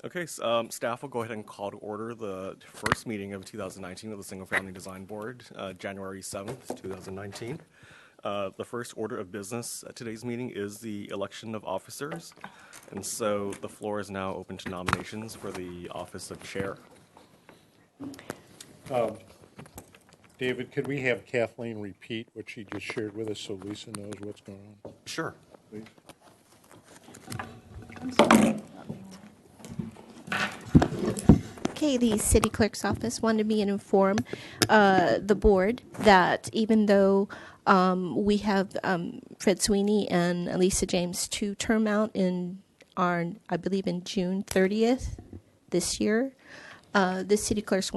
Okay, staff will go ahead and call to order the first meeting of 2019 of the Single Family Design Board, January 7th, 2019. The first order of business at today's meeting is the election of officers. And so the floor is now open to nominations for the office of chair. David, could we have Kathleen repeat what she just shared with us so Lisa knows what's going on, Sure. please? Okay, the city clerk's office wanted me to inform the board that even though we have Fred Sweeney and Lisa James to term out in I believe in June 30th this year, the city clerk's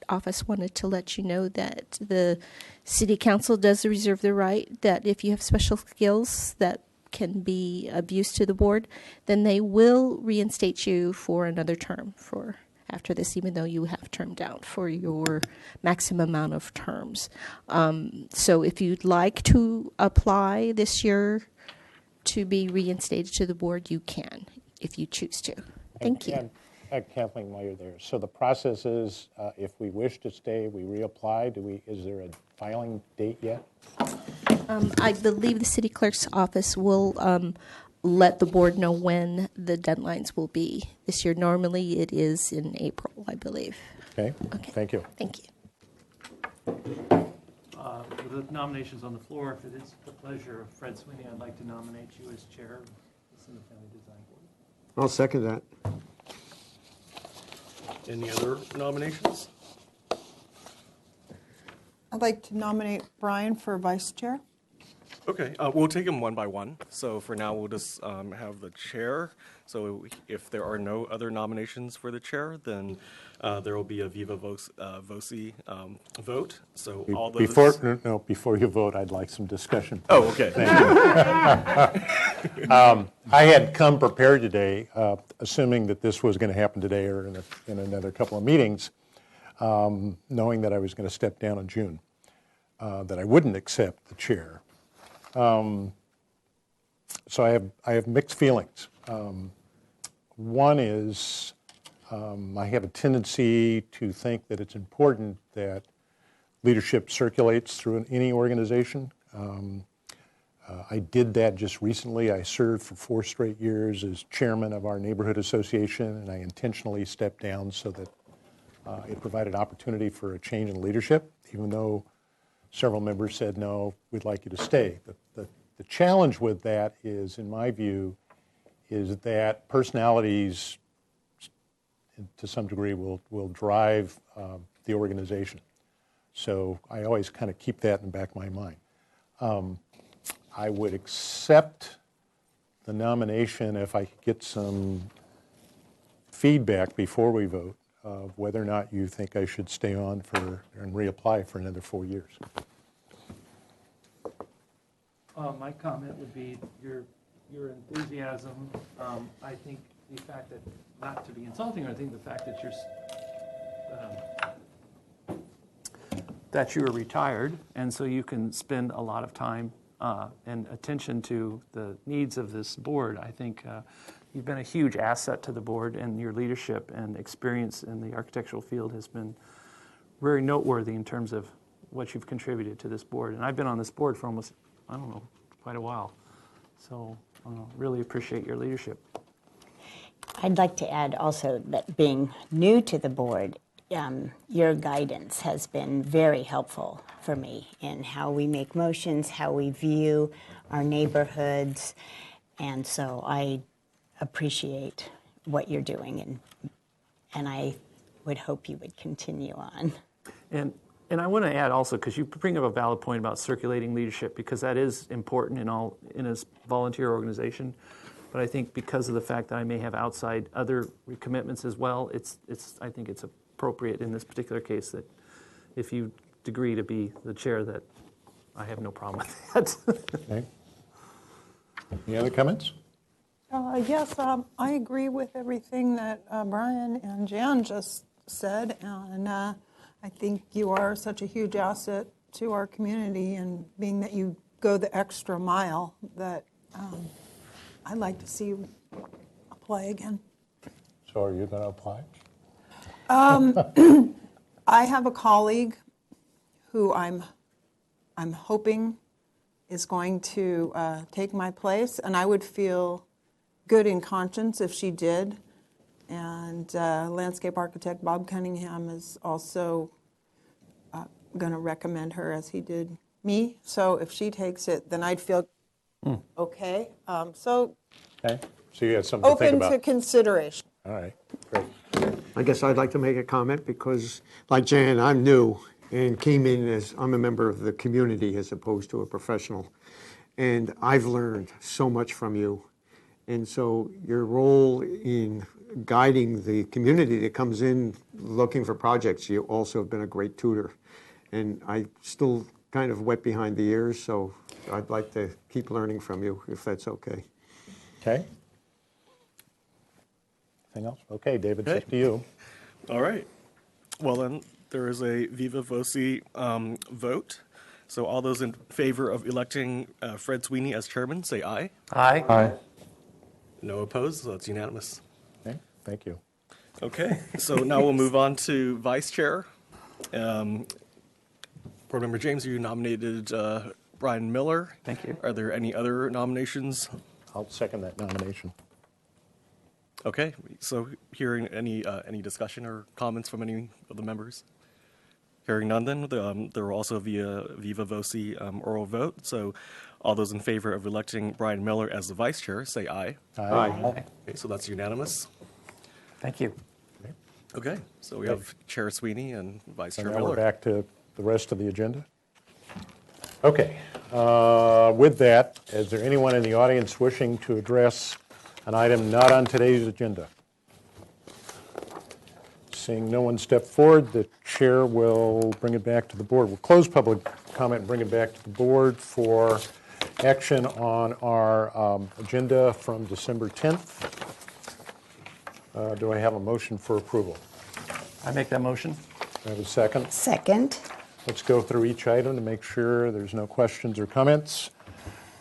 office wanted to let you know that the city council does reserve the right that if you have special skills that can be of use to the board, then they will reinstate you for another term for after this, even though you have termed out for your maximum amount of terms. So if you'd like to apply this year to be reinstated to the board, you can, if you choose to. Thank you. And Kathleen, while you're there, so the process is if we wish to stay, we reapply. Is there a filing date yet? I believe the city clerk's office will let the board know when the deadlines will be this year. Normally it is in April, I believe. Okay. Thank you. Thank you. With the nominations on the floor, if it is the pleasure of Fred Sweeney, I'd like to nominate you as chair of the Single Family Design Board. I'll second that. Any other nominations? I'd like to nominate Brian for vice chair. Okay, we'll take them one by one. So for now, we'll just have the chair. So if there are no other nominations for the chair, then there will be a viva voce vote. So all those... Before you vote, I'd like some discussion. Oh, okay. I had come prepared today, assuming that this was going to happen today or in another couple of meetings, knowing that I was going to step down in June, that I wouldn't accept the chair. So I have mixed feelings. One is I have a tendency to think that it's important that leadership circulates through any organization. I did that just recently. I served for 4 straight years as chairman of our neighborhood association, and I intentionally stepped down so that it provided opportunity for a change in leadership, even though several members said, no, we'd like you to stay. The challenge with that is, in my view, is that personalities, to some degree, will drive the organization. So I always kind of keep that in the back of my mind. I would accept the nomination if I could get some feedback before we vote of whether or not you think I should stay on and reapply for another 4 years. My comment would be your enthusiasm. I think the fact that, not to be insulting, I think the fact that you're retired, and so you can spend a lot of time and attention to the needs of this board. I think you've been a huge asset to the board, and your leadership and experience in the architectural field has been very noteworthy in terms of what you've contributed to this board. And I've been on this board for almost, I don't know, quite a while. So really appreciate your leadership. I'd like to add also that being new to the board, your guidance has been very helpful for me in how we make motions, how we view our neighborhoods, and so I appreciate what you're doing, and I would hope you would continue on. And I want to add also, because you bring up a valid point about circulating leadership, because that is important in a volunteer organization. But I think because of the fact that I may have outside other commitments as well, I think it's appropriate in this particular case that if you agree to be the chair, that I have no problem with that. Okay. Any other comments? Yes, I agree with everything that Brian and Jan just said, and I think you are such a huge asset to our community, and being that you go the extra mile, that I'd like to see you apply again. So So are you going to apply? I have a colleague who I'm hoping is going to take my place, and I would feel good in conscience if she did. And landscape architect Bob Cunningham is also going to recommend her as he did me. So if she takes it, then I'd feel okay. So Okay, so you have something to think open about. to consideration. All right, great. I guess I'd like to make a comment because, like Jan, I'm new and came in as, I'm a member of the community as opposed to a professional. And I've learned so much from you. And so your role in guiding the community that comes in looking for projects, you also have been a great tutor. And I still kind of wet behind the ears, so I'd like to keep learning from you, if that's okay. Okay. Anything else? Okay, David, it's Okay. up to you. All right. Well, then, there is a viva voce vote. So all those in favor of electing Fred Sweeney as chairman, say aye. Aye. No opposed, so that's unanimous. Okay, thank you. Okay, so now we'll move on to vice chair. Board Member James, you nominated Brian Miller. Thank you. Are there any other nominations? I'll second that nomination. Okay, so hearing any discussion or comments from any of the members? Hearing none, then there will also be a viva voce oral vote. So all those in favor of electing Brian Miller as the vice chair, say aye. Aye. Okay, so that's unanimous. Thank you. Okay, so we have Chair Sweeney and Vice So Chair now we're Miller. back to the rest of the agenda. Okay, with that, is there anyone in the audience wishing to address an item not on today's agenda? Seeing no one step forward, the chair will bring it back to the board. We'll close public comment and bring it back to the board for action on our agenda from December 10th. Do I have a motion for approval? I make that motion. Do I have a second? Second. Let's go through each item to make sure there's no questions or comments.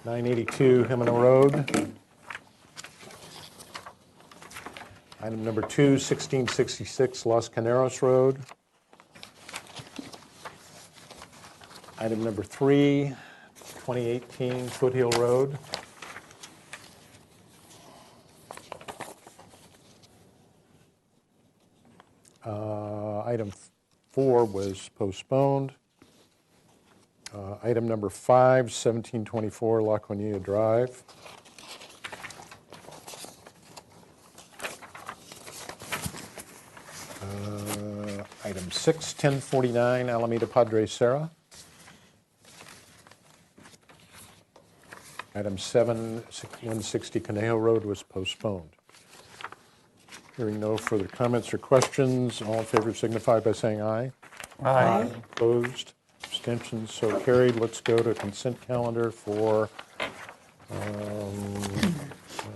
982 Himino Road. Item number 2, 1666 Los Caneros Road. Item number 3, 2018 Foothill Road. Item 4 was postponed. Item number 5, 1724 La Conilla Drive. Item 6, 1049 Alameda Padre Serra. Item 7, 160 Conejo Road was postponed. Hearing no further comments or questions, all in favor signify by saying aye. Aye. Opposed, abstentions, so carried. Let's go to consent calendar for where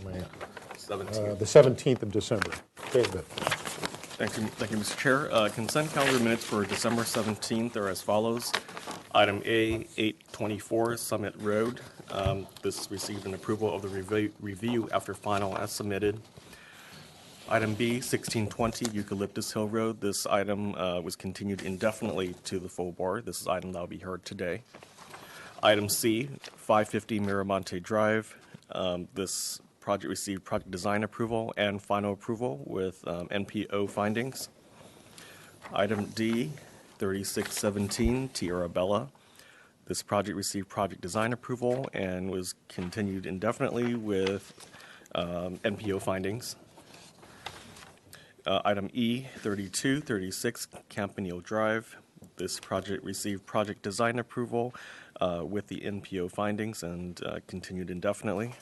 am I at? 17. The 17th of December. David. Thank you, Mr. Chair. Consent calendar minutes for December 17th are as follows. Item A, 824 Summit Road. This received an approval of the review after final as submitted. Item B, 1620 Eucalyptus Hill Road. This item was continued indefinitely to the full board. This is an item that will be heard today. Item C, 550 Miramonte Drive. This project received project design approval and final approval with NPO findings. Item D, 3617 Tierra Bella. This project received project design approval and was continued indefinitely with NPO findings. Item E, 3236 Campanile Drive. This project received project design approval with the NPO findings and continued indefinitely.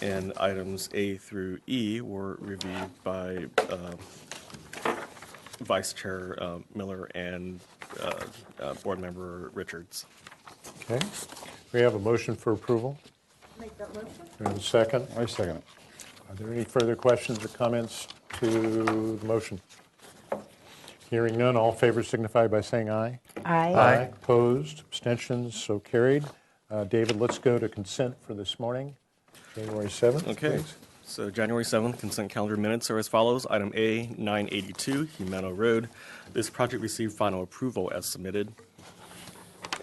And items A through E were reviewed by Vice Chair Miller and Board Member Richards. Okay. We have a motion for approval. Make that motion? Do we have a second? I second it. Are there any further questions or comments to the motion? Hearing none, all in favor signify by saying aye. Aye. Opposed, abstentions, so carried. David, let's go to consent for this morning, January 7th. Okay, please. So January 7th, consent calendar minutes are as follows. Item A, 982 Humano Road. This project received final approval as submitted.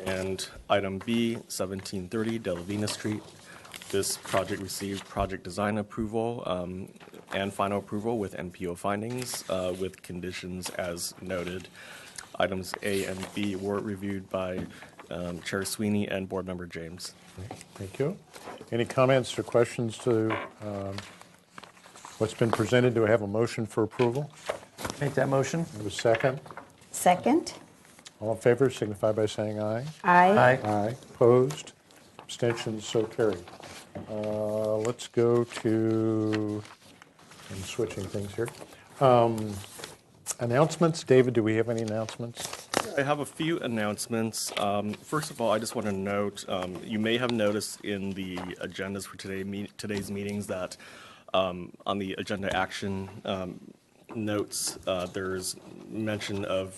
And item B, 1730 Delavina Street. This project received project design approval and final approval with NPO findings with conditions as noted. Items A and B were reviewed by Chair Sweeney and Board Member James. Thank you. Any comments or questions to what's been presented? Do I have a motion for approval? Make that motion. Have a second? Second? All in favor signify by saying aye. Aye. Aye. Opposed? Abstentions? So carried. Let's go to, I'm switching things here. Announcements. David, do we have any announcements? I have a few announcements. First of all, I just want to note, you may have noticed in the agendas for today's meetings that on the agenda action notes, there's mention of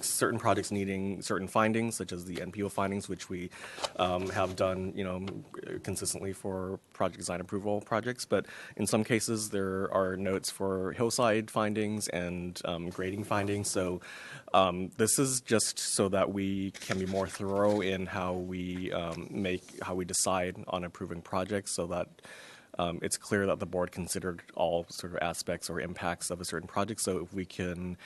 certain projects needing certain findings, such as the NPO findings, which we have done, consistently for project design approval projects. But in some cases, there are notes for hillside findings and grading findings. So this is just so that we can be more thorough in how we decide on approving projects, so that it's clear that the board considered all sort of aspects or impacts of a certain project. So if we can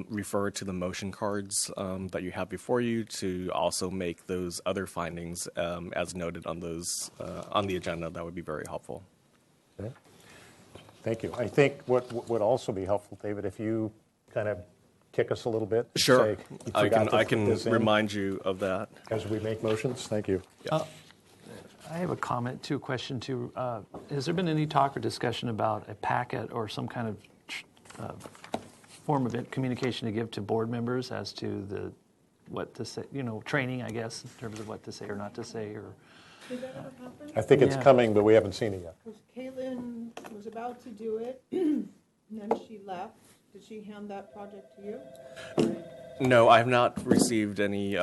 refer to the motion cards that you have before you to also make those other findings as noted on those on the agenda, that would be very helpful. Okay. Thank you. I think what would also be helpful, David, if you kind of kick us a little bit. Sure. Say, you forgot to I put can this in remind you of that. as we make motions. Thank you. I have a comment too, question too. Has there been any talk or discussion about a packet or some kind of form of communication to give to board members as to what to say, training, I guess, in terms of what to say or not to say, or? Did that ever happen? I think it's Yeah. coming, but we haven't seen it yet. Because Caitlin was about to do it, and then she left. Did she hand that project to you? No, I have not received any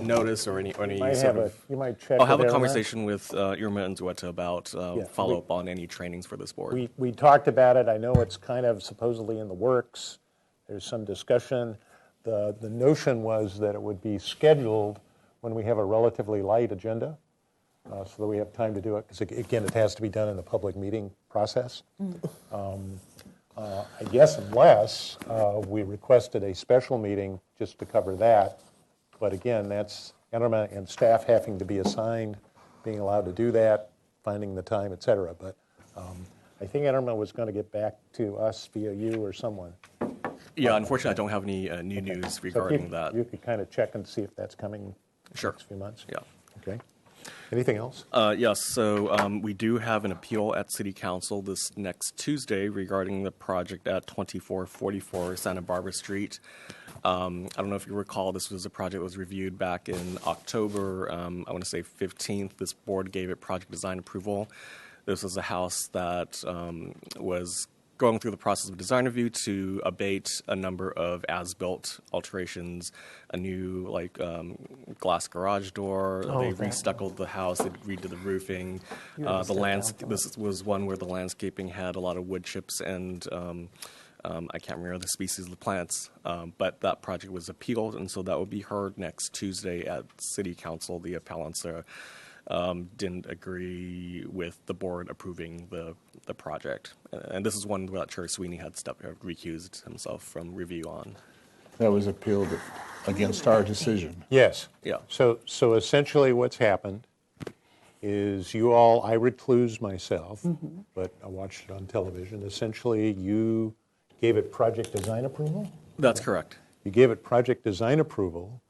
notice or any You might check. I'll have with a Irma. conversation with Irma and Zueta about follow we- up on any trainings for this board. We talked about it. I know it's kind of supposedly in the works. There's some discussion. The notion was that it would be scheduled when we have a relatively light agenda, so that we have time to do it. Because again, it has to be done in the public meeting process. I guess unless we requested a special meeting just to cover that. But again, that's Irma and staff having to be assigned, being allowed to do that, finding the time, et cetera. But I think Irma was going to get back to us via you or someone. Yeah, unfortunately, I don't have any new news So if regarding that. you could kind of check and see if that's coming Sure. next few months. Yeah. Okay. Anything else? Yes, so we do have an appeal at City Council this next Tuesday regarding the project at 2444 Santa Barbara Street. I don't know if you recall, this was a project that was reviewed back in October, I want to say 15th. This board gave it project design approval. This was a house that was going through the process of design review to abate a number of as-built alterations, a new glass garage door. They restuckled the house. They redid the roofing. This was one where the landscaping had a lot of wood chips and I can't remember the species of the plants, but that project was appealed, and so that will be heard next Tuesday at City Council. The appellants didn't agree with the board approving the project. And this is one that Chair Sweeney had recused himself from review on. That was appealed against our decision. Yes. Yeah. So essentially what's happened is I reclused myself, but I watched it on television. Essentially, you gave it project design approval? That's correct. You gave it project design approval,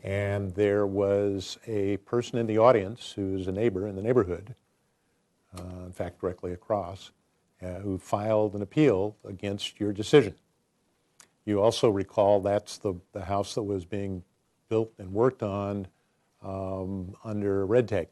and there was a person in the audience who's a neighbor in the neighborhood, in fact, directly across, who filed an appeal against your decision. You also recall that's the house that was being built and worked on under red tag.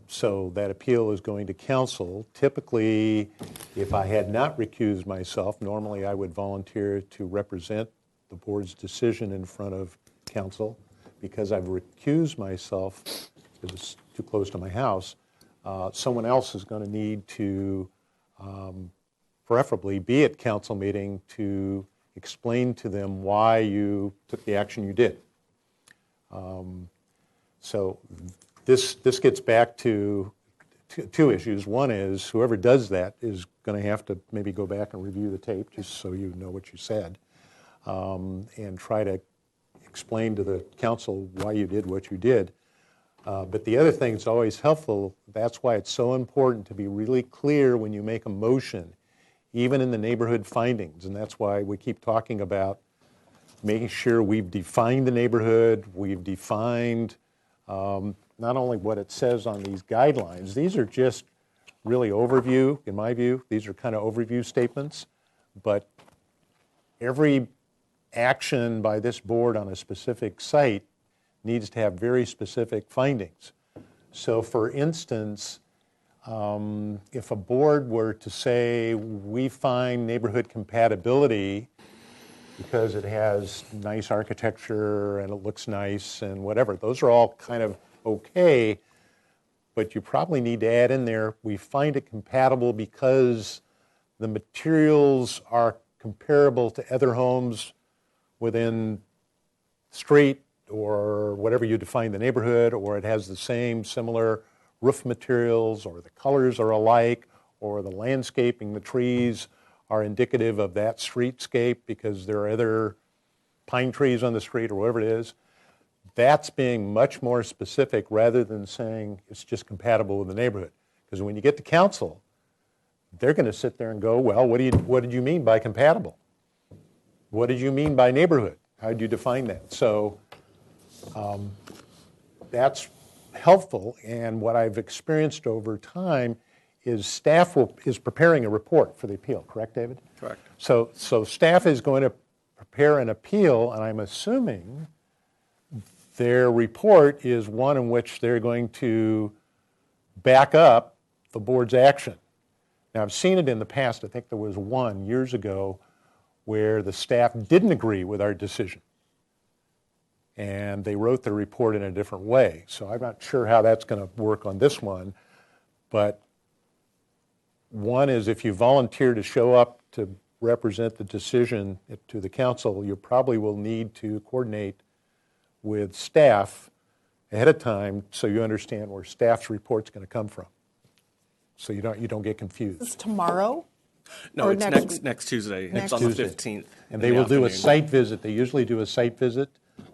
So that appeal is going to council. Typically, if I had not recused myself, normally I would volunteer to represent the board's decision in front of council. Because I've recused myself, because it's too close to my house, someone else is going to need to preferably be at council meeting to explain to them why you took the action you did. So this gets back to two issues. One is whoever does that is going to have to maybe go back and review the tape just so you know what you said, and try to explain to the council why you did what you did. But the other thing that's always helpful, that's why it's so important to be really clear when you make a motion, even in the neighborhood findings. And that's why we keep talking about making sure we've defined the neighborhood, we've defined not only what it says on these guidelines, these are just really overview, in my view, these are kind of overview statements, but every action by this board on a specific site needs to have very specific findings. So for instance, if a board were to say, we find neighborhood compatibility because it has nice architecture and it looks nice and whatever, those are all kind of okay, but you probably need to add in there, we find it compatible because the materials are comparable to other homes within the street or whatever you define the neighborhood, or it has the same similar roof materials, or the colors are alike, or the landscaping, the trees are indicative of that streetscape because there are other pine trees on the street or whatever it is. That's being much more specific rather than saying it's just compatible with the neighborhood. Because when you get to council, they're going to sit there and go, well, what did you mean by compatible? What did you mean by neighborhood? How did you define that? So that's helpful, and what I've experienced over time is staff is preparing a report for the appeal, correct, David? Correct. So staff is going to prepare an appeal, and I'm assuming their report is one in which they're going to back up the board's action. Now, I've seen it in the past. I think there was one years ago where the staff didn't agree with our decision, and they wrote the report in a different way. So I'm not sure how that's going to work on this one, but one is if you volunteer to show up to represent the decision to the council, you probably will need to coordinate with staff ahead of time so you understand where staff's report's going to come from, so you don't get confused. This is tomorrow? No, Or it's next week? next Tuesday. Next It's on Tuesday. the 15th. And they will do a site visit. They usually do a site visit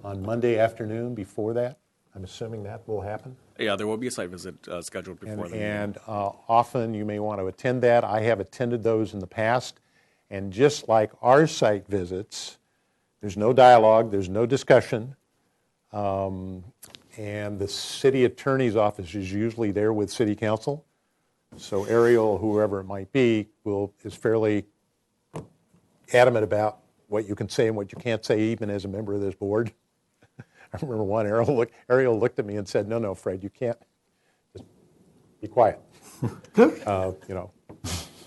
on Monday afternoon before that. I'm assuming that will happen. Yeah, there will be a site visit scheduled before the meeting. And often you may want to attend that. I have attended those in the past. And just like our site visits, there's no dialogue, there's no discussion. And the city attorney's office is usually there with city council. So Ariel, whoever it might be, is fairly adamant about what you can say and what you can't say, even as a member of this board. I remember one, Ariel looked at me and said, no, Fred, you can't. Just be quiet.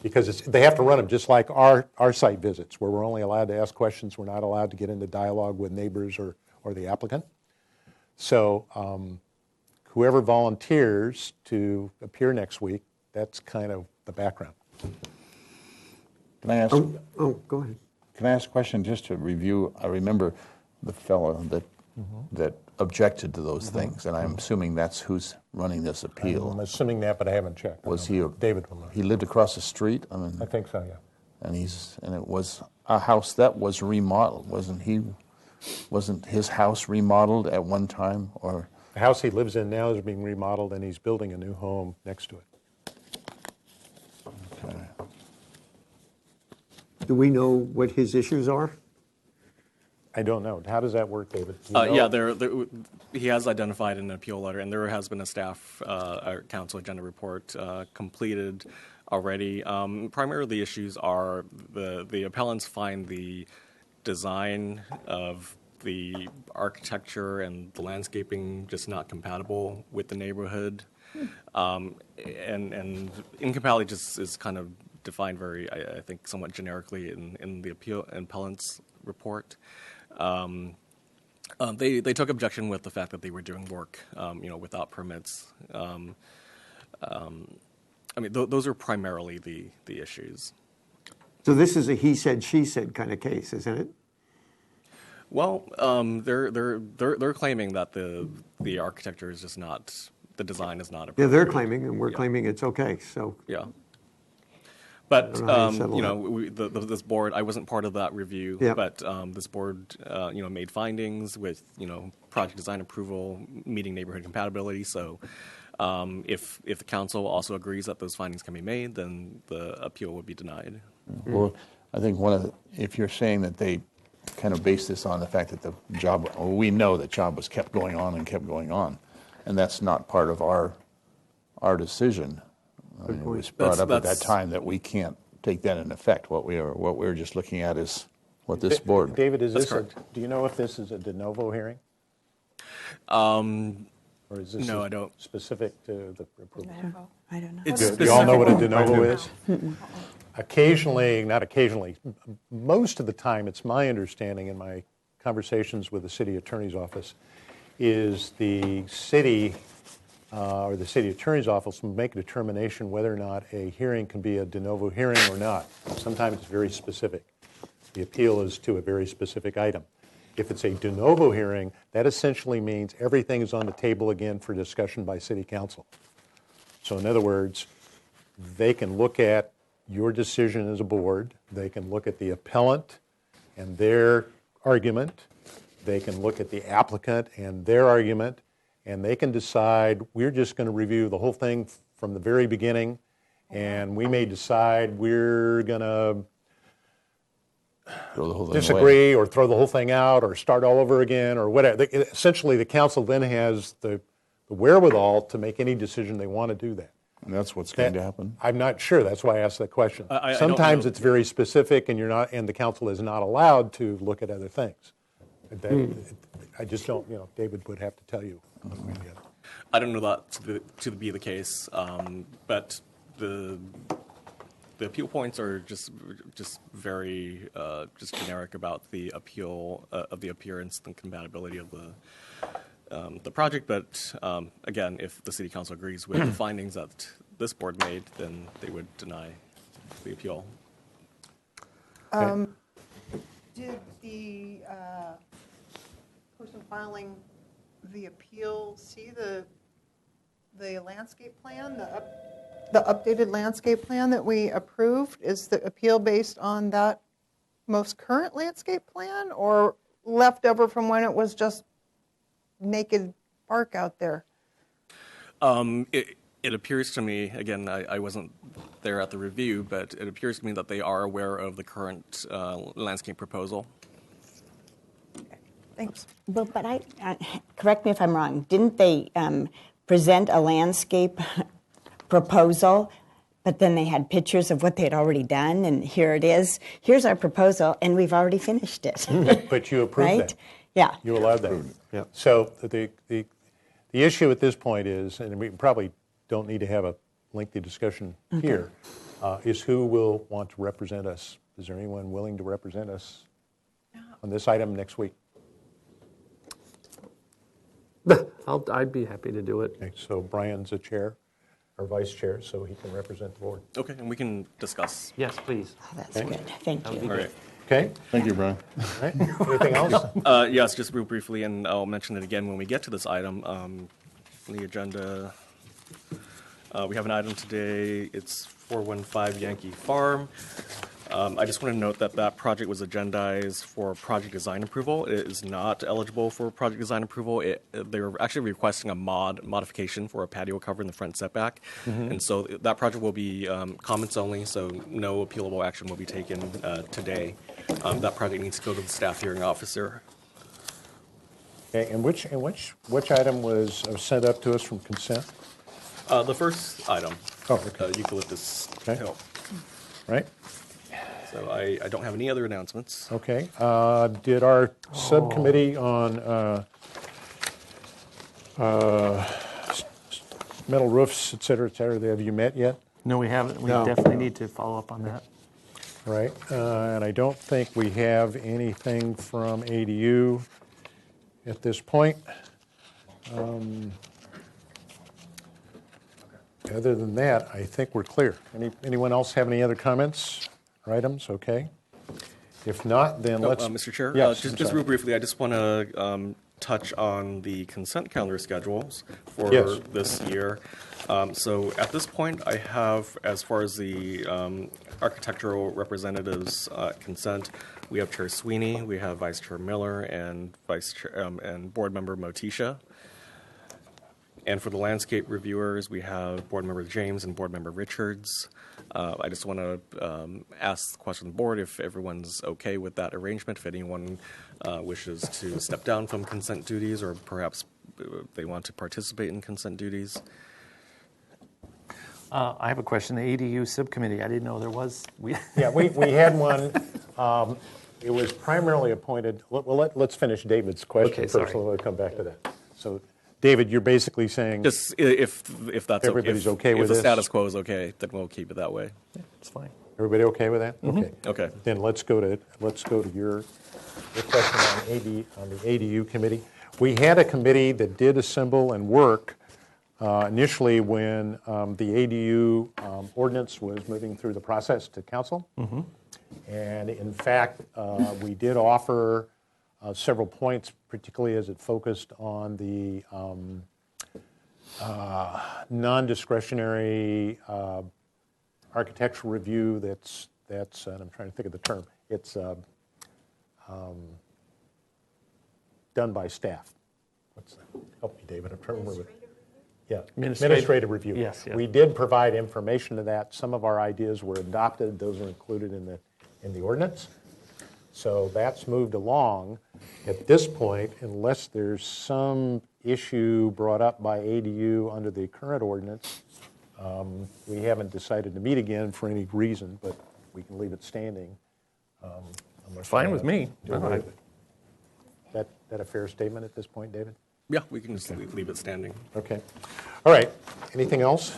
Because they have to run them just like our site visits, where we're only allowed to ask questions. We're not allowed to get into dialogue with neighbors or the applicant. So whoever volunteers to appear next week, that's kind of the background. Can I ask? Oh, go ahead. Can I ask a question just to review? I remember the fellow that objected to those things, and I'm assuming that's who's running this I'm appeal. assuming that, but I haven't checked. Was he? David will know. He lived across the street. I mean, I think so, yeah. and it was a house that was remodeled, wasn't he? Wasn't his house remodeled at one time, or? The house he lives in now is being remodeled, and he's building a new home next to it. Okay. Do we know what his issues are? I don't know. How does that work, David? Do you know? Yeah, he has identified in an appeal letter, and there has been a staff council agenda report completed already. Primarily, the issues are the appellants find the design of the architecture and the landscaping just not compatible with the neighborhood. And incompatibility just is kind of defined very, I think, somewhat generically in the appellant's report. They took objection with the fact that they were doing work, without permits. I mean, those are primarily the issues. So this is a he said, she said kind of case, isn't it? Well, they're claiming that the architecture is just not, the design is not Yeah, appropriate. they're claiming, and we're Yeah. claiming it's okay, so. Yeah. But, don't know how you settle you know, this board, I wasn't part of that review, Yeah. but this board, you know, made findings with, you know, project design approval, meeting neighborhood compatibility. So if the council also agrees that those findings can be made, then the appeal would be denied. Well, I think if you're saying that they kind of base this on the fact that the job, well, we know that job was kept going on and kept going on, and that's not part of our decision. I mean, it was brought up at that time that we can't take that in effect. What we're just looking at is what this board. David, That's correct. do you know if this is a de novo hearing? Or is this No, I don't. specific to the approval? I don't know. It's Do you all know what a de specific- novo is? Occasionally, not occasionally, most of the time, it's my understanding in my conversations with the city attorney's office, is the city or the city attorney's office will make a determination whether or not a hearing can be a de novo hearing or not. Sometimes it's very specific. The appeal is to a very specific item. If it's a de novo hearing, that essentially means everything is on the table again for discussion by city council. So in other words, they can look at your decision as a board, they can look at the appellant and their argument, they can look at the applicant and their argument, and they can decide, we're just going to review the whole thing from the very beginning, and we may decide we're going to Throw the whole thing away. disagree or throw the whole thing out or start all over again or whatever. Essentially, the council then has the wherewithal to make any decision they want to do that. And that's what's going to happen. I'm not sure. That's why I asked that question. I don't Sometimes know. it's very specific, and and the council is not allowed to look at other things. I just don't. You know, David would have to tell you. one way or the other. I don't know that to be the case, but the appeal points are just very just generic about the appeal of the appearance and compatibility of the project. But again, if the city council agrees with the findings that this board made, then they would deny the appeal. Did the person filing the appeal see the landscape plan, the updated landscape plan that we approved? Is the appeal based on that most current landscape plan or left over from when it was just naked park out there? It appears to me, again, I wasn't there at the review, but it appears to me that they are aware of the current landscape proposal. Thanks. But correct me if I'm wrong, didn't they present a landscape proposal, but then they had pictures of what they'd already done, and here it is. Here's our proposal, and we've already finished it. But you approved Right? that. Yeah. You allowed that. Yeah. So the issue at this point is, and we probably don't need to have a lengthy discussion here, is who will want to represent us? Is there anyone willing to represent us on this item next week? I'd be happy to do it. Okay, so Brian's a chair or vice chair, so he can represent the board. Okay, and we can discuss. Yes, please. Oh, that's good. Thank you. All right. Okay? Thank you, Brian. All right. Anything else? Yes, just real briefly, and I'll mention it again when we get to this item. On the agenda, we have an item today. It's 415 Yankee Farm. I just want to note that that project was agendized for project design approval. It is not eligible for project design approval. They were actually requesting a modification for a patio cover in the front setback. And so that project will be comments only, so no appealable action will be taken today. That project needs to go to the staff hearing officer. Okay, and which item was sent up to us from consent? The first item, Oh, okay. Eucalyptus Okay. Hill. Right? So I don't have any other announcements. Okay. Did our subcommittee on metal roofs, et cetera, have you met yet? No, we haven't. We No. definitely need to follow up on that. Right. And I don't think we have anything from ADU at this point. Other than that, I think we're clear. Anyone else have any other comments or items? Okay. If not, then let's... Mr. Chair, Yes, I'm just sorry. real briefly, I just want to touch on the consent calendar schedules for Yes. this year. So at this point, I have, as far as the architectural representatives consent, we have Chair Sweeney, we have Vice Chair Miller, and Vice Chair and Board Member Motisha. And for the landscape reviewers, we have Board Member James and Board Member Richards. I just want to ask the question of the board if everyone's okay with that arrangement, if anyone wishes to step down from consent duties or perhaps they want to participate in consent duties. I have a question. The ADU subcommittee, I didn't know there was. Yeah, we had one. It was primarily appointed, let's finish David's question Okay, first, sorry. and we'll come back to that. So, David, you're basically saying Just if that's Everybody's okay, okay if with the this? status quo is okay, then we'll keep it that way. It's fine. everybody okay with that? Mm-hmm. Okay. Okay. Then let's go to your question on the ADU committee. We had a committee that did assemble and work initially when the ADU ordinance was moving through the process to council. Mm-hmm. And in fact, we did offer several points, particularly as it focused on the non-discretionary architectural review that's, and I'm trying to think of the term, it's done by staff. What's that? Help me, David, I'm trying to remember. Yeah, administrative review. Yes, yes. We did provide information to that. Some of our ideas were adopted. Those are included in the ordinance. So that's moved along. At this point, unless there's some issue brought up by ADU under the current ordinance, we haven't decided to meet again for any reason, but we can leave it standing. Fine with me. That a fair statement at this point, David? Yeah, we can just leave it standing. Okay. All right. Anything else?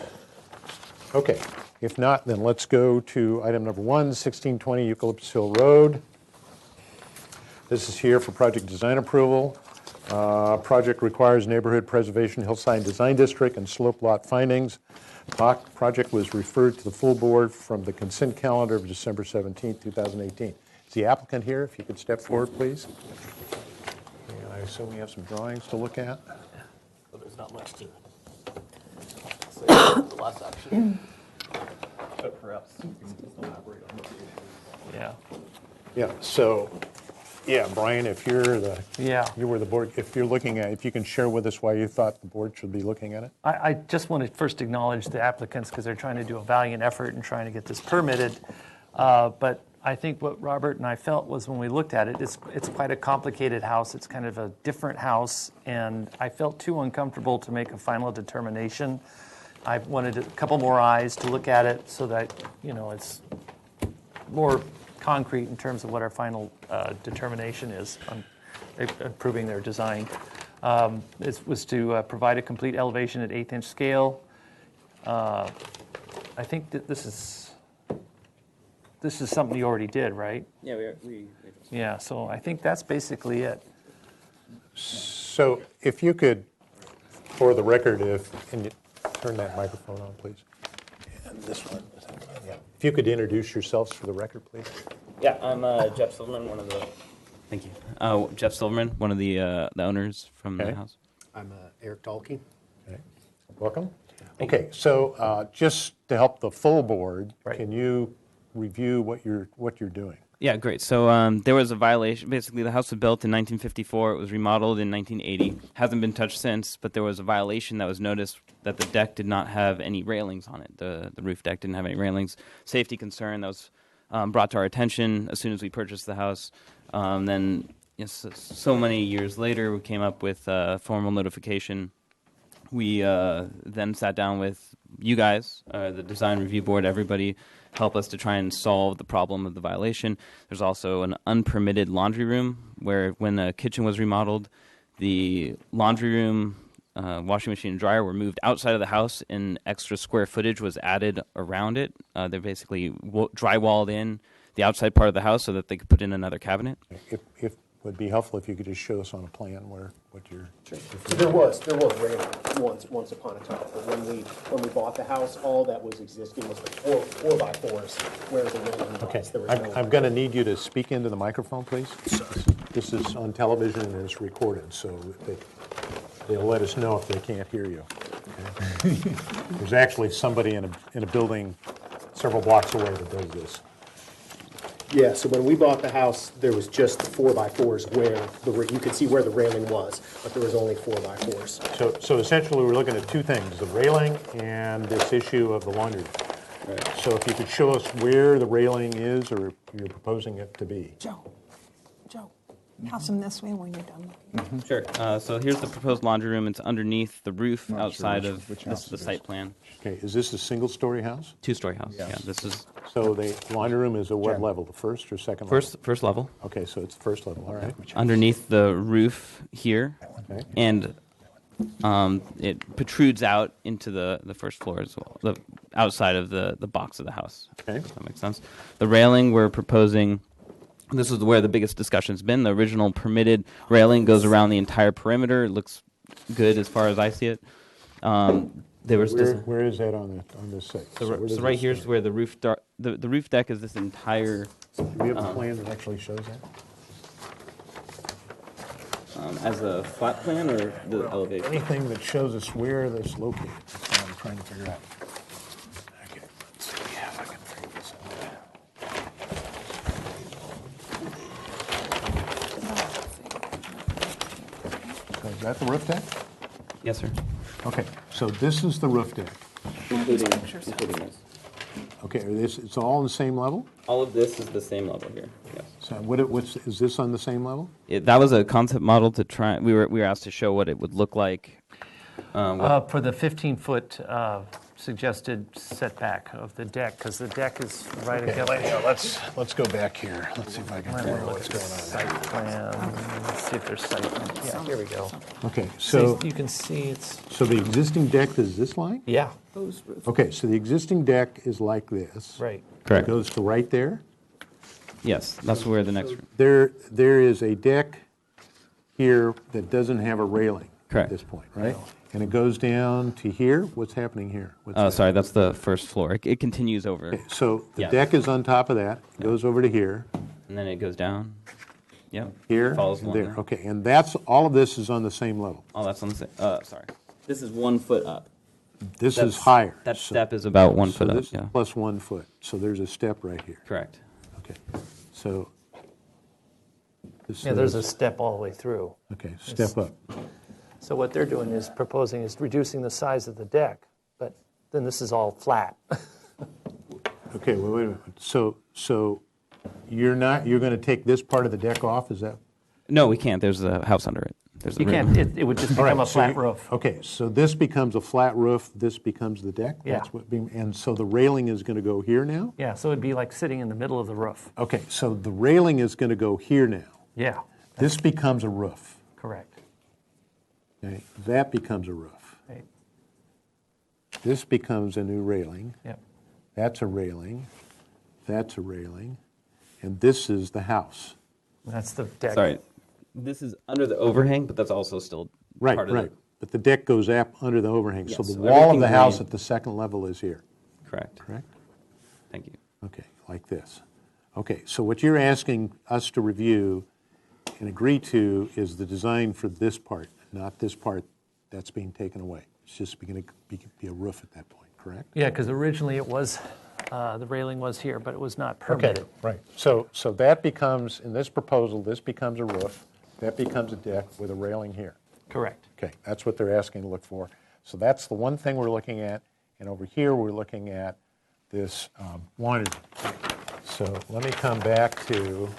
Okay. If not, then let's go to item number 1, 1620 Eucalyptus Hill Road. This is here for project design approval. Project requires neighborhood preservation, hillside design district, and slope lot findings. Project was referred to the full board from the consent calendar of December 17, 2018. Is the applicant here? If you could step forward, please. And I assume we have some drawings to look at. Well, there's not much to it. So, the last action. But perhaps you can just elaborate on this issue. Yeah. Yeah, so, yeah, Brian, if you're you were the board, if you're looking at, if you can share with us why you thought the board should be looking at it? I just want to first acknowledge the applicants because they're trying to do a valiant effort in trying to get this permitted. But I think what Robert and I felt was when we looked at it, it's quite a complicated house. It's kind of a different house, and I felt too uncomfortable to make a final determination. I wanted a couple more eyes to look at it so that, it's more concrete in terms of what our final determination is on approving their design. It was to provide a complete elevation at 1/8 inch scale. I think that this is something you already did, right? Yeah, we Yeah, so I think that's basically it. So if you could, for the record, can you turn that microphone on, please? And this one, yeah. If you could introduce yourselves for the record, please. Yeah, I'm Jeff Silverman, one of the. Thank you. Jeff Silverman, one of the owners from Okay. the house. I'm Eric Dahlke. Okay. Welcome. Okay, so just to help the full board, Right. can you review what you're doing? Yeah, great. So there was a violation. Basically, the house was built in 1954. It was remodeled in 1980. Hasn't been touched since, but there was a violation that was noticed that the deck did not have any railings on it. The roof deck didn't have any railings. Safety concern that was brought to our attention as soon as we purchased the house. Then, so many years later, we came up with formal notification. We then sat down with you guys, the design review board, everybody, help us to try and solve the problem of the violation. There's also an unpermitted laundry room where when the kitchen was remodeled, the laundry room, washing machine and dryer were moved outside of the house and extra square footage was added around it. They're basically drywalled in the outside part of the house so that they could put in another cabinet. If would be helpful if you could just show us on a plan where, what you're. So there was railing once upon a time, but when we bought the house, all that was existing was the four by fours, where the railing was. Okay, There was I'm going to need you to speak into the microphone, please. This is on television and it's recorded, so they'll let us know if they can't hear you. Okay? There's actually somebody in a building several blocks away that does this. Yeah, so when we bought the house, there was just the 4x4s where you could see where the railing was, but there was only 4x4s. So essentially, we're looking at two things, the railing and this issue of the laundry room. Right. So if you could show us where the railing is or you're proposing it to be. Joe, pass them this way when you're done looking. Sure. So here's the proposed laundry room. It's underneath the roof Not outside sure of which this house is the it is. site plan. Okay, is this a single-story house? Two-story house. Yes. Yeah, this is So the laundry room is at what level, the first or second level? first level. Okay, so it's the first level, all right. Underneath the roof here, Okay. and it protrudes out into the first floor as well, the outside of the box of the house. Okay. If that makes sense. The railing we're proposing, this is where the biggest discussion's been. The original permitted railing goes around the entire perimeter. It looks good as far as I see it. There was Where is that on this site? so, where so does right it here's stand? where the roof deck is. This entire Do we have a plan that actually shows that? as a flat plan or the elevation. Anything that shows us where this is located, that's what I'm trying to figure out. Okay, let's see if I can figure this out. So is that the roof deck? Yes, sir. Okay, so this is the roof deck. Including this. Okay, it's all on the same level? All of this is the same level here. Yes. So is this on the same level? That was a concept model to try. We were asked to show what it would look like. For the 15-foot suggested setback of the deck, because the deck is right against. Let's go back here. Let's see if I can Might figure want out to look what's at going the on. site plan, see if there's site plan. Yeah, here we go. Okay, So so you can see it's, so the existing deck is this line? yeah, Okay, so the existing deck is like this. right. It goes to right there. Yes, that's where the next. There is a deck here that doesn't have a railing at Correct. this point, right? And it goes down to here. What's happening here? What's that? Sorry, that's the first floor. It continues over, Okay, so the Yeah. deck is on top of that, goes over to here, and then it goes down. Yep. here, Follows along there. Okay, and all of this is on the same level. Oh, that's on the same. Sorry. This is 1 foot up. This is higher. That so- step is about 1 so foot up. this is Yeah. plus 1 foot. So there's a step right here. Correct. Okay, so. this Yeah, there's a says- step all the way through. Okay, step up. So what they're doing is proposing is reducing the size of the deck, but then this is all flat. Okay, well, wait a minute. So you're going to take this part of the deck off, is that? No, we can't. There's a house under it. There's a You room. can't, it would just become a so flat you- roof. Okay, so this becomes a flat roof, this becomes the deck? Yeah. And so the railing is going to go here now? Yeah, so it'd be like sitting in the middle of the roof. Okay, so the railing is going to go here now. Yeah, This becomes a roof. correct. Okay, that becomes a roof. Right. This becomes a new railing. Yep. That's a railing. That's a railing. And this is the house. That's the deck. Sorry. This is under the overhang, but that's also still Right, part of right. But the deck goes up under the overhang. So Yes, the so wall of everything the house green. at the second level is here, Correct. correct? Thank you. Okay, like this. Okay, so what you're asking us to review and agree to is the design for this part, not this part that's being taken away. It's just going to be a roof at that point, correct? Yeah, because originally it was, the railing was here, but it was not permitted. Right. So that becomes, in this proposal, this becomes a roof, that becomes a deck with a railing here. Correct. Okay, that's what they're asking to look for. So that's the one thing we're looking at, and over here, we're looking at this laundry. So let me come back to,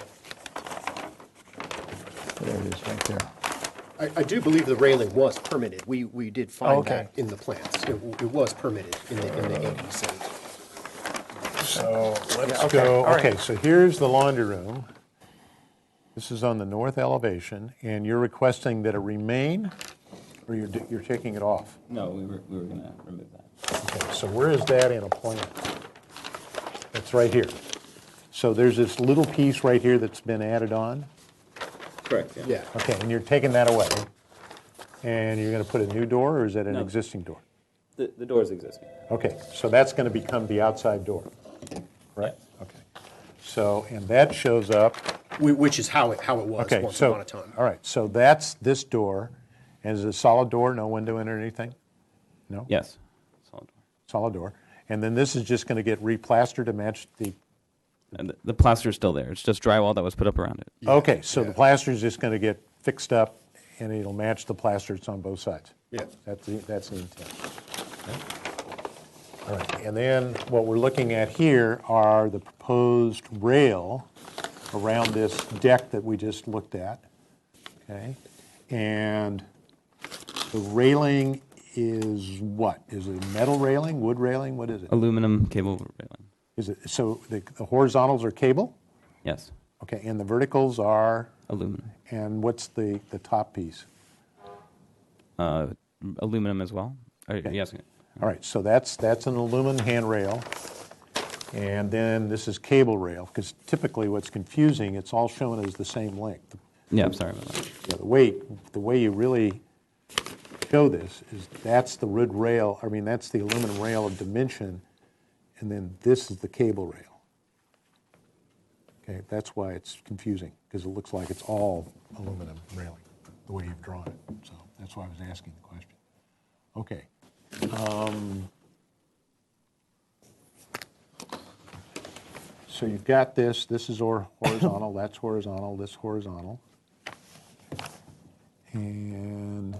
there it is, right there. I do believe the railing was permitted. We did find Okay. that in the plans. It was permitted in the 80s. So let's okay, go, all right. okay, so here's the laundry room. This is on the north elevation, and you're requesting that it remain, or you're taking it off? No, we were going to remove that. Okay, so where is that in a plan? It's right here. So there's this little piece right here that's been added on. Correct, Yeah. Okay, and you're taking that away, and you're going to put a new door, or is that an No. existing door? The door is existing. Okay, so that's going to become the outside door, correct? Okay. So, and that shows up, Which is how it was okay, once so, upon a time. all right, so that's this door, and is it a solid door, no window in it or anything? No? Yes. Solid door. Solid door. And then this is just going to get replastered to match the, And the plaster is still there. It's just drywall that was put up around it. okay, so the plaster is just going to get fixed up, and it'll match the plaster that's on both sides? Yeah. That's the intent. Okay. All right, and then what we're looking at here are the proposed rail around this deck that we just looked at, okay? And the railing is what? Is it a metal railing, wood railing, what is it? Aluminum cable railing. Is it, so the horizontals are cable? Yes. Okay, and the verticals are, Aluminum. and what's the top piece? Aluminum as well. Yes. All right, so that's an aluminum handrail, and then this is cable rail, because typically what's confusing, it's all shown as the same length. Yeah, I'm sorry about that. Yeah, the way you really show this is that's the wood rail, I mean, that's the aluminum rail of dimension, and then this is the cable rail. Okay, that's why it's confusing, because it looks like it's all aluminum railing, the way you've drawn it. So that's why I was asking the question. Okay. So you've got this is horizontal, that's horizontal, this horizontal. And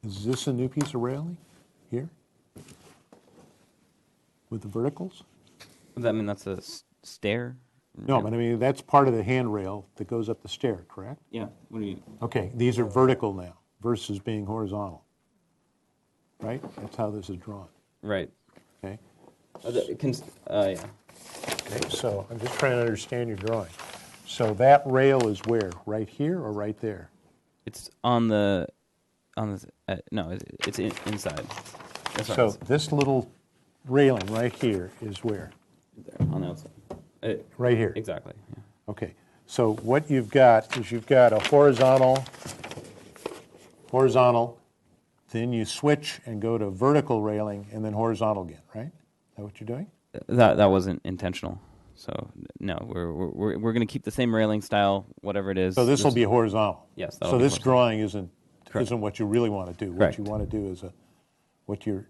is this a new piece of railing here? With the verticals? Does that mean that's a stair? No, but I mean, that's part of the handrail that goes up the stair, correct? Yeah. What do you? Okay, these are vertical now versus being horizontal. Right? That's how this is drawn, Right. okay? Yeah. Okay, so I'm just trying to understand your drawing. So that rail is where? Right here or right there? It's it's inside. That's what So it's this little railing right here is where? there, on the outside. Right here? Exactly. Yeah. Okay, so what you've got is you've got a horizontal, then you switch and go to vertical railing and then horizontal again, right? Is that what you're doing? That wasn't intentional. So no, we're going to keep the same railing style, whatever it is. So this will be horizontal? Yes, that'll So be this horizontal. drawing isn't Correct. what you really want to do? Correct. What you want to do is what you're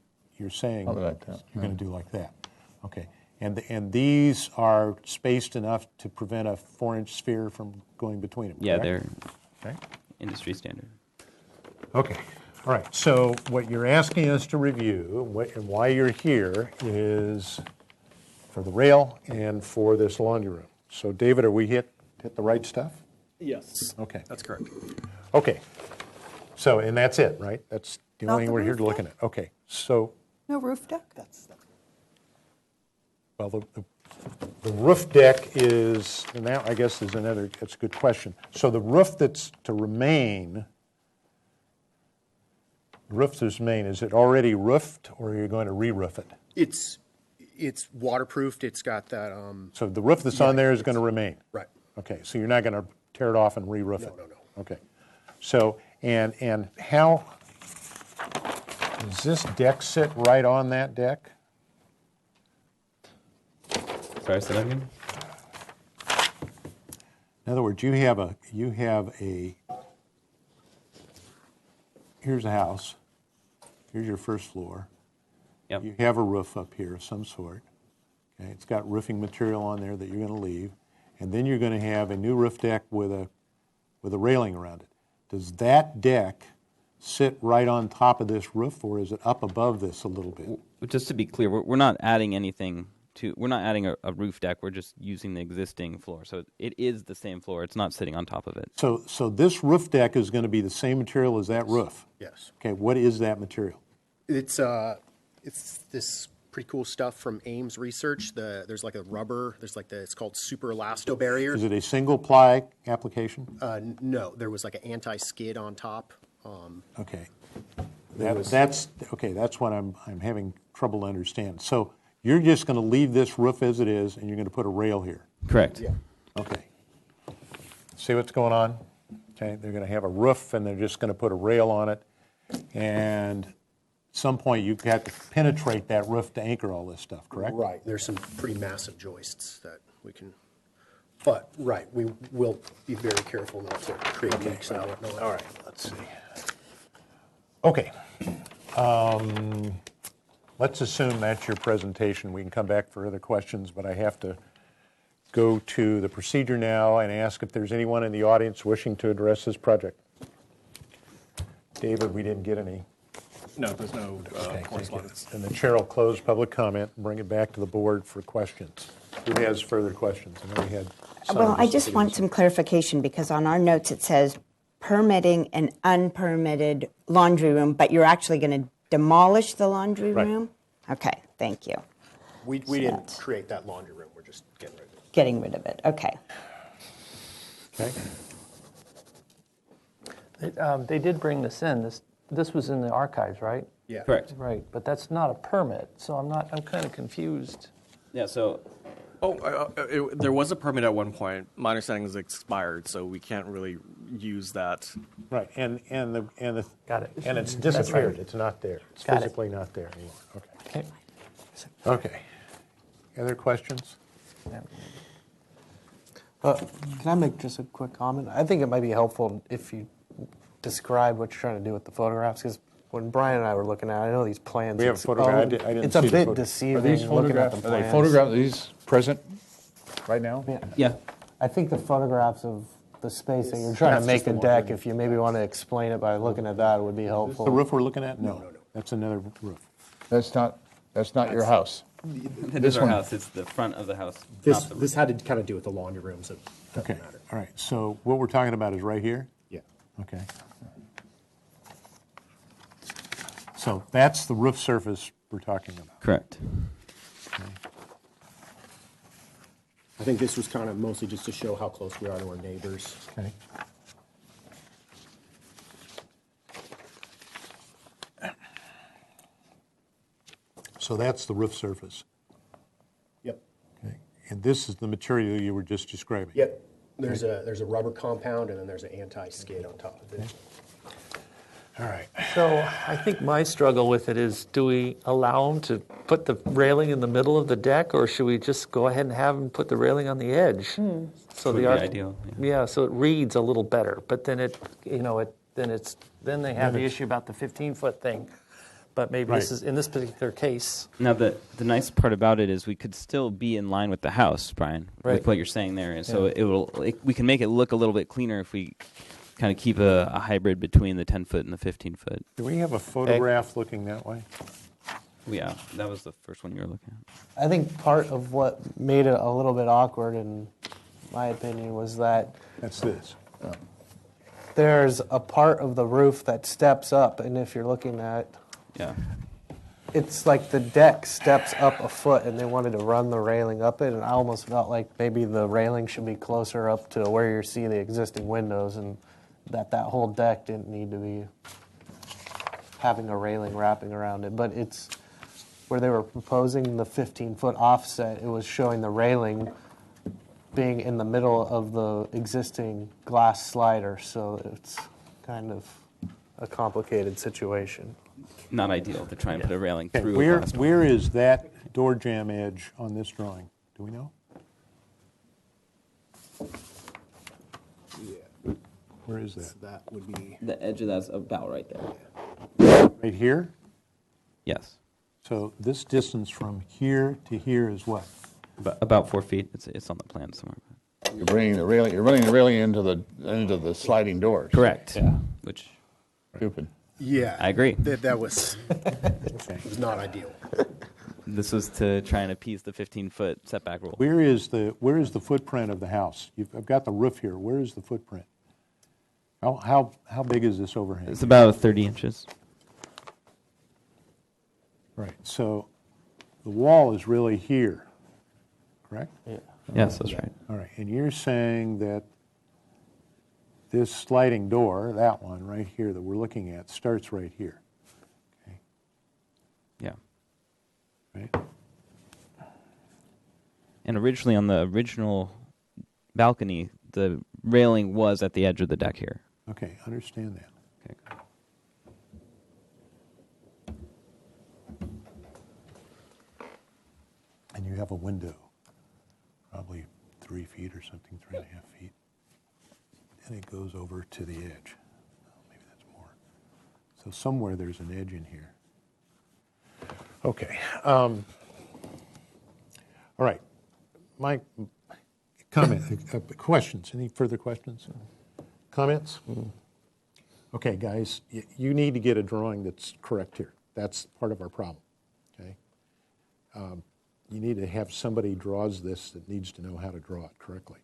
saying Probably like that, you're going to do like that. Okay, and these are spaced enough to prevent a 4-inch sphere from going between them, Yeah, correct? they're Okay. industry standard. Okay, all right, so what you're asking us to review, and why you're here, is for the rail and for this laundry room. So David, are we hit the right stuff? Yes. Okay. That's correct. Okay, so, and that's it, right? That's the Not only thing the we're here roof to looking at. Okay, so, No roof deck? well, the roof deck is, and that, I guess, is another, that's a good question. So the roof that's to remain, is it already roofed, or are you going to re-roof it? It's waterproofed. It's got that. So the roof that's on there is going to remain? Right. Okay, so you're not going to tear it off and re-roof it? No. Okay. So, and how, does this deck sit right on that deck? Sorry, say that again? In other words, you have a, here's a house, here's your first floor. Yep. You have a roof up here of some sort. Okay, it's got roofing material on there that you're going to leave, and then you're going to have a new roof deck with a railing around it. Does that deck sit right on top of this roof, or is it up above this a little bit? Just to be clear, we're not adding anything to. We're not adding a roof deck. We're just using the existing floor. So it is the same floor. It's not sitting on top of it. So this roof deck is going to be the same material as that roof? Yes. Okay, what is that material? It's this pretty cool stuff from Ames Research. There's like a rubber. It's called super elasto barrier. Is it a single ply application? No, there was like an anti-skid on top. Okay. That's what I'm having trouble to understand. So you're just going to leave this roof as it is, and you're going to put a rail here? Correct. Yeah. Okay. See what's going on? Okay, they're going to have a roof, and they're just going to put a rail on it. And at some point, you have to penetrate that roof to anchor all this stuff, correct? Right, there's some pretty massive joists that we can, but, right, we will be very careful not to create leaks and whatnot. All right, let's see. Okay. Let's assume that's your presentation. We can come back for other questions, but I have to go to the procedure now and ask if there's anyone in the audience wishing to address this project. David, we didn't get any. No, there's no Okay, thank you. correspondence. And the chair will close public comment and bring it back to the board for questions. Who has further questions? I know we had some Well, of I this just want some clarification because on our notes it says permitting an unpermitted laundry room, but you're actually going to demolish the laundry Right. room? Okay, thank you. We didn't create that laundry room, we're just getting rid of it. Getting rid of it, okay. Okay. They did bring this in. This was in the archives, right? Yeah. Correct. Right, but that's not a permit, so I'm kind of confused. Yeah, so There was a permit at one point. My understanding is expired, so we can't really use that. Right, and Got it. and it's That's disappeared. right. It's not there. It's Got it. physically not there anymore. Okay. Okay. Okay. Other questions? Can I make just a quick comment? I think it might be helpful if you describe what you're trying to do with the photographs, because when Brian and I were looking at it, I know these plans. We have a it's- photograph. I didn't It's a see the bit photo. deceiving Are these looking at the photographs, are plans. they photographs, are these present right now? Yeah. yeah, I think the photographs of the space that you're trying to make a deck, if you maybe want to explain it by looking at that, would be helpful. The roof we're looking at? No. That's another roof. That's not your house. it is our house. It's the front of the house. This, not the this had to kind of do with the laundry rooms, it Okay, doesn't matter. all right. So what we're talking about is right here? Yeah. Okay. So that's the roof surface we're talking about. Correct. I think this was kind of mostly just to show how close we are to our neighbors. Okay. So that's the roof surface. Yep. Okay. And this is the material you were just describing. Yep. There's a rubber compound and then there's an anti-skid on top of it. All right. So I think my struggle with it is, do we allow them to put the railing in the middle of the deck, or should we just go ahead and have them put the railing on the edge? So Would be arch- ideal, Yeah, so it reads a little better, but then then they have the issue about the 15-foot thing. But maybe this Right. is, in this particular case, Now, the nice part about it is we could still be in line with the house, Brian, Right. with what you're saying there. And so we can make it look a little bit cleaner if we kind of keep a hybrid between the 10-foot and the 15-foot. Do we have a photograph looking that way? Yeah, that was the first one you were looking at. I think part of what made it a little bit awkward, in my opinion, was that That's this. there's a part of the roof that steps up, and if you're looking at, Yeah. it's like the deck steps up a foot, and they wanted to run the railing up it, and I almost felt like maybe the railing should be closer up to where you see the existing windows, and that whole deck didn't need to be having a railing wrapping around it. But it's where they were proposing the 15-foot offset, it was showing the railing being in the middle of the existing glass slider, so it's kind of a complicated situation. Not ideal to try and put a railing Okay, through a where, glass door. where is that door jamb edge on this drawing? Do we know? Where is that? That would be, The edge of that's about right there. Right here? Yes. So this distance from here to here is what? About 4 feet. It's on the plan somewhere. You're bringing the railing. You're running the railing into the sliding doors. Correct. Yeah. Which Stupid. yeah. I agree. That was, it was not ideal. This was to try and appease the 15-foot setback rule. Where is the footprint of the house? I've got the roof here. Where is the footprint? How big is this overhang? It's about 30 inches. Right, so the wall is really here, correct? Yeah. Yes, that's right. All right, and you're saying that this sliding door, that one right here that we're looking at, starts right here, okay, Yeah. right? And originally on the original balcony, the railing was at the edge of the deck here. Okay, understand that. Okay. And you have a window, probably 3 feet or something, 3.5 feet. And it goes over to the edge. Oh, maybe that's more. So somewhere there's an edge in here. Okay. All right. My comment, questions? Any further questions? Comments? Okay, guys, you need to get a drawing that's correct here. That's part of our problem. Okay. You need to have somebody draws this that needs to know how to draw it correctly.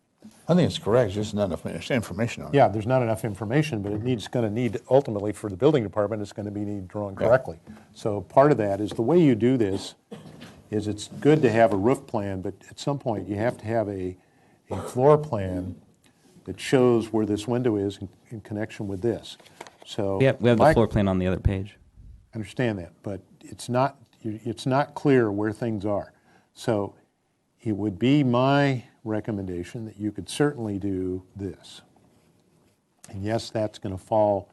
I think it's correct, just not enough information on it. Yeah, there's not enough information, but it's going to need, ultimately for the building department, it's going to be need drawn correctly. So part of that is the way you do this is it's good to have a roof plan, but at some point you have to have a floor plan that shows where this window is in connection with this. So We have the floor plan on the other page. I understand that, but it's not clear where things are. So it would be my recommendation that you could certainly do this. And yes, that's going to fall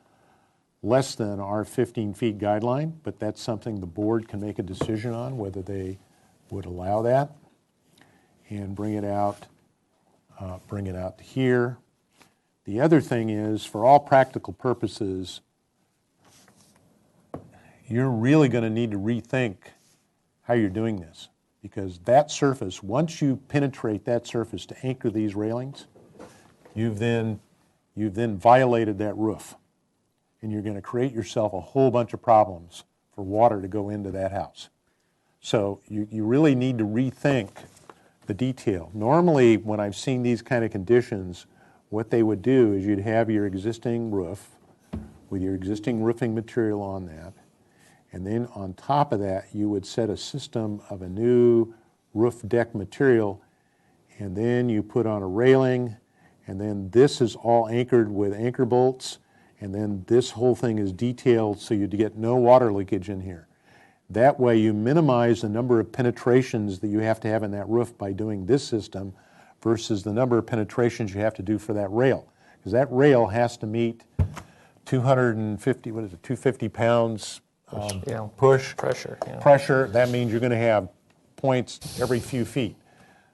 less than our 15 feet guideline, but that's something the board can make a decision on, whether they would allow that and bring it out to here. The other thing is, for all practical purposes, you're really going to need to rethink how you're doing this, because that surface, once you penetrate that surface to anchor these railings, you've then violated that roof, and you're going to create yourself a whole bunch of problems for water to go into that house. So you really need to rethink the detail. Normally, when I've seen these kind of conditions, what they would do is you'd have your existing roof with your existing roofing material on that, and then on top of that, you would set a system of a new roof deck material, and then you put on a railing, and then this is all anchored with anchor bolts, and then this whole thing is detailed so you get no water leakage in here. That way you minimize the number of penetrations that you have to have in that roof by doing this system versus the number of penetrations you have to do for that rail. Because that rail has to meet 250 pounds push. Pressure. Yeah. Pressure, that means you're going to have points every few feet.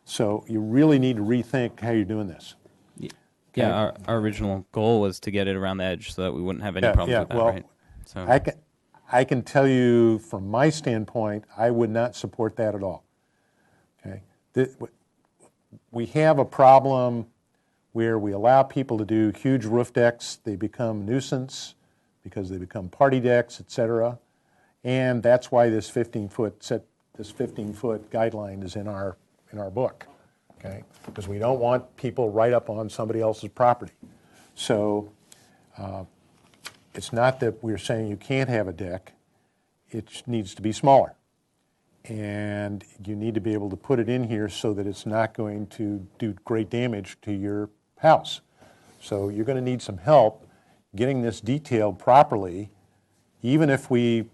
So you really need to rethink how you're doing this. Yeah, our original goal was to get it around the edge so that we wouldn't have any problems with that, well, right? So I can tell you from my standpoint, I would not support that at all. Okay, we have a problem where we allow people to do huge roof decks. They become nuisance because they become party decks, et cetera. And that's why this 15-foot guideline is in our book. Okay, because we don't want people right up on somebody else's property. So it's not that we're saying you can't have a deck. It needs to be smaller. And you need to be able to put it in here so that it's not going to do great damage to your house. So you're going to need some help getting this detailed properly. Even if we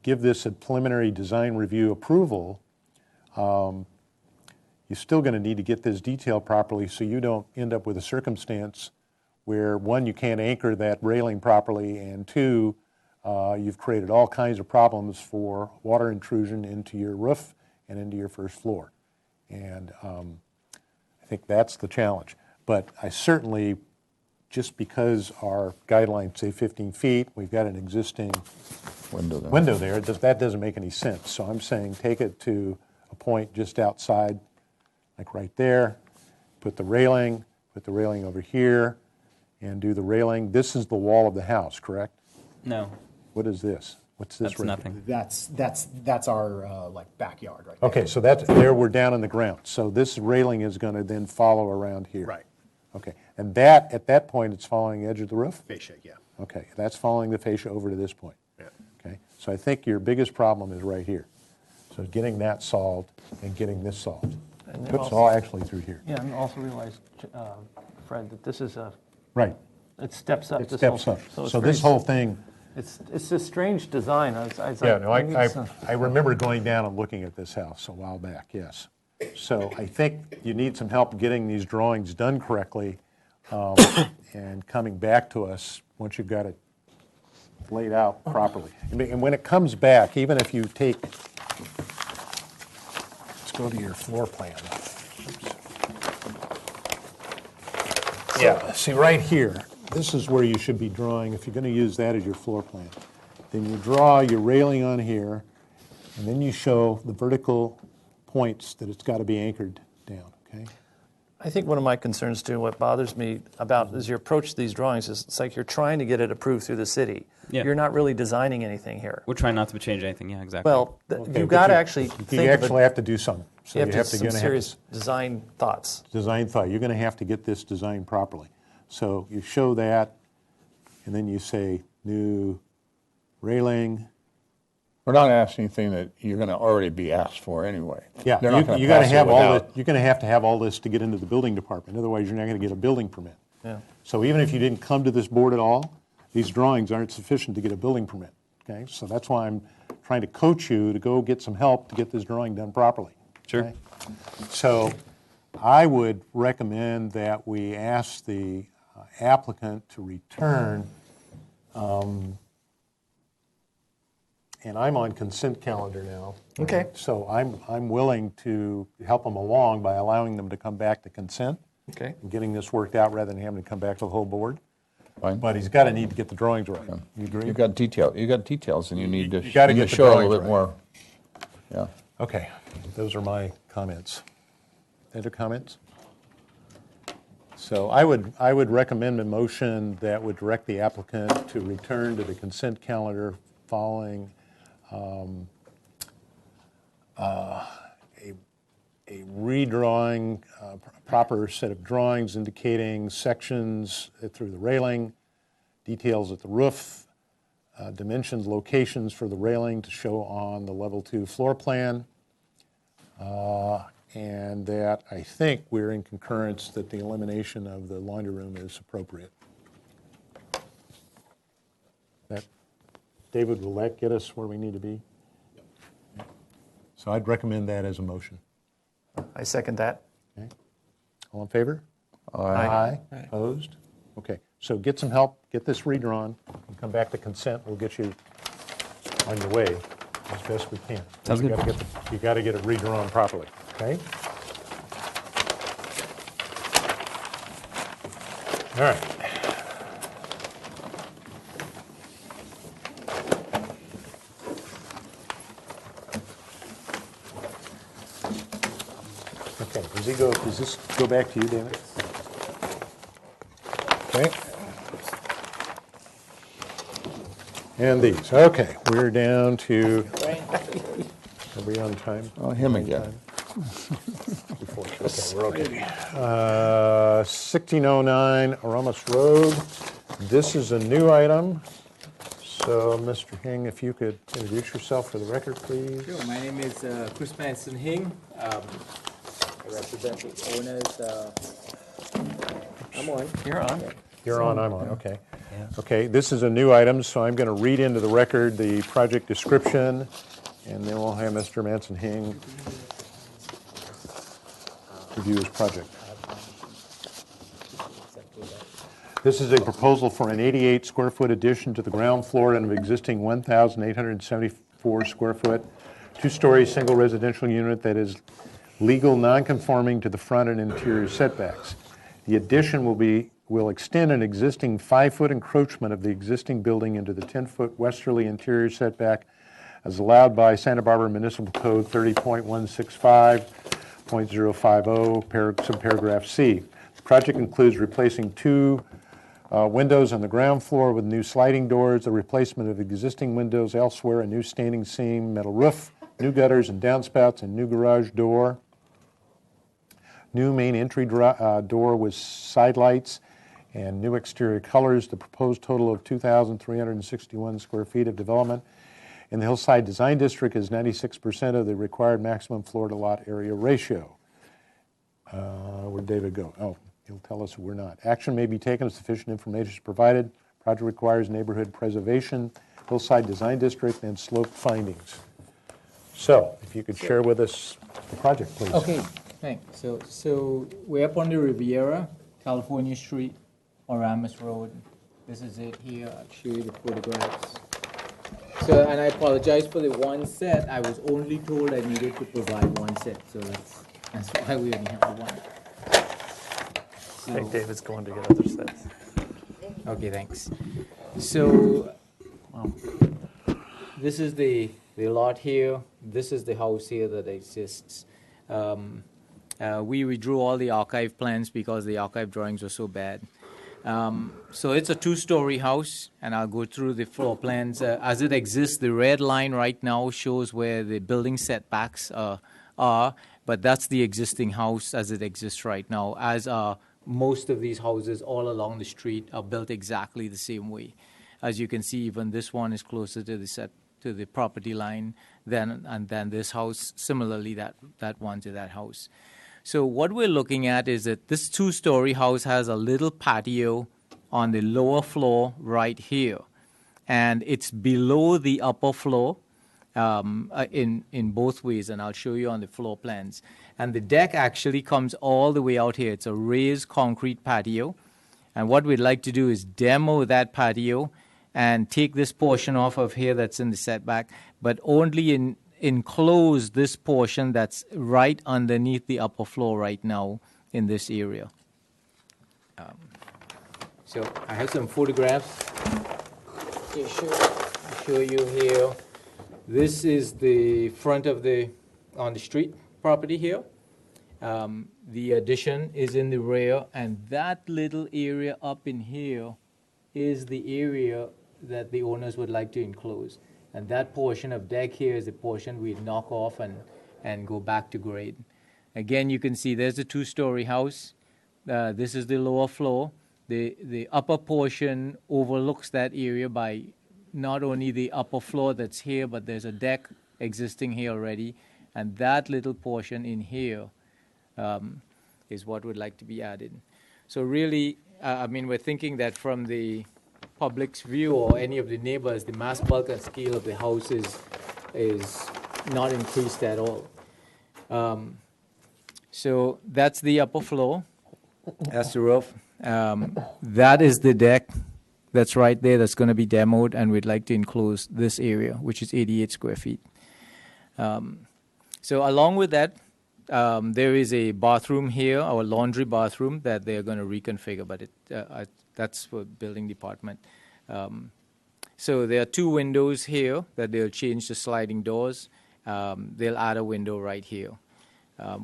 give this a preliminary design review approval, you're still going to need to get this detailed properly so you don't end up with a circumstance where, one, you can't anchor that railing properly, and two, you've created all kinds of problems for water intrusion into your roof and into your first floor. And I think that's the challenge. But I certainly, just because our guidelines say 15 feet, we've got an existing window there, that doesn't make any sense. So I'm saying take it to a point just outside, like right there, put the railing over here, and do the railing. This is the wall of the house, correct? no, What is this? What's this? that's right nothing. That's our like backyard right there. Okay, so that's, there we're down in the ground. So this railing is going to then follow around here. Right. Okay, and that, at that point, it's following the edge of the roof? Fascia, yeah. Okay, that's following the fascia over to this point. Yeah. Okay, so I think your biggest problem is right here. So getting that solved and getting this solved. And then Puts it also- all actually through here. Yeah, and also realize, Fred, that this is Right, it steps up. it this steps whole up. thing. So, it's So very this whole thing, It's a strange design. yeah, no, I remember going down and looking at this house a while back, yes. So I think you need some help getting these drawings done correctly and coming back to us once you've got it laid out properly. And when it comes back, even if you take, let's go to your floor plan. Oops. Yeah, see right here, this is where you should be drawing, if you're going to use that as your floor plan. Then you draw your railing on here, and then you show the vertical points that it's got to be anchored down, okay? I think one of my concerns too, what bothers me about is your approach to these drawings is it's like you're trying to get it approved through the city. Yeah. You're not really designing anything here. We're trying not to change anything. Yeah, exactly. Well, Okay, you've but got to actually You think of actually it. have to do something. So You have to have some gonna have serious design thoughts. design thought. You're going to have to get this designed properly. So you show that, and then you say new railing. We're not asking anything that you're going to already be asked for anyway. Yeah, They're not gonna you got to pass it have all without. you're going to have all this to get into the building department. Otherwise, you're not going to get a building permit. Yeah. So even if you didn't come to this board at all, these drawings aren't sufficient to get a building permit. Okay, so that's why I'm trying to coach you to go get some help to get this drawing done properly. Sure. Okay? So I would recommend that we ask the applicant to return, and I'm on consent calendar now. Okay. So I'm willing to help them along by allowing them to come back to consent Okay. and getting this worked out rather than having to come back to the whole board. Fine. But he's got to need to get the drawings right. You agree? You've got details, and you need to You gotta you get need to the show a little drawings bit more. Yeah. Okay, those are my comments. Other comments? So I would recommend a motion that would direct the applicant to return to the consent calendar following a redrawing, proper set of drawings indicating sections through the railing, details at the roof, dimensions, locations for the railing to show on the level 2 floor plan, and that I think we're in concurrence that the elimination of the laundry room is appropriate. David, will that get us where we need to be? So I'd recommend that as a motion. I second that. Okay. All in favor? Aye. Opposed? Okay, so get some help, get this redrawn, and come back to consent. We'll get you on your way as best we can. Sounds good. You got to get it redrawn properly, okay? All right. Okay, does this go back to you, David? Okay. And these, okay, we're down to, are we on time? Oh, him again. Before, okay, we're okay. 1609 Aramis Road. This is a new item. So, Mr. Hing, if you could introduce yourself for the record, please. Sure. My name is Chris Manson Hing. I represent the owners. I'm on. You're on. You're on, I'm on, okay. Okay, this is a new item, so I'm going to read into the record the project description, and then we'll have Mr. Manson Hing review his project. This is a proposal for an 88 square foot addition to the ground floor of an existing 1,874 square foot, two-story single residential unit that is legal non-conforming to the front and interior setbacks. The addition will extend an existing 5-foot encroachment of the existing building into the 10-foot westerly interior setback as allowed by Santa Barbara Municipal Code 30.165.050, subparagraph C. The project includes replacing two windows on the ground floor with new sliding doors, the replacement of existing windows elsewhere, a new standing seam, metal roof, new gutters and downspouts, and new garage door. New main entry door with side lights and new exterior colors. The proposed total of 2,361 square feet of development in the Hillside Design District is 96% of the required maximum floor to lot area ratio. Where'd David go? Oh, he'll tell us we're not. Action may be taken if sufficient information is provided. Project requires neighborhood preservation, Hillside Design District, and slope findings. So if you could share with us the project, please. Okay, thanks. So we're up on the Riviera, California Street, Oramus Road. This is it here. I'll show you the photographs. So, and I apologize for the one set. I was only told I needed to provide one set, so that's why we only have the one. I think David's going to get other sets. Okay, thanks. So, this is the lot here. This is the house here that exists. We withdrew all the archive plans because the archive drawings were so bad. So it's a two-story house, and I'll go through the floor plans. As it exists, the red line right now shows where the building setbacks are, but that's the existing house as it exists right now, as most of these houses all along the street are built exactly the same way. As you can see, even this one is closer to the property line than this house. Similarly, that one to that house. So what we're looking at is that this two-story house has a little patio on the lower floor right here, and it's below the upper floor in both ways, and I'll show you on the floor plans. And the deck actually comes all the way out here. It's a raised concrete patio, and what we'd like to do is demo that patio and take this portion off of here that's in the setback, but only enclose this portion that's right underneath the upper floor right now in this area. So I have some photographs to show you here. This is the front of on the street property here. The addition is in the rear, and that little area up in here is the area that the owners would like to enclose. And that portion of deck here is the portion we knock off and go back to grade. Again, you can see there's a two-story house. This is the lower floor. The upper portion overlooks that area by not only the upper floor that's here, but there's a deck existing here already. And that little portion in here is what would like to be added. So really, we're thinking that from the public's view or any of the neighbors, the mass bulk and scale of the house is not increased at all. So that's the upper floor. That's the roof. That is the deck that's right there that's going to be demoed, and we'd like to enclose this area, which is 88 square feet. So along with that, there is a bathroom here, our laundry bathroom, that they're going to reconfigure, but that's for building department. So there are two windows here that they'll change to sliding doors. They'll add a window right here.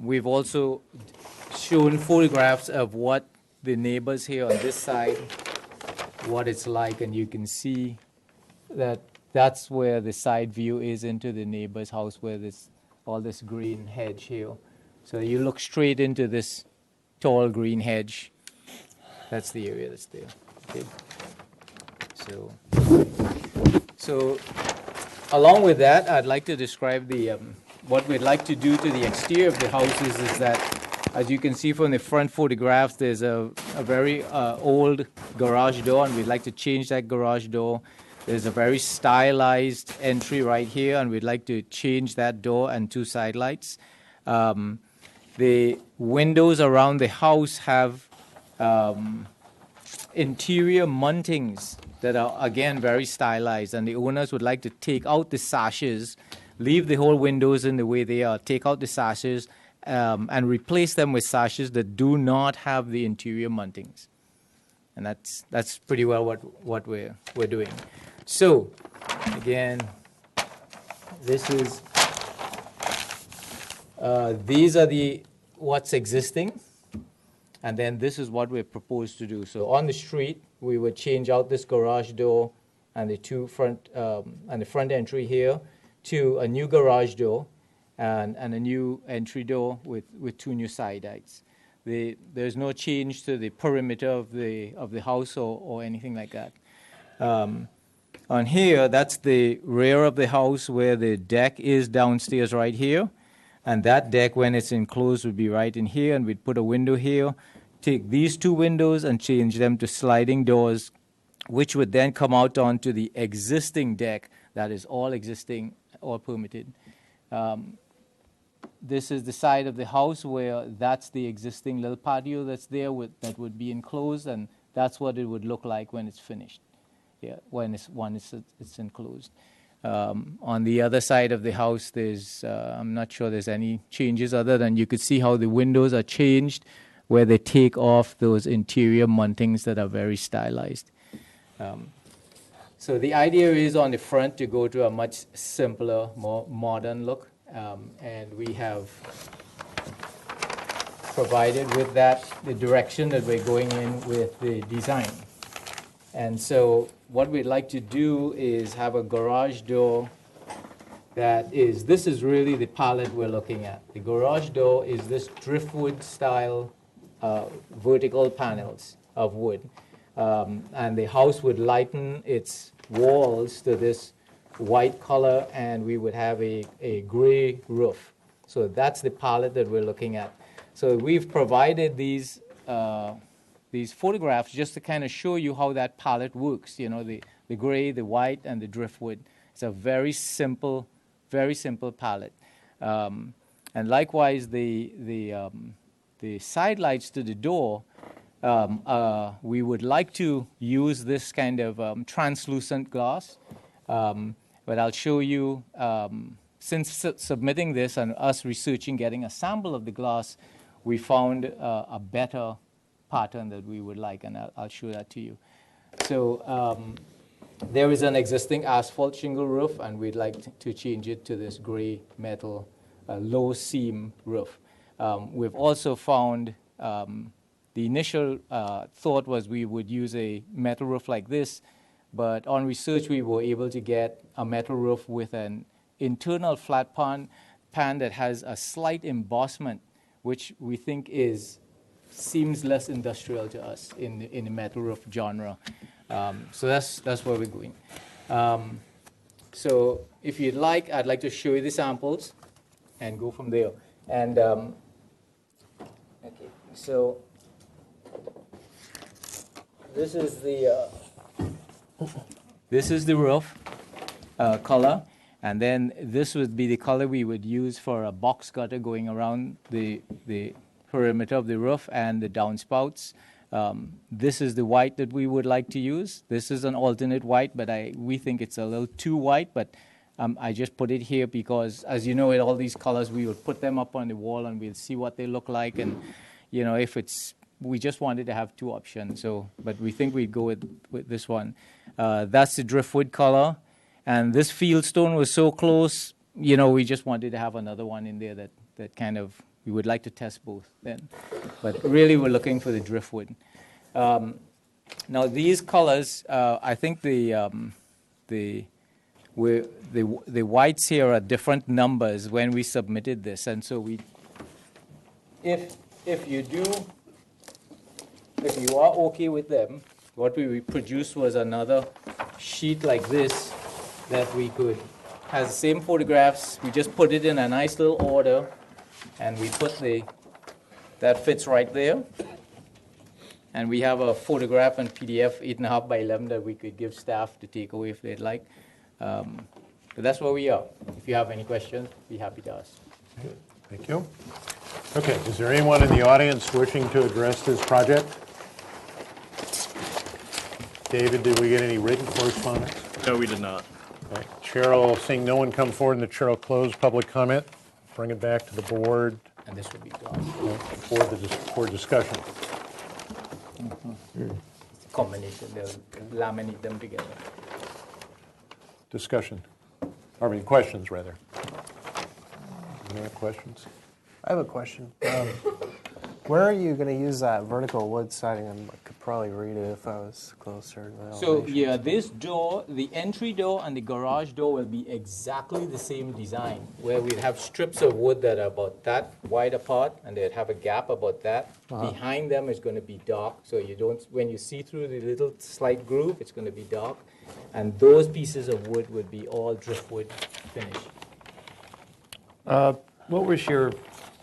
We've also shown photographs of what the neighbors here on this side, what it's like, and you can see that that's where the side view is into the neighbor's house, where there's all this green hedge here. So you look straight into this tall green hedge. That's the area that's there. Okay. So along with that, I'd like to describe what we'd like to do to the exterior of the houses is that, as you can see from the front photographs, there's a very old garage door, and we'd like to change that garage door. There's a very stylized entry right here, and we'd like to change that door and two side lights. The windows around the house have interior muntings that are, again, very stylized, and the owners would like to take out the sashes, leave the whole windows in the way they are, take out the sashes, and replace them with sashes that do not have the interior muntings. And that's pretty well what we're doing. So, again, this is these are what's existing, and then this is what we're proposed to do. So on the street, we would change out this garage door and the front entry here to a new garage door and a new entry door with two new side lights. There's no change to the perimeter of the house or anything like that. On here, that's the rear of the house where the deck is downstairs right here. And that deck, when it's enclosed, would be right in here, and we'd put a window here, take these two windows and change them to sliding doors, which would then come out onto the existing deck that is all existing, all permitted. This is the side of the house where that's the existing little patio that's there that would be enclosed, and that's what it would look like when it's finished. Yeah, when it's enclosed. On the other side of the house, there's I'm not sure there's any changes other than you could see how the windows are changed, where they take off those interior mountings that are very stylized. So the idea is on the front to go to a much simpler, more modern look, and we have provided with that the direction that we're going in with the design. And so what we'd like to do is have a garage door this is really the palette we're looking at. The garage door is this driftwood style vertical panels of wood. And the house would lighten its walls to this white color, and we would have a gray roof. So that's the palette that we're looking at. So we've provided these photographs just to kind of show you how that palette works. You know, the gray, the white, and the driftwood. It's a very simple palette. And likewise, the side lights to the door, we would like to use this kind of translucent glass. But I'll show you, since submitting this and us researching, getting a sample of the glass, we found a better pattern that we would like, and I'll show that to you. So there is an existing asphalt shingle roof, and we'd like to change it to this gray metal low seam roof. We've also found the initial thought was we would use a metal roof like this, but on research we were able to get a metal roof with an internal flat pan that has a slight embossment, which we think seems less industrial to us in the metal roof genre. So that's where we're going. So if you'd like, I'd like to show you the samples and go from there. And okay, so this is the roof color, and then this would be the color we would use for a box gutter going around the perimeter of the roof and the downspouts. This is the white that we would like to use. This is an alternate white, but we think it's a little too white, but I just put it here because, as you know, with all these colors, we would put them up on the wall and we'll see what they look like. And, you know, we just wanted to have two options. So, but we think we'd go with this one. That's the driftwood color. And this fieldstone was so close, you know, we just wanted to have another one in there that kind of, we would like to test both then. But really, we're looking for the driftwood. Now, these colors, I think the whites here are different numbers when we submitted this. And so if you are okay with them, what we produced was another sheet like this that has the same photographs. We just put it in a nice little order, and we put that fits right there. And we have a photograph and PDF 8.5 by 11 that we could give staff to take away if they'd like. But that's where we are. If you have any questions, be happy to ask. Thank you. Okay, is there anyone in the audience wishing to address this project? David, did we get any written correspondence? No, we did not. Okay. Cheryl, seeing no one come forward, and the chair will close public comment. Bring it back to the board And this would be done. for discussion. Combination, they'll laminate them together. Discussion. Questions, rather. Any other questions? I have a question. Where are you going to use that vertical wood siding? I could probably read it if I was closer to the So elevation. yeah, this door, the entry door and the garage door will be exactly the same design, where we'd have strips of wood that are about that wide apart, and they'd have a gap about that. Behind them is going to be dark, so when you see through the little slight groove, it's going to be dark. And those pieces of wood would be all driftwood finish.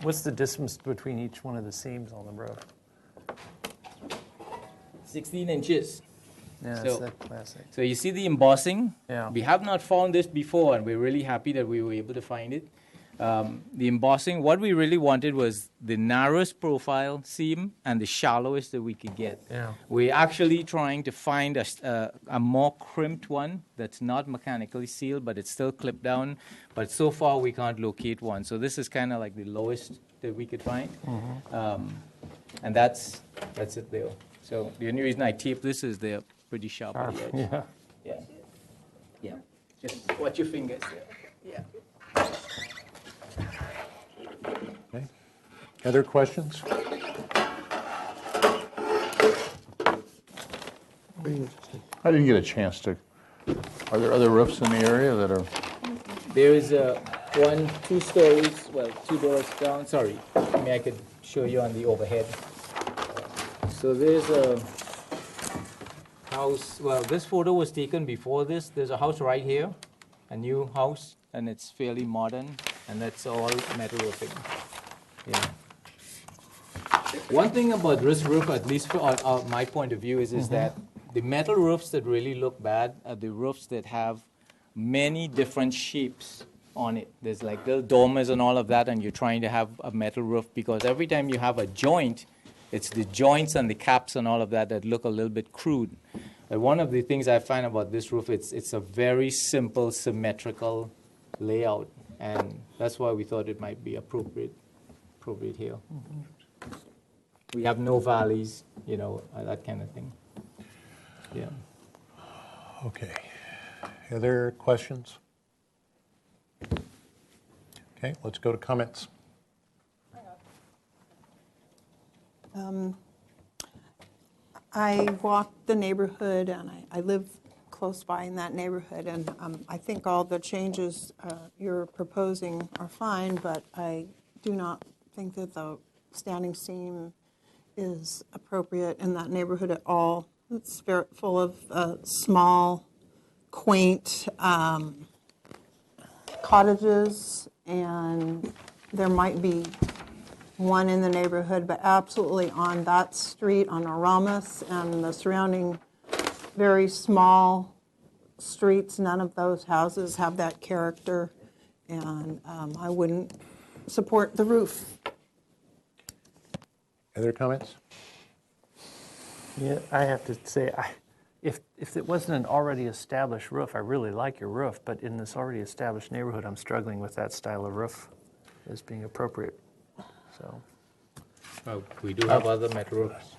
What's the distance between each one of the seams on the roof? 16 inches. Yeah, So- that's that classic. So you see the embossing? Yeah. We have not found this before, and we're really happy that we were able to find it. The embossing, what we really wanted was the narrowest profile seam and the shallowest that we could get. Yeah. We're actually trying to find a more crimped one that's not mechanically sealed, but it's still clipped down. But so far, we can't locate one. So this is kind of like the lowest that we could find. And that's it there. So the only reason I tape this is they're pretty sharp on the edge. Yeah. Yeah. Yeah. Just watch your fingers there. Yeah. Okay. Other questions? I didn't get a chance to, are there other roofs in the area that are, There is one, 2 stories, well, 2 doors down. Sorry, maybe I could show you on the overhead. So there's a house. Well, this photo was taken before this. There's a house right here, a new house, and it's fairly modern, and that's all metal roofing. Yeah. One thing about this roof, at least from my point of view, is that the metal roofs that really look bad are the roofs that have many different shapes on it. There's like little dormers and all of that, and you're trying to have a metal roof because every time you have a joint, it's the joints and the caps and all of that that look a little bit crude. But one of the things I find about this roof, it's a very simple, symmetrical layout, and that's why we thought it might be appropriate here. We have no valleys, that kind of thing. Yeah. Okay. Other questions? Okay, let's go to comments. I walk the neighborhood, and I live close by in that neighborhood, and I think all the changes you're proposing are fine, but I do not think that the standing seam is appropriate in that neighborhood at all. It's very full of small, quaint cottages, and there might be one in the neighborhood, but absolutely on that street, on Aramis and the surrounding very small streets, none of those houses have that character, and I wouldn't support the roof. Other comments? Yeah, I have to say, if it wasn't an already established roof, I really like your roof, but in this already established neighborhood, I'm struggling with that style of roof as being appropriate. So, We do have other metal roofs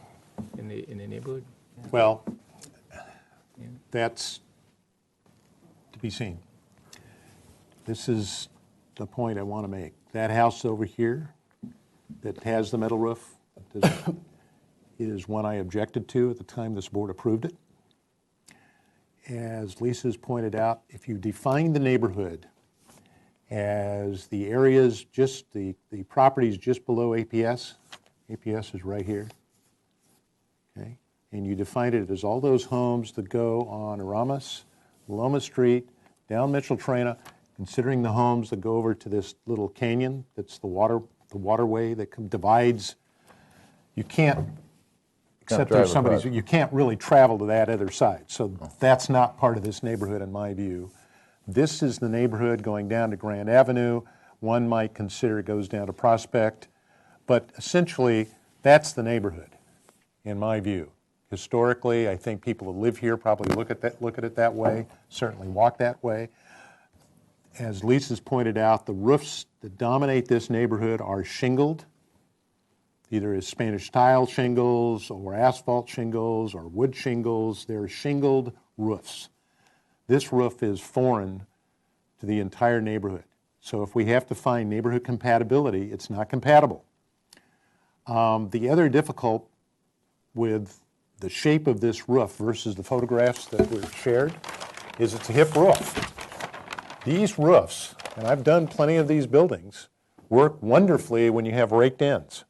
in the neighborhood. Well, that's to be seen. This is the point I want to make. That house over here that has the metal roof is one I objected to at the time this board approved it. As Lisa's pointed out, if you define the neighborhood as the areas, just the properties just below APS is right here, okay? And you define it as all those homes that go on Aramis, Loma Street, down Mitchell Traina, considering the homes that go over to this little canyon that's the waterway that divides. You can't, except drive there's somebody's, across. you can't really travel to that other side. So that's not part of this neighborhood in my view. This is the neighborhood going down to Grand Avenue. One might consider it goes down to Prospect. But essentially, that's the neighborhood in my view. Historically, I think people who live here probably look at it that way, certainly walk that way. As Lisa's pointed out, the roofs that dominate this neighborhood are shingled, either as Spanish tile shingles or asphalt shingles or wood shingles. They're shingled roofs. This roof is foreign to the entire neighborhood. So if we have to find neighborhood compatibility, it's not compatible. The other difficult with the shape of this roof versus the photographs that were shared is it's a hip roof. These roofs, and I've done plenty of these buildings, work wonderfully when you have raked ends.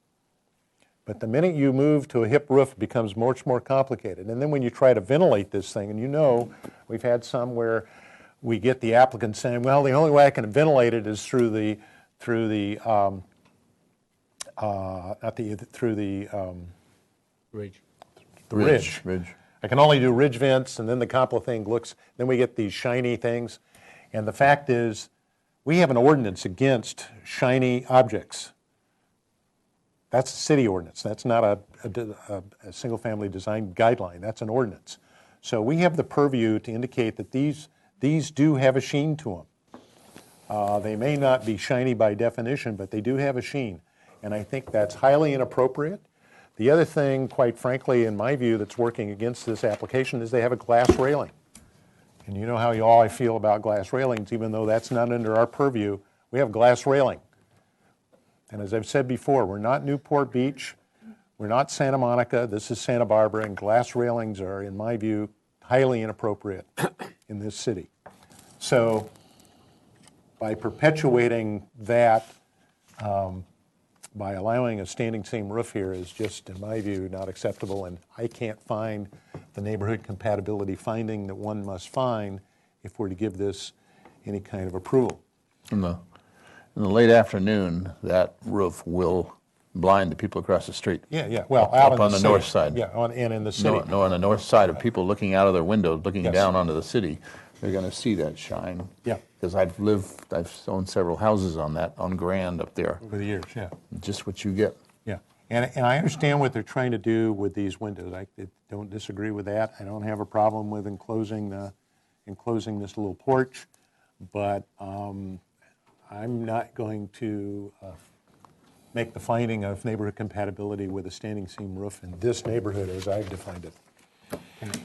But the minute you move to a hip roof, it becomes much more complicated. And then when you try to ventilate this thing, and we've had some where we get the applicant saying, well, the only way I can ventilate it is through the ridge. I can only do ridge vents, and then the Compla thing looks, then we get these shiny things. And the fact is, we have an ordinance against shiny objects. That's a city ordinance. That's not a single-family design guideline. That's an ordinance. So we have the purview to indicate that these do have a sheen to them. They may not be shiny by definition, but they do have a sheen. And I think that's highly inappropriate. The other thing, quite frankly, in my view, that's working against this application is they have a glass railing. And you know how I feel about glass railings, even though that's not under our purview. We have glass railing. And as I've said before, we're not Newport Beach, we're not Santa Monica, this is Santa Barbara, and glass railings are, in my view, highly inappropriate in this city. So by perpetuating that, by allowing a standing seam roof here is just, in my view, not acceptable, and I can't find the neighborhood compatibility finding that one must find if we're to give this any kind of approval. In the late afternoon, that roof will blind the people across the street. Yeah. Well, out up in on the city. north side. Yeah, and in the city. No, on the north side of people looking out of their windows, looking Yes. down onto the city, they're going to see that shine. Yeah. Because I've owned several houses on Grand up there. Over the years, yeah. Just what you get. Yeah, and I understand what they're trying to do with these windows. I don't disagree with that. I don't have a problem with enclosing this little porch, but I'm not going to make the finding of neighborhood compatibility with a standing seam roof in this neighborhood as I've defined it.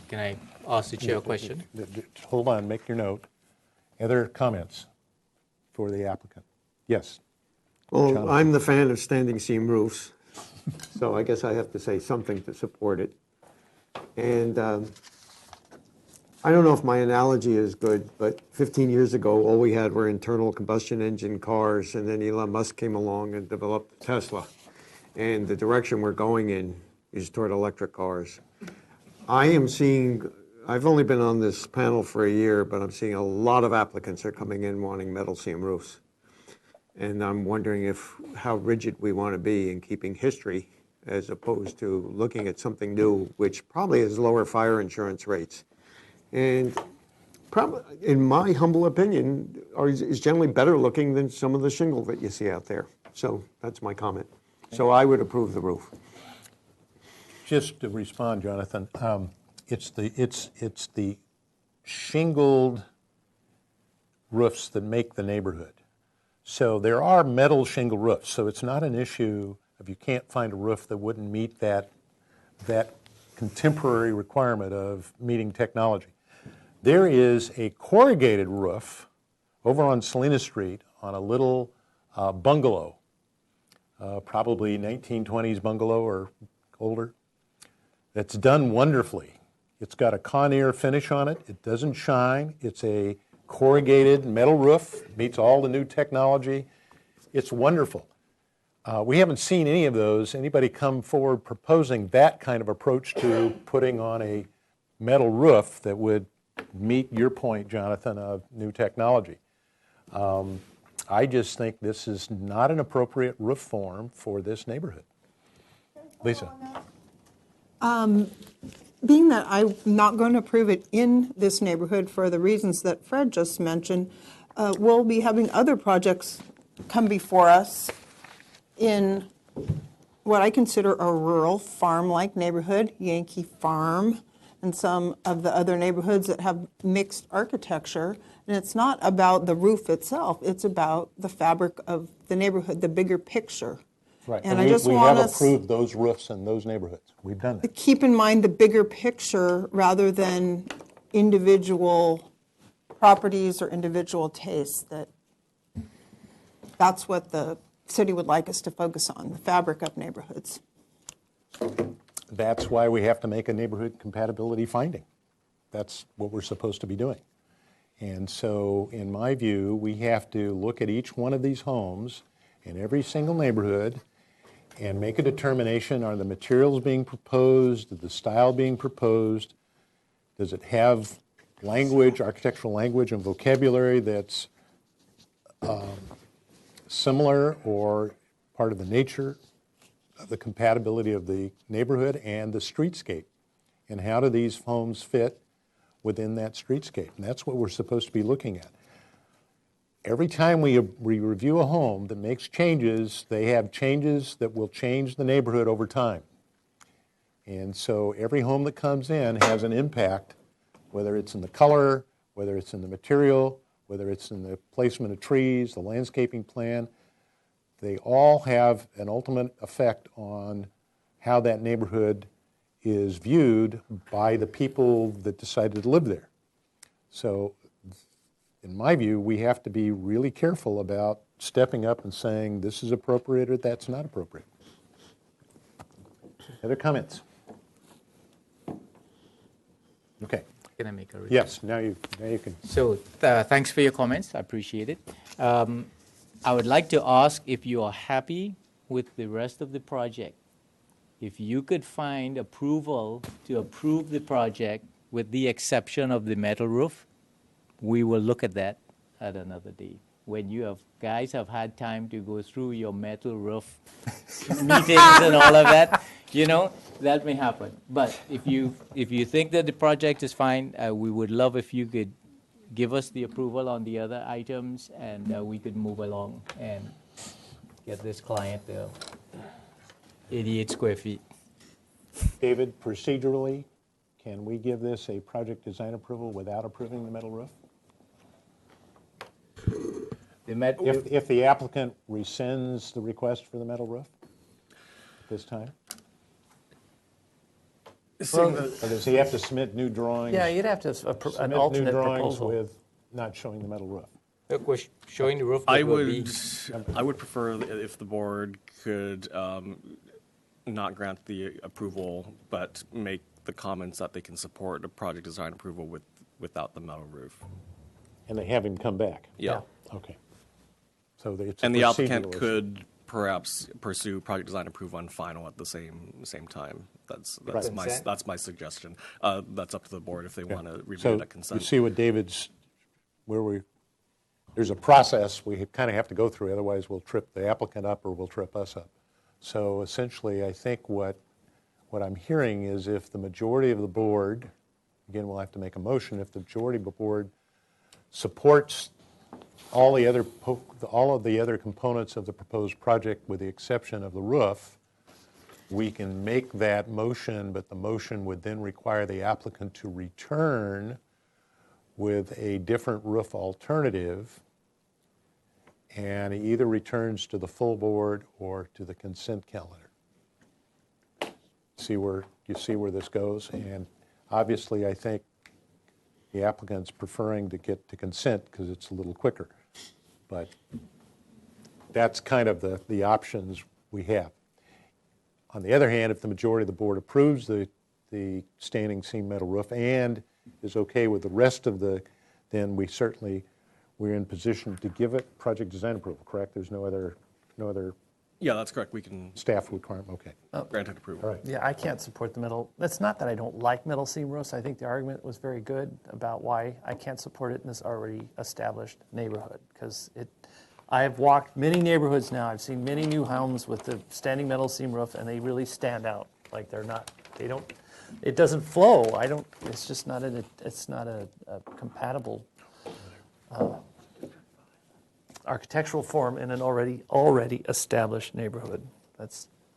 Can I ask the chair a question? Hold on, make your note. Other comments for the applicant? Yes. Well, I'm the fan of standing seam roofs, so I guess I have to say something to support it. And I don't know if my analogy is good, but 15 years ago, all we had were internal combustion engine cars, and then Elon Musk came along and developed Tesla. And the direction we're going in is toward electric cars. I've only been on this panel for a year, but I'm seeing a lot of applicants are coming in wanting metal seam roofs. And I'm wondering how rigid we want to be in keeping history as opposed to looking at something new, which probably has lower fire insurance rates. And probably, in my humble opinion, is generally better looking than some of the shingle that you see out there. So that's my comment. So I would approve the roof. Just to respond, Jonathan, it's the shingled roofs that make the neighborhood. So there are metal shingle roofs, so it's not an issue if you can't find a roof that wouldn't meet that contemporary requirement of meeting technology. There is a corrugated roof over on Salina Street on a little bungalow, probably 1920s bungalow or older, that's done wonderfully. It's got a Conair finish on it. It doesn't shine. It's a corrugated metal roof, meets all the new technology. It's wonderful. We haven't seen any of those. Anybody come forward proposing that kind of approach to putting on a metal roof that would meet your point, Jonathan, of new technology. I just think this is not an appropriate roof form for this neighborhood. Lisa. Being that I'm not going to approve it in this neighborhood for the reasons that Fred just mentioned, we'll be having other projects come before us in what I consider a rural farm-like neighborhood, Yankee Farm, and some of the other neighborhoods that have mixed architecture. And it's not about the roof itself, it's about the fabric of the neighborhood, the bigger picture. Right, And and I just we want have us approved those roofs in those neighborhoods. We've done that. keep in mind the bigger picture rather than individual properties or individual tastes. That's what the city would like us to focus on, the fabric of neighborhoods. That's why we have to make a neighborhood compatibility finding. That's what we're supposed to be doing. And so, in my view, we have to look at each one of these homes in every single neighborhood and make a determination, are the materials being proposed, the style being proposed, does it have language, architectural language and vocabulary that's similar or part of the nature of the compatibility of the neighborhood and the streetscape, and how do these homes fit within that streetscape? And that's what we're supposed to be looking at. every time we review a home that makes changes, they have changes that will change the neighborhood over time. And so every home that comes in has an impact, whether it's in the color, whether it's in the material, whether it's in the placement of trees, the landscaping plan. They all have an ultimate effect on how that neighborhood is viewed by the people that decided to live there. So in my view, we have to be really careful about stepping up and saying this is appropriate or that's not appropriate. Other comments? Okay. Can I make a request? Yes, now you can. So thanks for your comments. I appreciate it. I would like to ask if you are happy with the rest of the project. If you could find approval to approve the project with the exception of the metal roof, we will look at that at another day. When you guys have had time to go through your metal roof meetings and all of that, that may happen. But if you think that the project is fine, we would love if you could give us the approval on the other items, and we could move along and get this client 88 square feet. David, procedurally, can we give this a project design approval without approving the metal roof? If the applicant rescinds the request for the metal roof this time? Or does he have to submit new drawings? Yeah, you'd have to an alternate new drawings proposal. with not showing the metal roof. Of course, showing the roof. I would prefer if the board could not grant the approval, but make the comments that they can support a project design approval without the metal roof. And they have him come back? Yeah. Okay. So it's And the procedural applicant issue. could perhaps pursue project design approval and final at the same time. That's my suggestion. That's up to the board if they want to review it at consent. You see what David's, there's a process we kind of have to go through, otherwise we'll trip the applicant up or we'll trip us up. So essentially, I think what I'm hearing is if the majority of the board, again, we'll have to make a motion, if the majority of the board supports all of the other components of the proposed project with the exception of the roof, we can make that motion, but the motion would then require the applicant to return with a different roof alternative, and he either returns to the full board or to the consent calendar. You see where this goes? And obviously, I think the applicant's preferring to get to consent because it's a little quicker. But that's kind of the options we have. On the other hand, if the majority of the board approves the standing seam metal roof and is okay with the rest of then we're in position to give it project design approval, correct? There's no other Yeah, that's correct. We can staff requirement, okay. grant it approval. All right. Yeah, I can't support the metal. It's not that I don't like metal seam roofs. I think the argument was very good about why I can't support it in this already established neighborhood. Because I have walked many neighborhoods now. I've seen many new homes with the standing metal seam roof, and they really stand out. Like it doesn't flow. It's just not it's not a compatible architectural form in an already established neighborhood.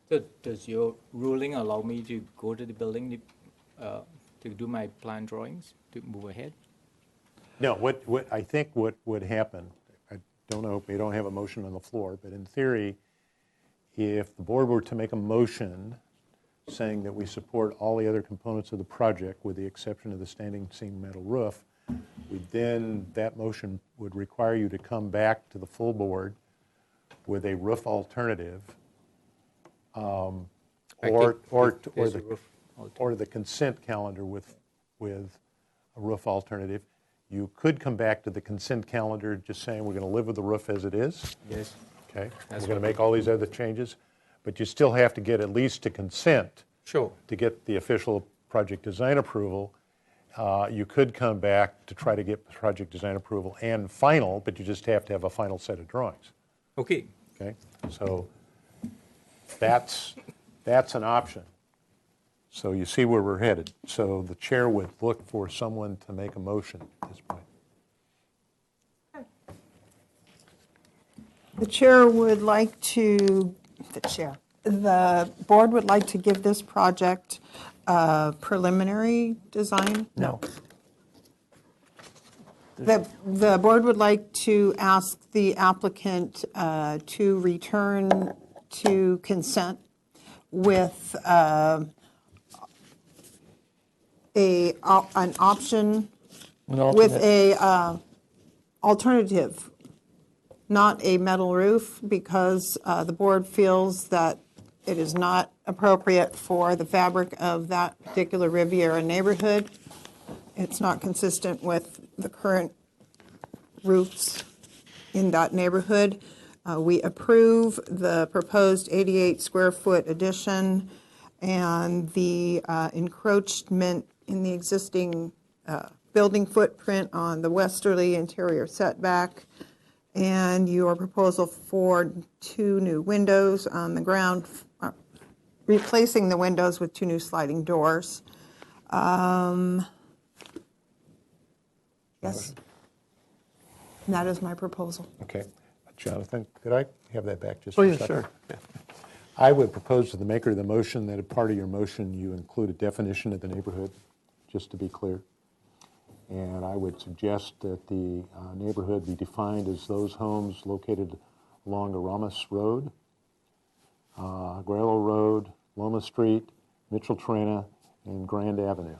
So does your ruling allow me to go to the building to do my plan drawings to move ahead? No, what I think what would happen, I don't know, we don't have a motion on the floor, but in theory, if the board were to make a motion saying that we support all the other components of the project with the exception of the standing seam metal roof, then that motion would require you to come back to the full board with a roof alternative or the consent calendar with a roof alternative. You could come back to the consent calendar just saying we're going to live with the roof as it is. Yes. Okay. We're going to make all these other changes, but you still have to get at least to consent. Sure. To get the official project design approval. You could come back to try to get project design approval and final, but you just have to have a final set of drawings. Okay. Okay, so that's an option. So you see where we're headed. So the chair would look for someone to make a motion at this point. The chair would like to, the board would like to give this project a preliminary design? No. The board would like to ask the applicant to return to consent with an option, with a alternative, not a metal roof, because the board feels that it is not appropriate for the fabric of that particular Riviera neighborhood. It's not consistent with the current roofs in that neighborhood. We approve the proposed 88 square foot addition and the encroachment in the existing building footprint on the westerly interior setback, and your proposal for 2 new windows on the ground, replacing the windows with 2 new sliding doors. Yes. And that is my proposal. Okay. Jonathan, could I have that back just Oh, for a yeah, second? sure. Yeah. I would propose to the maker of the motion that a part of your motion, you include a definition of the neighborhood, just to be clear. And I would suggest that the neighborhood be defined as those homes located along Aramis Road, Agrello Road, Loma Street, Mitchell Terrena, and Grand Avenue.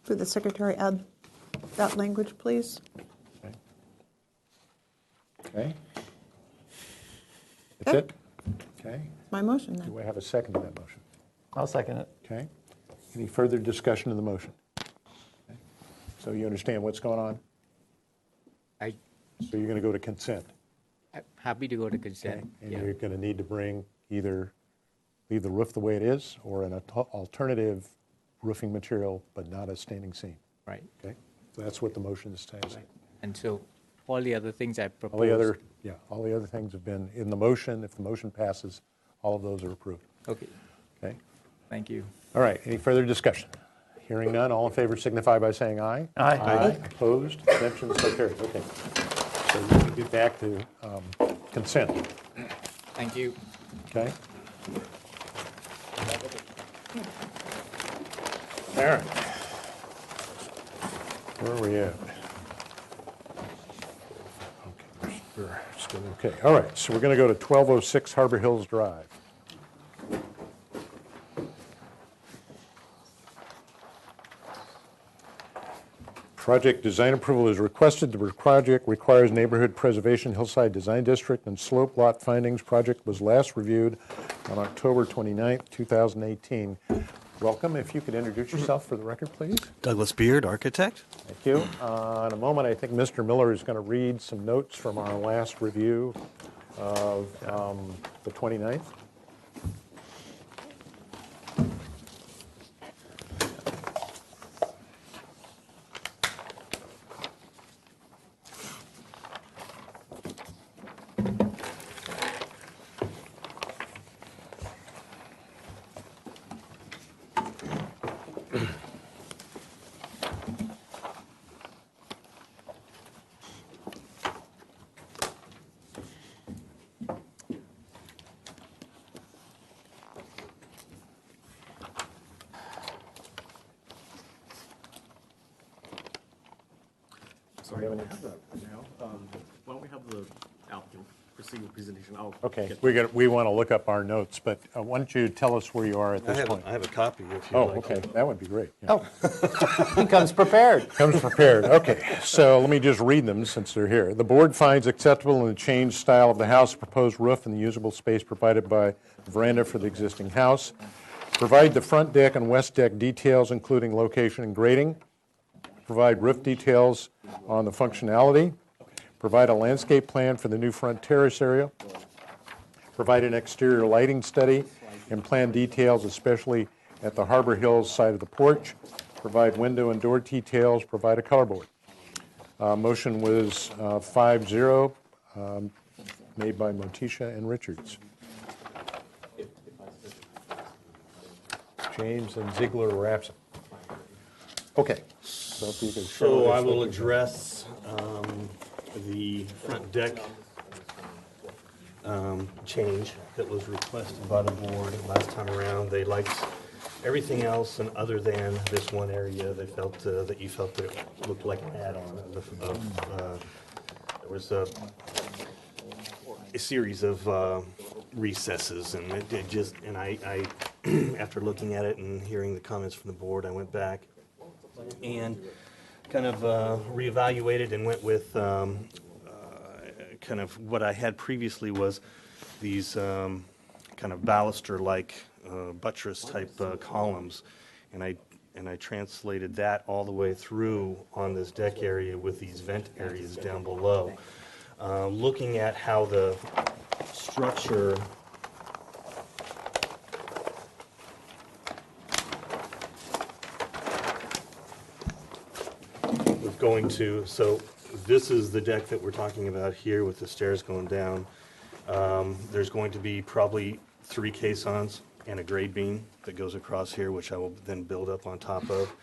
Could the secretary add that language, please? Okay? That's it? Okay. My motion then. Do I have a second to that motion? I'll second it. Okay. Any further discussion of the motion? Okay. So you understand what's going on? So you're going to go to consent, I'm happy to go to okay? consent. And Yeah. you're going to need to bring either leave the roof the way it is or an alternative roofing material, but not a standing seam, Right. okay? So that's what the motion is saying. And so all the other things I proposed. All the other things have been in the motion. If the motion passes, all of those are approved, Okay, okay? thank you. All right, any further discussion? Hearing none, all in favor signify by saying aye. Aye. Aye. Opposed, abstentions, so carried. Okay. So we can get back to consent, Thank you. okay? All right. Where are we at? Okay, we're still okay. All right, so we're going to go to 1206 Harbor Hills Drive. Project design approval is requested. The project requires neighborhood preservation, hillside design district, and slope lot findings. Project was last reviewed on October 29th, 2018. Welcome. If you could introduce yourself for the record, please. Douglas Beard, architect. Thank you. In a moment, I think Mr. Miller is going to read some notes from our last review of the 29th. Sorry, I don't have that right now. Why don't we have the applicant proceed with presentation? I'll Okay, get- we want to look up our notes, but why don't you tell us where you are at this point? I have a copy if you Oh, like. okay, that would be great. Yeah. He comes prepared. Comes prepared, okay. So let me just read them since they're here. The board finds acceptable in the changed style of the house, proposed roof, and the usable space provided by the veranda for the existing house. Provide the front deck and west deck details, including location and grading. Provide roof details on the functionality. Provide a landscape plan for the new front terrace area. Provide an exterior lighting study and plan details, especially at the Harbor Hills side of the porch. Provide window and door details. Provide a color board. Motion was 5-0, made by Motisha and Richards. James and Ziegler were absent. Okay. So if you could show So us I what will you- address the front deck change that was requested by the board last time around. They liked everything else, and other than this one area, they felt that you felt that it looked like an add-on. There was a series of recesses, and it just, and I after looking at it and hearing the comments from the board, I went back and kind of reevaluated and went with kind of what I had previously was these kind of baluster-like buttress-type columns, and I translated that all the way through on this deck area with these vent areas down below. Looking at how the structure was going to, so this is the deck that we're talking about here with the stairs going down. There's going to be probably 3 caissons and a grade beam that goes across here, which I will then build up on top of.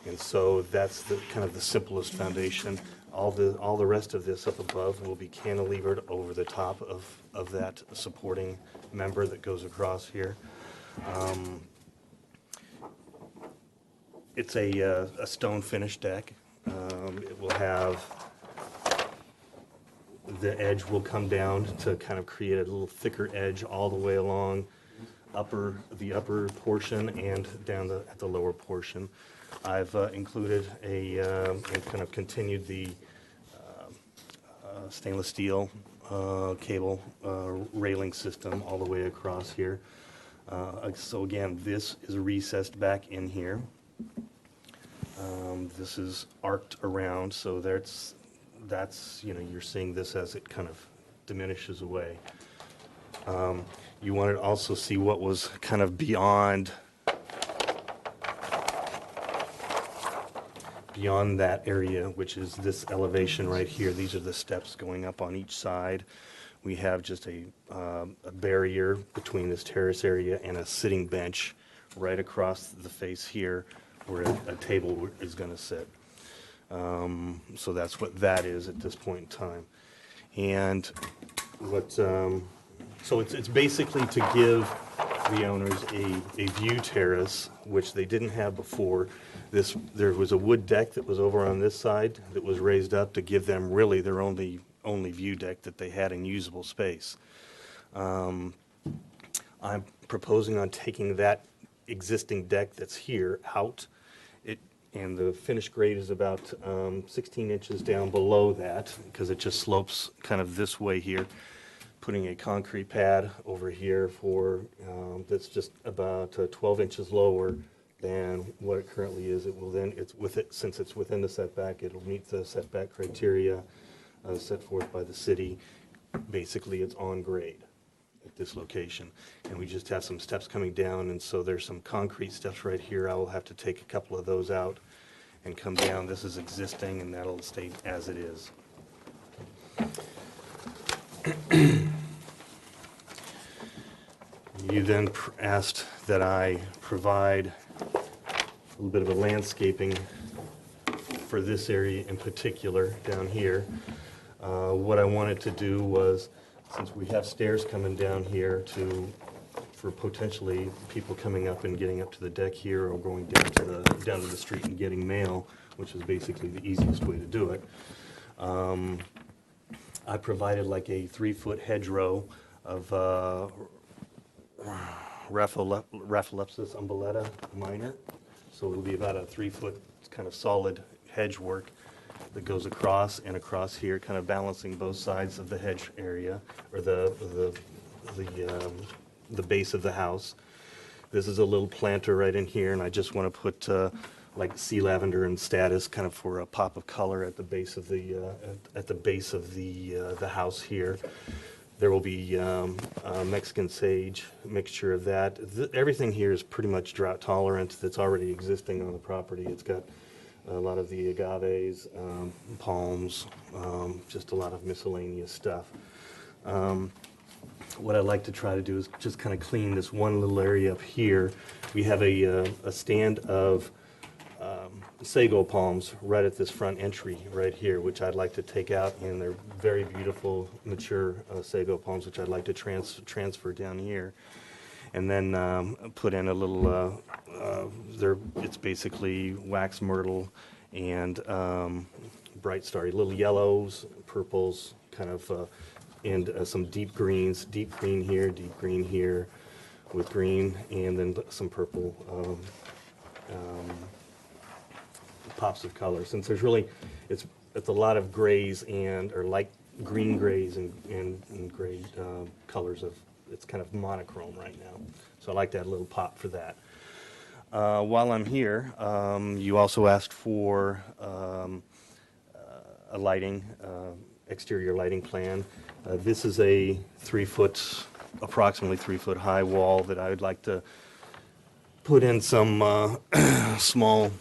And so that's the kind of the simplest foundation. All the rest of this up above will be cantilevered over the top of that supporting member that goes across here. It's a stone finished deck. It will have, the edge will come down to kind of create a little thicker edge all the way along the upper portion and down at the lower portion. I've included and kind of continued the stainless steel cable railing system all the way across here. So again, this is recessed back in here. This is arced around, so that's you're seeing this as it kind of diminishes away. You wanted to also see what was kind of beyond that area, which is this elevation right here. These are the steps going up on each side. We have just a barrier between this terrace area and a sitting bench right across the face here where a table is going to sit. So that's what that is at this point in time. And what, so it's basically to give the owners a view terrace, which they didn't have before. There was a wood deck that was over on this side that was raised up to give them really their only view deck that they had in usable space. I'm proposing on taking that existing deck that's here out, and the finished grade is about 16 inches down below that because it just slopes kind of this way here. Putting a concrete pad over here for that's just about 12 inches lower than what it currently is. It will then, since it's within the setback, it'll meet the setback criteria set forth by the city. Basically, it's on grade at this location. And we just have some steps coming down, and so there's some concrete steps right here. I will have to take a couple of those out and come down. This is existing, and that'll stay as it is. You then asked that I provide a little bit of a landscaping for this area in particular down here. What I wanted to do was, since we have stairs coming down here for potentially people coming up and getting up to the deck here or going down to the street and getting mail, which is basically the easiest way to do it. I provided like a 3-foot hedgerow of Rhaphiolepis umbellata minor. So it'll be about a 3-foot kind of solid hedge work that goes across and across here, kind of balancing both sides of the hedge area, or the base of the house. This is a little planter right in here, and I just want to put like sea lavender and statice, kind of for a pop of color at the base of the house here. There will be Mexican sage, mixture of that. Everything here is pretty much drought tolerant that's already existing on the property. It's got a lot of the agaves, palms, just a lot of miscellaneous stuff. What I'd like to try to do is just kind of clean this one little area up here. We have a stand of sago palms right at this front entry right here, which I'd like to take out, and they're very beautiful, mature sago palms, which I'd like to transfer down here. And then put in a little, it's basically wax myrtle and bright starry, little yellows, purples, kind of, and some deep greens, deep green here with green, and then some purple pops of color. Since there's really, it's a lot of grays or light green grays and gray colors of, it's kind of monochrome right now. So I like to add a little pop for that. While I'm here, you also asked for a lighting, exterior lighting plan. This is a approximately 3 foot high wall that I would like to put in some small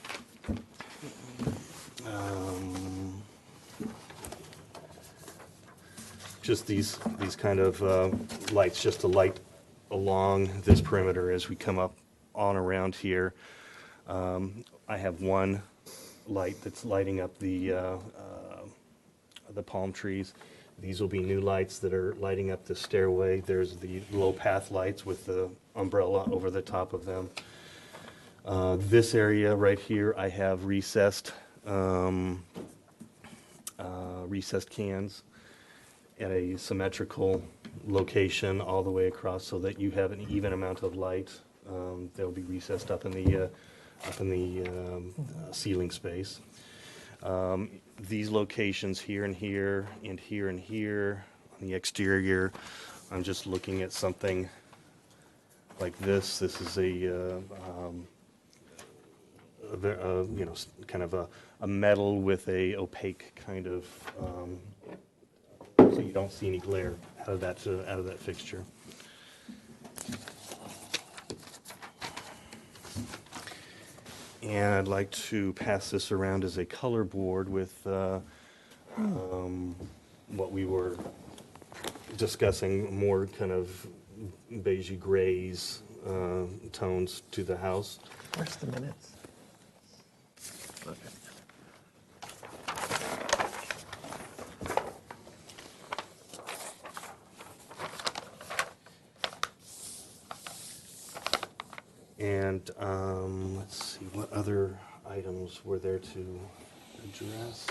just these kind of lights, just to light along this perimeter as we come up on around here. I have one light that's lighting up the palm trees. These will be new lights that are lighting up the stairway. There's the low path lights with the umbrella over the top of them. This area right here, I have recessed cans at a symmetrical location all the way across, so that you have an even amount of light. They'll be recessed up in the ceiling space. These locations here and here and here and here on the exterior, I'm just looking at something like this. This is kind of a metal with a opaque kind of, so you don't see any glare out of that fixture. And I'd like to pass this around as a color board with what we were discussing, more kind of beigey grays tones to the house. Where's the minutes? Okay. And let's see, what other items were there to address?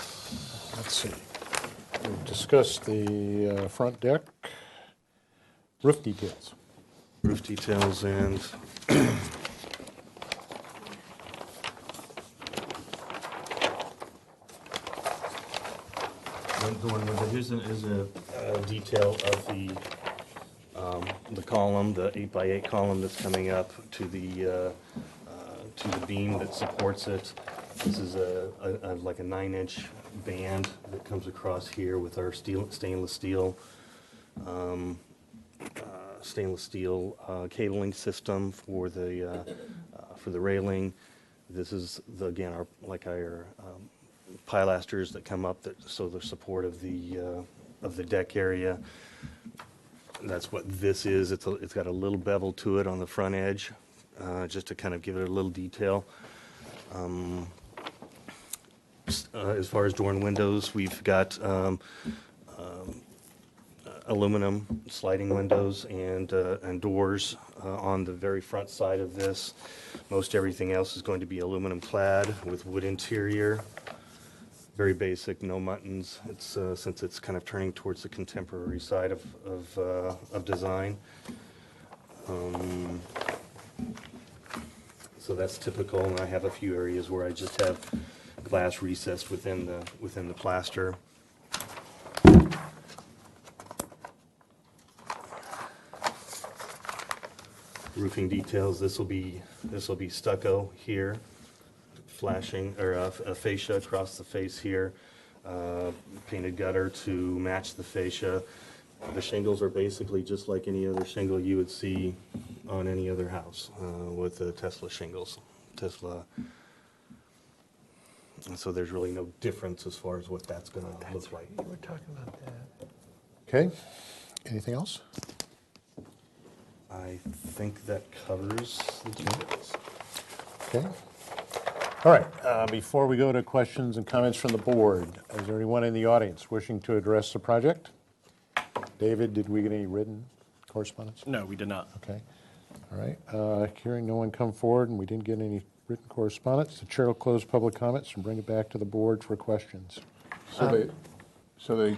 Let's see. We've discussed the front deck, roof details. Roof details and here's a detail of the column, the 8x8 column that's coming up to the beam that supports it. This is like a 9-inch band that comes across here with our stainless steel cabling system for the railing. This is again our pilasters that come up so the support of the deck area. That's what this is. It's got a little bevel to it on the front edge, just to kind of give it a little detail. As far as door and windows, we've got aluminum sliding windows and doors on the very front side of this. Most everything else is going to be aluminum clad with wood interior. Very basic, no muttons. It's since it's kind of turning towards the contemporary side of design. So that's typical, and I have a few areas where I just have glass recessed within the plaster. Roofing details. This will be stucco here, flashing or a fascia across the face here, painted gutter to match the fascia. The shingles are basically just like any other shingle you would see on any other house with the Tesla shingles. And so there's really no difference as far as what that's going to look like. You were talking about that. Okay. Anything else? I think that covers the details. Okay. All right, before we go to questions and comments from the board, is there anyone in the audience wishing to address the project? David, did we get any written correspondence? No, we did not. Okay, all right. Hearing no one come forward and we didn't get any written correspondence, the chair will close public comments and bring it back to the board for questions. So the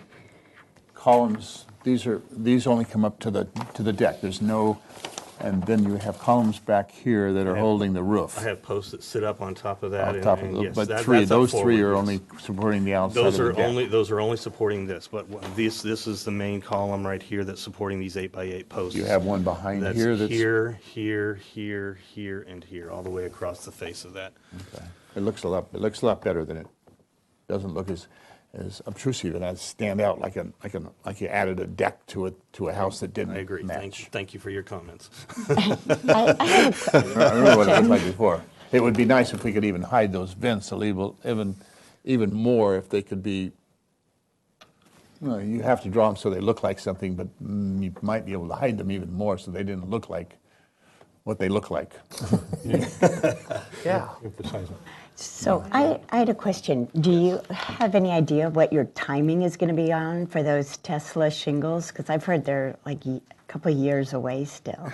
columns, these only come up to the deck. There's no, and then you have columns back here that are holding the roof. I have posts that sit up on top of that. On top of and the, yes, but that- three, that's up those three forward, are yes. only supporting the outside of Those the are deck. those are only supporting this, but this is the main column right here that's supporting these 8x8 posts. You have one behind That's here that's. here, and here, all the way across the face of that. Okay. It looks a lot better than it, doesn't look as obtrusive and as stand out like you added a deck to a house that didn't I agree. match. Thank you for your comments. I I remember what it was like before. It would be nice if we could even hide those vents a little, even more if they could be. Well, you have to draw them so they look like something, but you might be able to hide them even more so they didn't look like what they look like. Yeah. So I had a question. Do you have any idea what your timing is going to be on for those Tesla shingles? Because I've heard they're like a couple of years away still.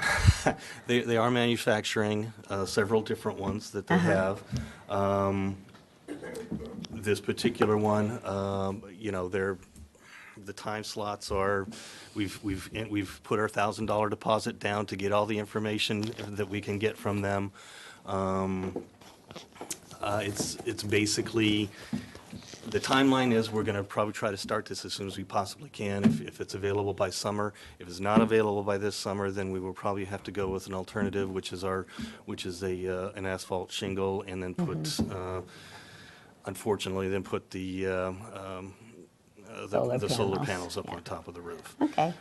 They are manufacturing several different ones that they have. This particular one, the time slots are, we've put our $1,000 deposit down to get all the information that we can get from them. It's basically, the timeline is we're going to probably try to start this as soon as we possibly can, if it's available by summer. If it's not available by this summer, then we will probably have to go with an alternative, which is an asphalt shingle, and then put, unfortunately, then put the solar panels up on top of the roof. Okay.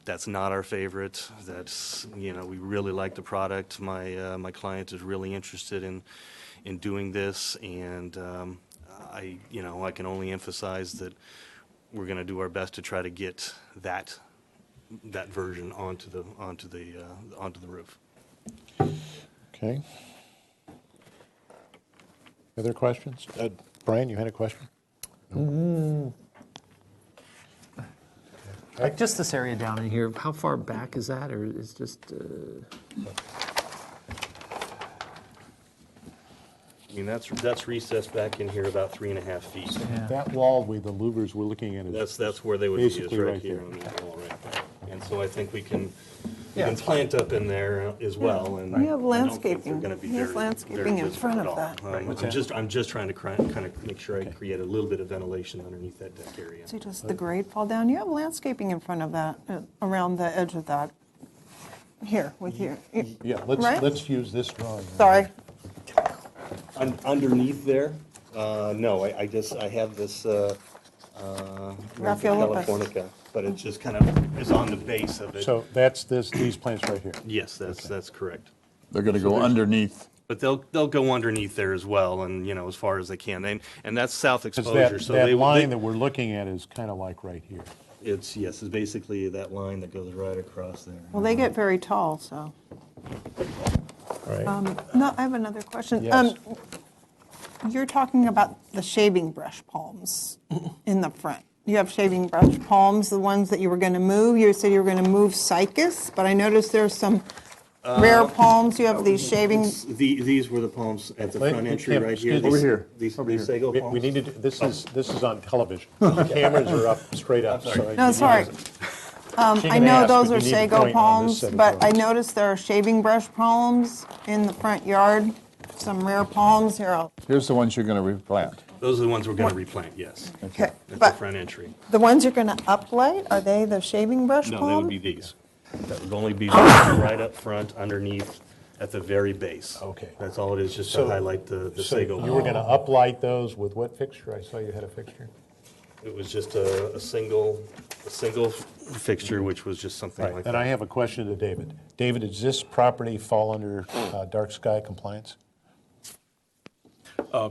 That's not our favorite. That's, we really like the product. My client is really interested in doing this, and I can only emphasize that we're going to do our best to try to get that version onto the roof. Okay. Other questions? Brian, you had a question? Like just this area down in here, how far back is that, or is just? I mean, that's recessed back in here about 3.5 feet. Yeah. That wall the louvers we're looking at is That's where they would be, is basically right right here there. on that wall right there. And so I think we can plant up in there as well. And We have I don't think they're landscaping. gonna be He has very- landscaping very in visible front at of all. that. I'm just trying to kind of make sure I create a little bit of ventilation underneath that deck area. See, does the grade fall down? You have landscaping in front of that, around the edge of that. Here, with you. Yeah, Right? let's use this drawing. Sorry. Underneath there, no, I have this Rafael Lopez. Californica, but it just kind of is on the base of it. So that's these plants right here. Yes, that's correct. They're going to go underneath. But they'll go underneath there as well, and as far as they can. And that's south Because exposure, so that they line that we're looking at is kind of like right here. it's basically that line that goes right across there. Well, they get very tall, so. All right. No, I have another question. Yes. You're talking about the shaving brush palms in the front. You have shaving brush palms, the ones that you were going to move. You said you were going to move cycas, but I noticed there's some rare palms. You have these shaving. These were the palms at the front entry right here. Excuse me. Over here. These sago We palms. need to, this is on television. The cameras are up, straight up. so No, sorry. She I can know ask, those but are you need to sago point on this palms, set of but I drawings. noticed there are shaving brush palms in the front yard. Some rare palms here. Here's the ones you're going to replant. Those are the ones we're going to replant, yes, Okay, at the but front entry. the ones you're going to uplight, are they the shaving brush No, palm? they would be these. That would only be right up front, underneath, at the very base. Okay. That's all it is, just to So- highlight the So sago. you were going to uplight those with what fixture? I saw you had a fixture. It was just a single fixture, which was just something Right, like and I that. have a question to David. David, does this property fall under dark sky compliance?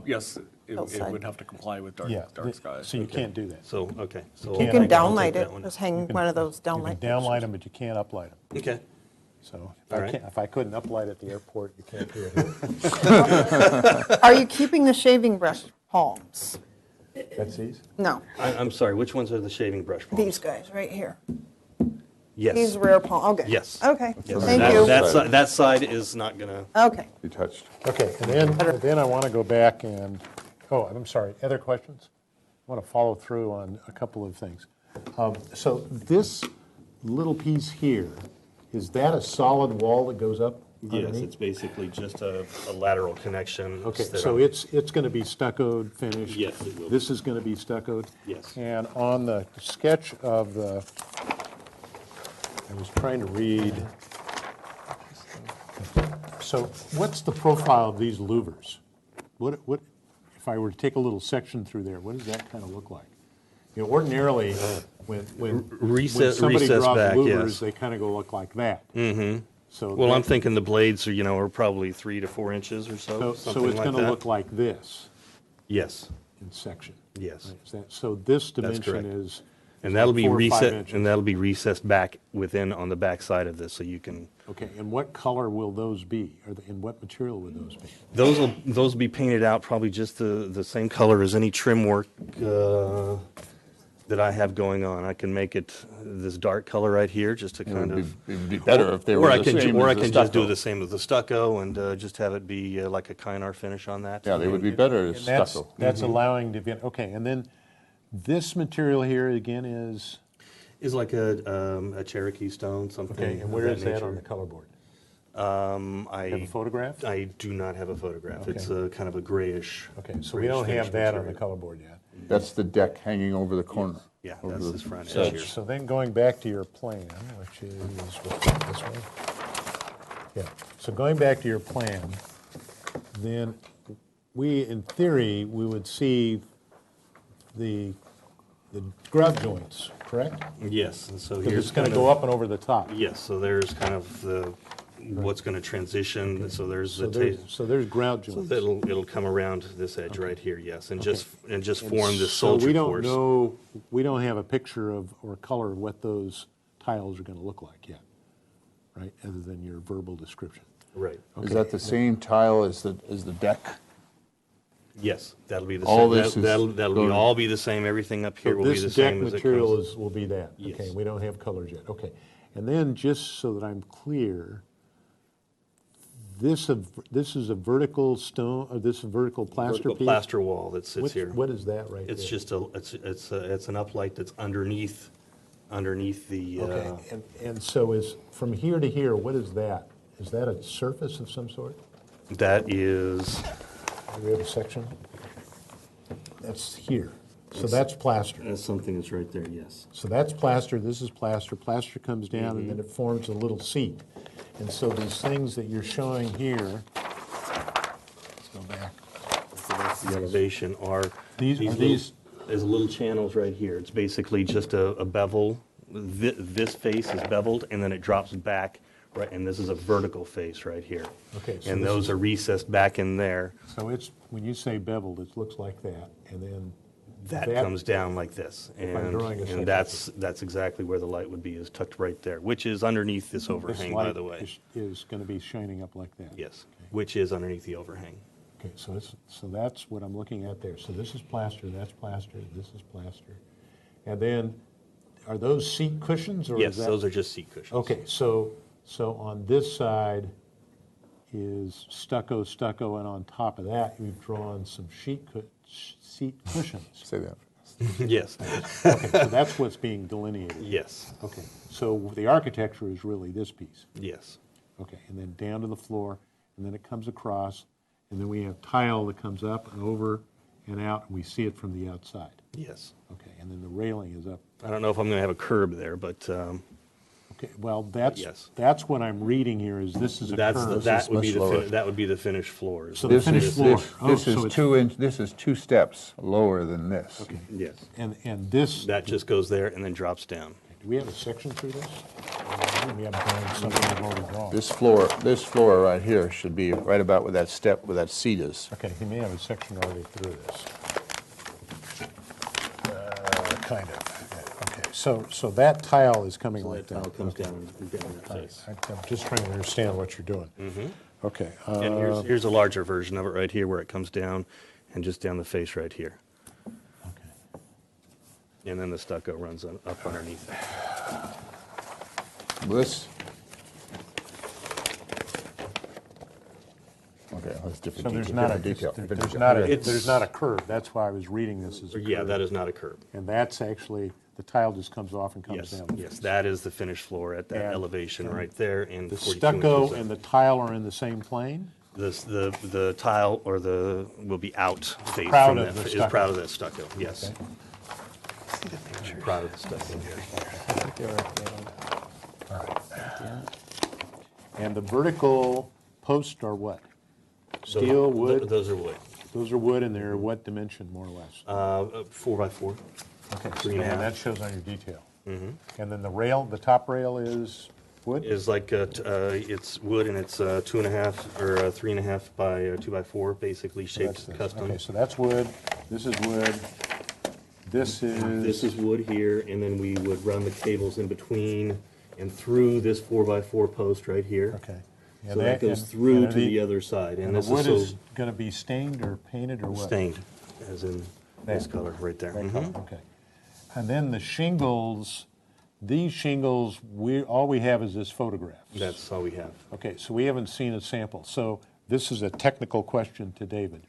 Yes, it Outside. would have to comply with dark th- skies. So you can't do that. So, okay. So You can't- can I'll downlight take it, that one. just hang one of those You can downlight. downlight them, but you can't uplight them. Okay. So All right. if I couldn't uplight at the airport, you can't do it here. Are you keeping the shaving brush palms? That's these? No, I'm sorry, which ones are the shaving brush palms? these guys right here. Yes. These rear palm, okay. Yes. Okay, Yes. thank That- you. That side is not gonna, Okay. Be touched. Okay, and then I want to go back and, oh, I'm sorry, other questions? I want to follow through on a couple of things. So this little piece here, is that a solid wall that goes up yes, underneath? it's basically just a lateral connection. Okay, that so I'm- it's going to be stuccoed finished? Yes, it will be. This is going to be stuccoed? Yes. And on the sketch of the, I was trying to read, so what's the profile of these louvers? What, if I were to take a little section through there, what does that kind of look like? You know, ordinarily, when Recess- somebody recess draws back, louvers, yes. they kind of go look like that. Mm-hmm. So Well, that- I'm thinking the blades are probably 3 to 4 inches or so, So something it's like going to that. look like this Yes, in section. yes. Right, is that- So this That's dimension correct. is. And that'll be 4 or 5 reset, inches. and that'll be recessed back on the back side of this, so you can, Okay, and what color will those be? Or and what material would those be? those will be painted out probably just the same color as any trim work that I have going on. I can make it this dark color right here, just to kind of. It would be better if they Or were I the can, same or I as the can just do stucco. the same as the stucco and just have it be like a Kynar finish on that. Yeah, they would be better as And that's, stucco. that's allowing to be, okay, and then this material here again is, Is like a Cherokee stone, something. okay, and of where is that nature. on the color board? I Have a photograph? I do not have a photograph. It's Okay. a kind of a grayish. Okay, so we don't grayish have that on the material. color board yet. That's the deck hanging over the corner. Yeah, over that's the this front side. edge here. So then going back to your plan, which is, what's that, this one? Yeah, so going back to your plan, then in theory, we would see the grout joints, correct? Yes, and so Because here's it's going to kind go of- up and over the top. Yes, so there's kind of what's going to transition. So there's So the so there's grout so joints. it'll come around this edge right here. Yes, and just And form this so soldier we don't course. know, we don't have a picture of, or color of what those tiles are going to look like yet, right? Other than your verbal description. Right. Is that the same tile as the deck? Yes, that'll be the All same. this is That'll going- all be the same. Everything up here So will be the this deck same as it material comes. will be that? Yes. Okay, we don't have colors yet, okay. And then, just so that I'm clear, this is a vertical stone, or this is a vertical plaster Vertical piece? plaster wall that sits What's- here. What is that right there? It's just it's an uplight that's underneath the. Okay, and so from here to here, what is that? Is that a surface of some sort? That is. Do we have a section? That's here. So that's plaster. That's something that's right there. Yes. So that's plaster, this is plaster. Plaster comes down and then Mm-hmm. it forms a little seat. And so these things that you're showing here, let's go back. So that's the elevation are. These- are little- these- There's little channels right here. It's basically just a bevel. This face is beveled and then it drops back. Right, and this is a vertical face right here. Okay, so And this those is- are recessed back in there. So it's, when you say beveled, it looks like that, and then That comes down like this. If I'm drawing a section. And that's exactly where the light would be, is tucked right there, which is underneath this this overhang, by light the way. is going to be shining up like that. Yes, which is underneath the overhang. Okay, so that's what I'm looking at there. So this is plaster, that's plaster, this is plaster. And then, are those seat cushions, or is Yes, that? those are just seat cushions. Okay, so on this side is stucco, and on top of that, you've drawn some seat cushions. Say that. Yes, Okay, so that's what's being delineated. yes, Okay, so the architecture is really this piece. yes. Okay, and then down to the floor, and then it comes across, and then we have tile that comes up and over and out, and we see it from the outside. Yes. Okay, and then the railing is up. I don't know if I'm going to have a curb there, but Okay, well, that's Yes. what I'm reading here, is this is a curve. that would be much lower. that would be the finished floors. So the This finished is, floor. this Oh, this so is it's- 2 inch, this is 2 steps lower than this. Okay, Yes, and this, that just goes there and then drops down. do we have a section through this? We haven't drawn something we've already drawn. This floor right here should be right about where that step, where that seat is. Okay, he may have a section already through this. Kind of, yeah, okay. so that tile is coming So like that tile that. comes down that face. I'm just trying to understand what you're doing. Okay. And here's a larger version of it right here where it comes down and just down the face right here. And then the stucco runs up underneath it. This? Okay, that's different. So there's detail, not a, different detail. there's not a curve. That's why I was reading this as a curve. Yeah, that is not a curb. And that's actually, the tile just comes off and comes Yes, down. yes, that is the finished floor at that And- elevation right there. And The 42 stucco inches and up. the tile are in the same plane? The tile or will be out face Proud from of that. the Is stucco. proud of that stucco, yes. Okay. I'm proud of the stucco here. And the vertical posts are what? Steel, wood? Those are wood. Those are wood, and they're what dimension, more or less? 4 by 4. Okay, three and a and half. that shows on your detail. And then the rail, the top rail is wood? Is like, it's wood and it's 2.5 or 3.5 by 2 by 4, basically That's shaped this. custom. Okay, so that's wood, this is wood, this This is wood here, and then we would run the cables in between and through this 4 by 4 post right here. Okay. So And that goes and- through and to the other side, and the this wood is is so going to be stained or painted or what? stained, as in this That. color right there. That Mhm. color, okay. And then the shingles, these shingles, all we have is this photograph. That's all we have. Okay, so we haven't seen a sample. So this is a technical question to David.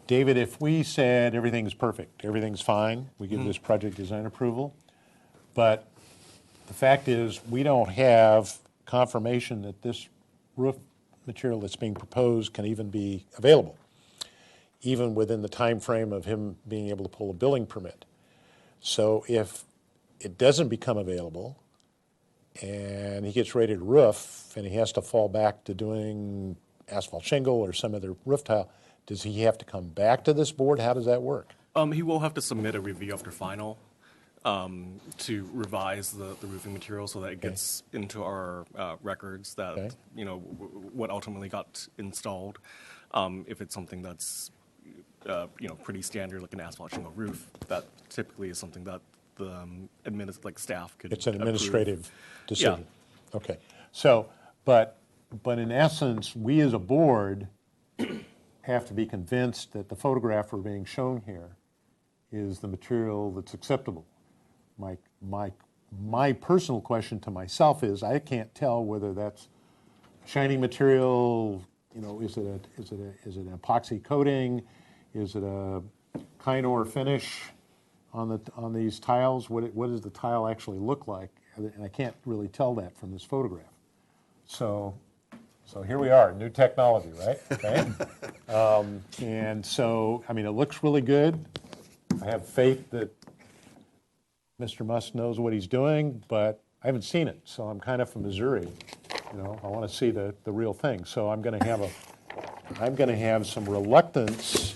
David, if we said everything's perfect, everything's fine, we give this project design approval, but the fact is, we don't have confirmation that this roof material that's being proposed can even be available, even within the time frame of him being able to pull a building permit. So if it doesn't become available, and he gets ready to roof, and he has to fall back to doing asphalt shingle or some other roof tile, does he have to come back to this board? How does that work? He will have to submit a review after final to revise the roofing material so that it gets into our records that, Okay. what ultimately got installed. If it's something that's, pretty standard, like an asphalt shingle roof, that typically is something that the staff could It's an approve. administrative decision. Okay. So, but in essence, we as a board have to be convinced that the photograph we're being shown here is the material that's acceptable. My personal question to myself is, I can't tell whether that's shiny material, is it an epoxy coating? Is it a Kynar finish on these tiles? What does the tile actually look like? And I can't really tell that from this photograph. So here we are, new technology, right? Okay. And so, it looks really good. I have faith that Mr. Musk knows what he's doing, but I haven't seen it. So I'm kind of from Missouri. I want to see the real thing. So I'm going to have some reluctance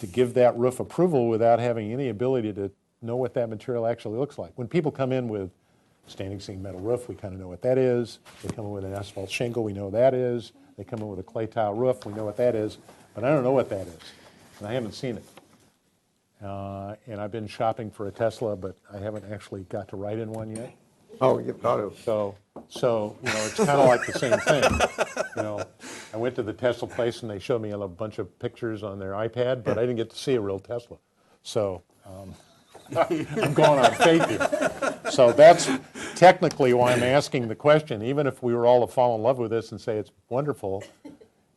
to give that roof approval without having any ability to know what that material actually looks like. When people come in with standing seam metal roof, we kind of know what that is. They come in with an asphalt shingle, we know what that is. They come in with a clay tile roof, we know what that is. But I don't know what that is, and I haven't seen it. And I've been shopping for a Tesla, but I haven't actually got to ride in one yet. Oh, you got to. So it's kind of like the same thing. I went to the Tesla place and they showed me a bunch of pictures on their iPad, but I didn't get to see a real Tesla. So I'm going on faith here. So that's technically why I'm asking the question. Even if we were all to fall in love with this and say it's wonderful,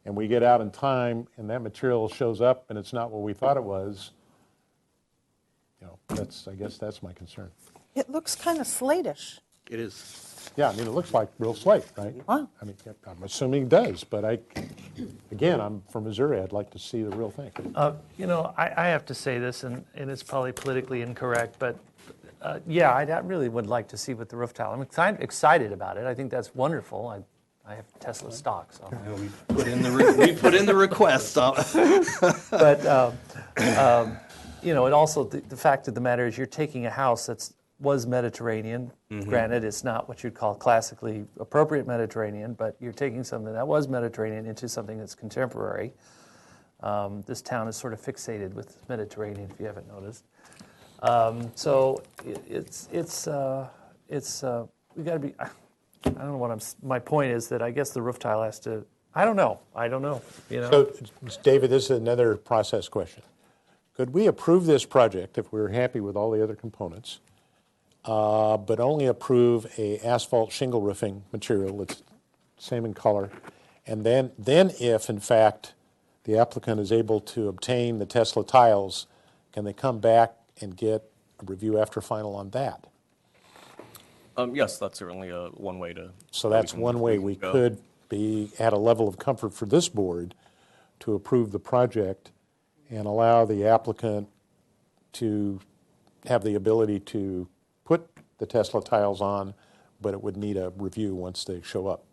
and we get out in time and that material shows up and it's not what we thought it was, I guess that's my concern. It looks kind of slatish. It is. Yeah, it looks like real slate, right? Wow. I'm assuming it does, but I'm from Missouri, I'd like to see the real thing. I have to say this, and it's probably politically incorrect, but I really would like to see what the roof tile. I'm excited about it. I think that's wonderful. I have Tesla stock, so. We put in the request. But it also the fact of the matter is you're taking a house that was Mediterranean. Granted, it's not what you'd call classically appropriate Mediterranean, but you're taking something that was Mediterranean into something that's contemporary. This town is sort of fixated with Mediterranean, if you haven't noticed. So it's we got to be. I don't know what my point is that I guess the roof tile has to. I don't know. You know. So, David, this is another process question. Could we approve this project if we were happy with all the other components, but only approve a asphalt shingle roofing material that's same in color, and then if, in fact, the applicant is able to obtain the Tesla tiles, can they come back and get a review after final on that? Yes, that's certainly one way to. So that's one way we go. could be at a level of comfort for this board to approve the project and allow the applicant to have the ability to put the Tesla tiles on, but it would need a review once they show up.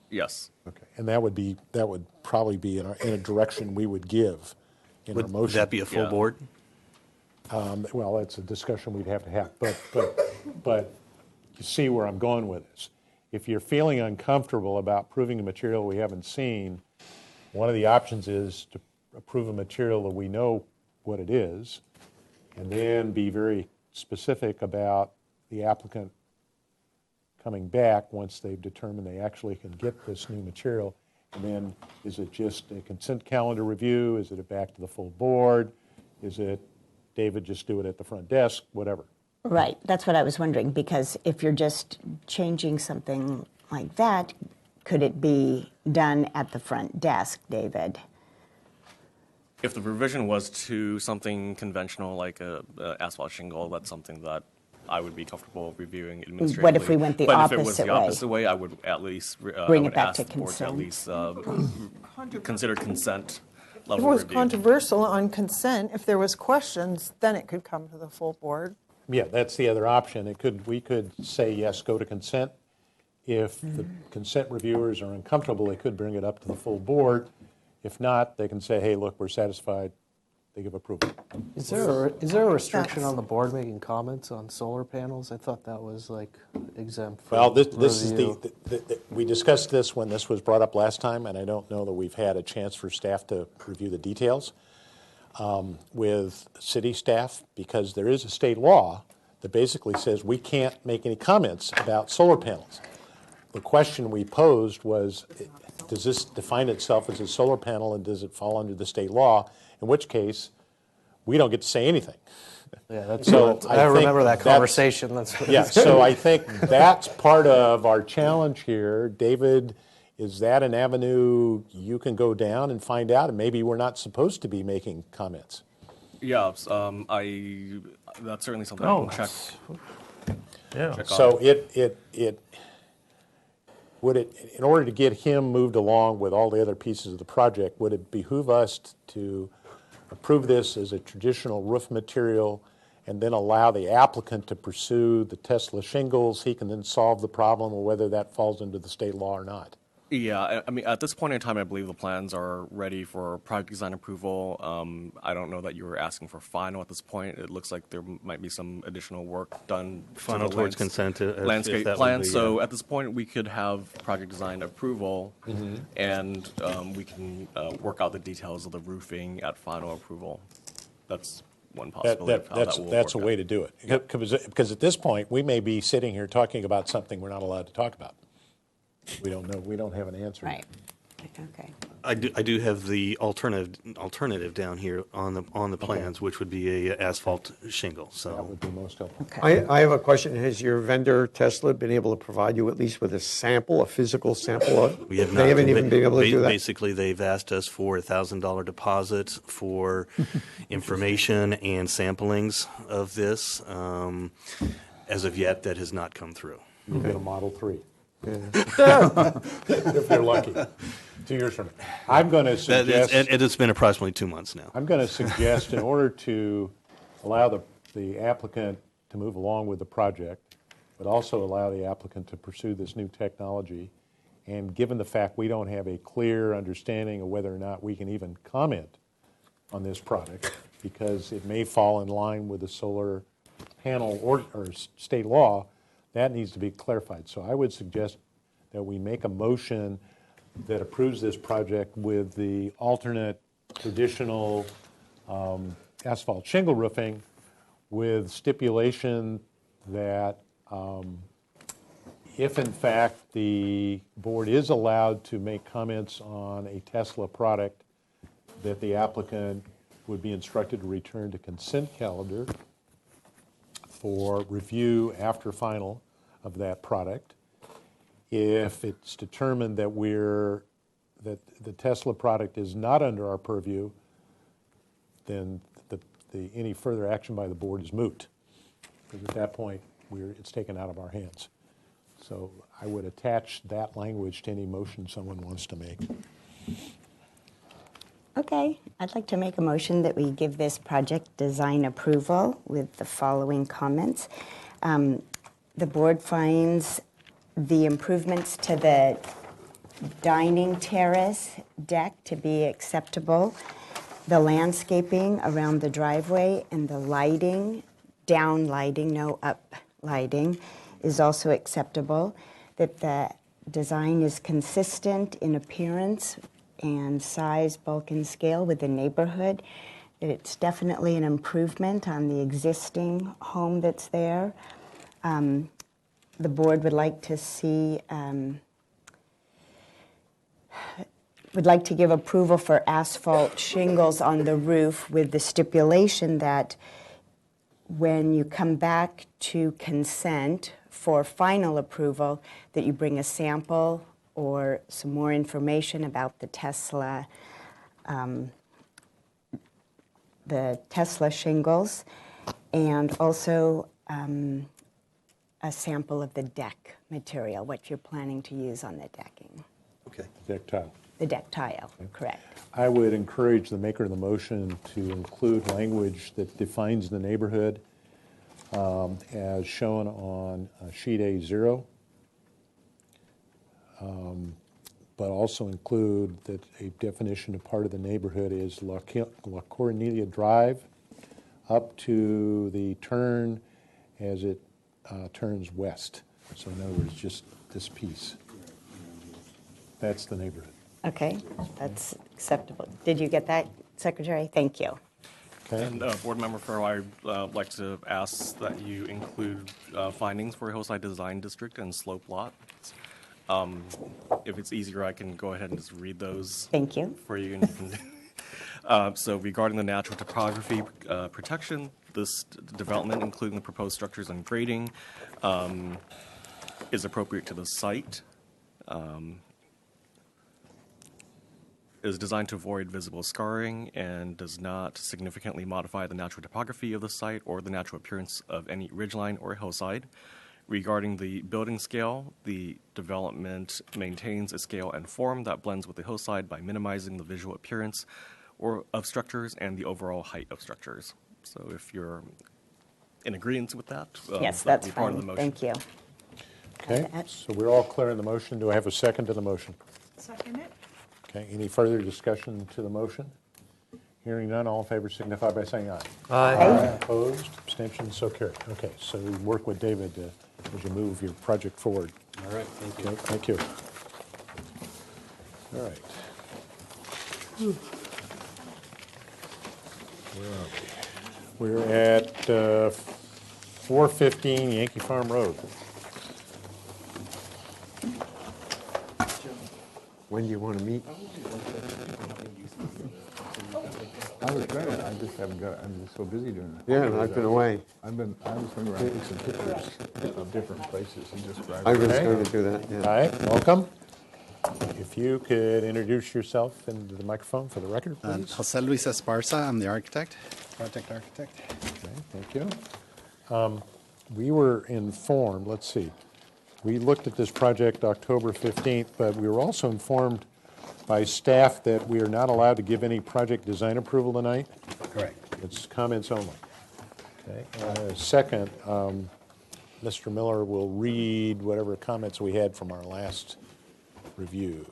Yes. Okay. And that would probably be in a direction we would give in our motion. Would that be a full Yeah. board? Well, that's a discussion we'd have to have, but you see where I'm going with this. If you're feeling uncomfortable about proving a material we haven't seen, one of the options is to approve a material that we know what it is, and then be very specific about the applicant coming back once they've determined they actually can get this new material. And then, is it just a consent calendar review? Is it a back to the full board? Is it, David, just do it at the front desk, whatever? Right, that's what I was wondering, because if you're just changing something like that, could it be done at the front desk, David? If the revision was to something conventional like a asphalt shingle, that's something that I would be comfortable reviewing administratively. What if we went the But if it was opposite the way? opposite way, I would at least Bring I it would back ask to the board to at consent. least consider consent If it level was review. controversial on consent, if there was questions, then it could come to the full board. Yeah, that's the other option. We could say, yes, go to consent. If the consent reviewers are uncomfortable, they could bring it up to the full board. If not, they can say, hey, look, we're satisfied. They give approval. Is there a restriction That's- on the board making comments on solar panels? I thought that was like exempt from Well, this is review. we discussed this when this was brought up last time, and I don't know that we've had a chance for staff to review the details with city staff, because there is a state law that basically says we can't make any comments about solar panels. The question we posed was, does this define itself as a solar panel, and does it fall under the state law? In which case, we don't get to say anything. Yeah, that's So I think remember that that's- conversation. That's Yeah, so I think that's part of our challenge here. David, is that an avenue you can go down and find out? And maybe we're not supposed to be making comments. Yeah, that's certainly something I can check. Yeah. check So on. it would it, in order to get him moved along with all the other pieces of the project, would it behoove us to approve this as a traditional roof material and then allow the applicant to pursue the Tesla shingles? He can then solve the problem of whether that falls into the state law or not. Yeah, I mean, at this point in time, I believe the plans are ready for project design approval. I don't know that you were asking for final at this point. It looks like there might be some additional work done. to Final the towards consent, if landscape that would plan. be, So at this point, we could have project design approval, and we can work out the details of the roofing at final approval. That's one possibility of how that will That's a work way out. to do it. Because at this point, we may be sitting here talking about something we're not allowed to talk about. We don't know. We don't have an answer. Right, okay. I do have the alternative down here on the plans, which would be a asphalt shingle. That So would be most helpful. I have a question. Has your vendor, Tesla, been able to provide you at least with a sample, a physical sample of? we have not. They haven't even been able to do that? Basically, they've asked us for $1,000 deposit for information and samplings of this. As of yet, that has not come through. You get a Model 3. If you're lucky. 2 years from now. I'm going to suggest. It's been approximately 2 months now. I'm going to suggest, in order to allow the applicant to move along with the project, but also allow the applicant to pursue this new technology, and given the fact we don't have a clear understanding of whether or not we can even comment on this product, because it may fall in line with the solar panel or state law, that needs to be clarified. So I would suggest that we make a motion that approves this project with the alternate traditional asphalt shingle roofing, with stipulation that if in fact the board is allowed to make comments on a Tesla product, that the applicant would be instructed to return to consent calendar for review after final of that product. If it's determined that that the Tesla product is not under our purview, then any further action by the board is moot. Because at that point, it's taken out of our hands. So I would attach that language to any motion someone wants to make. Okay, I'd like to make a motion that we give this project design approval with the following comments. The board finds the improvements to the dining terrace deck to be acceptable. The landscaping around the driveway and the lighting, down lighting, no up lighting, is also acceptable. That the design is consistent in appearance and size, bulk, and scale with the neighborhood. That it's definitely an improvement on the existing home that's there. The board would like to see would like to give approval for asphalt shingles on the roof with the stipulation that when you come back to consent for final approval, that you bring a sample or some more information about the Tesla shingles, and also a sample of the deck material, what you're planning to use on the decking. Okay. Deck tile. The deck tile, correct. I would encourage the maker of the motion to include language that defines the neighborhood as shown on sheet A0, but also include that a definition of part of the neighborhood is La Cornelia Drive up to the turn as it turns west. So in other words, just this piece. That's the neighborhood. Okay, that's acceptable. Did you get that, Secretary? Thank you. Okay. And Board Member Farrell, I'd like to ask that you include findings for Hillside Design District and slope lots. If it's easier, I can go ahead and just read those. Thank you. For you. So regarding the natural topography protection, this development, including the proposed structures and grading, is appropriate to the site. Is designed to avoid visible scarring and does not significantly modify the natural topography of the site or the natural appearance of any ridgeline or hillside. Regarding the building scale, the development maintains a scale and form that blends with the hillside by minimizing the visual appearance of structures and the overall height of structures. So if you're in agreement with that, Yes, that'd that's be part of fine. the motion. Thank you. Okay, so we're all clear on the motion. Do I have a second to the motion? Second it? Okay, any further discussion to the motion? Hearing none, all in favor signify by saying aye. Aye. Opposed, abstentions, so carried. Okay, so we work with David as you move your project forward. All right, thank you. Okay, thank you. All right. Where are we? We're at 415 Yankee Farm Road. When do you want to meet? I was gonna, I just haven't got, I'm just so busy doing it. Yeah, I've been away. I was thinking about taking some pictures of different places and just drive. I was Okay. going to do that, All yeah. right, welcome. If you could introduce yourself into the microphone for the record, please. Jose Luis Esparza, I'm the architect, project architect. Okay, thank you. We were informed, let's see, we looked at this project October 15th, but we were also informed by staff that we are not allowed to give any project design approval tonight. Correct. It's comments only. Okay. Second, Mr. Miller will read whatever comments we had from our last review.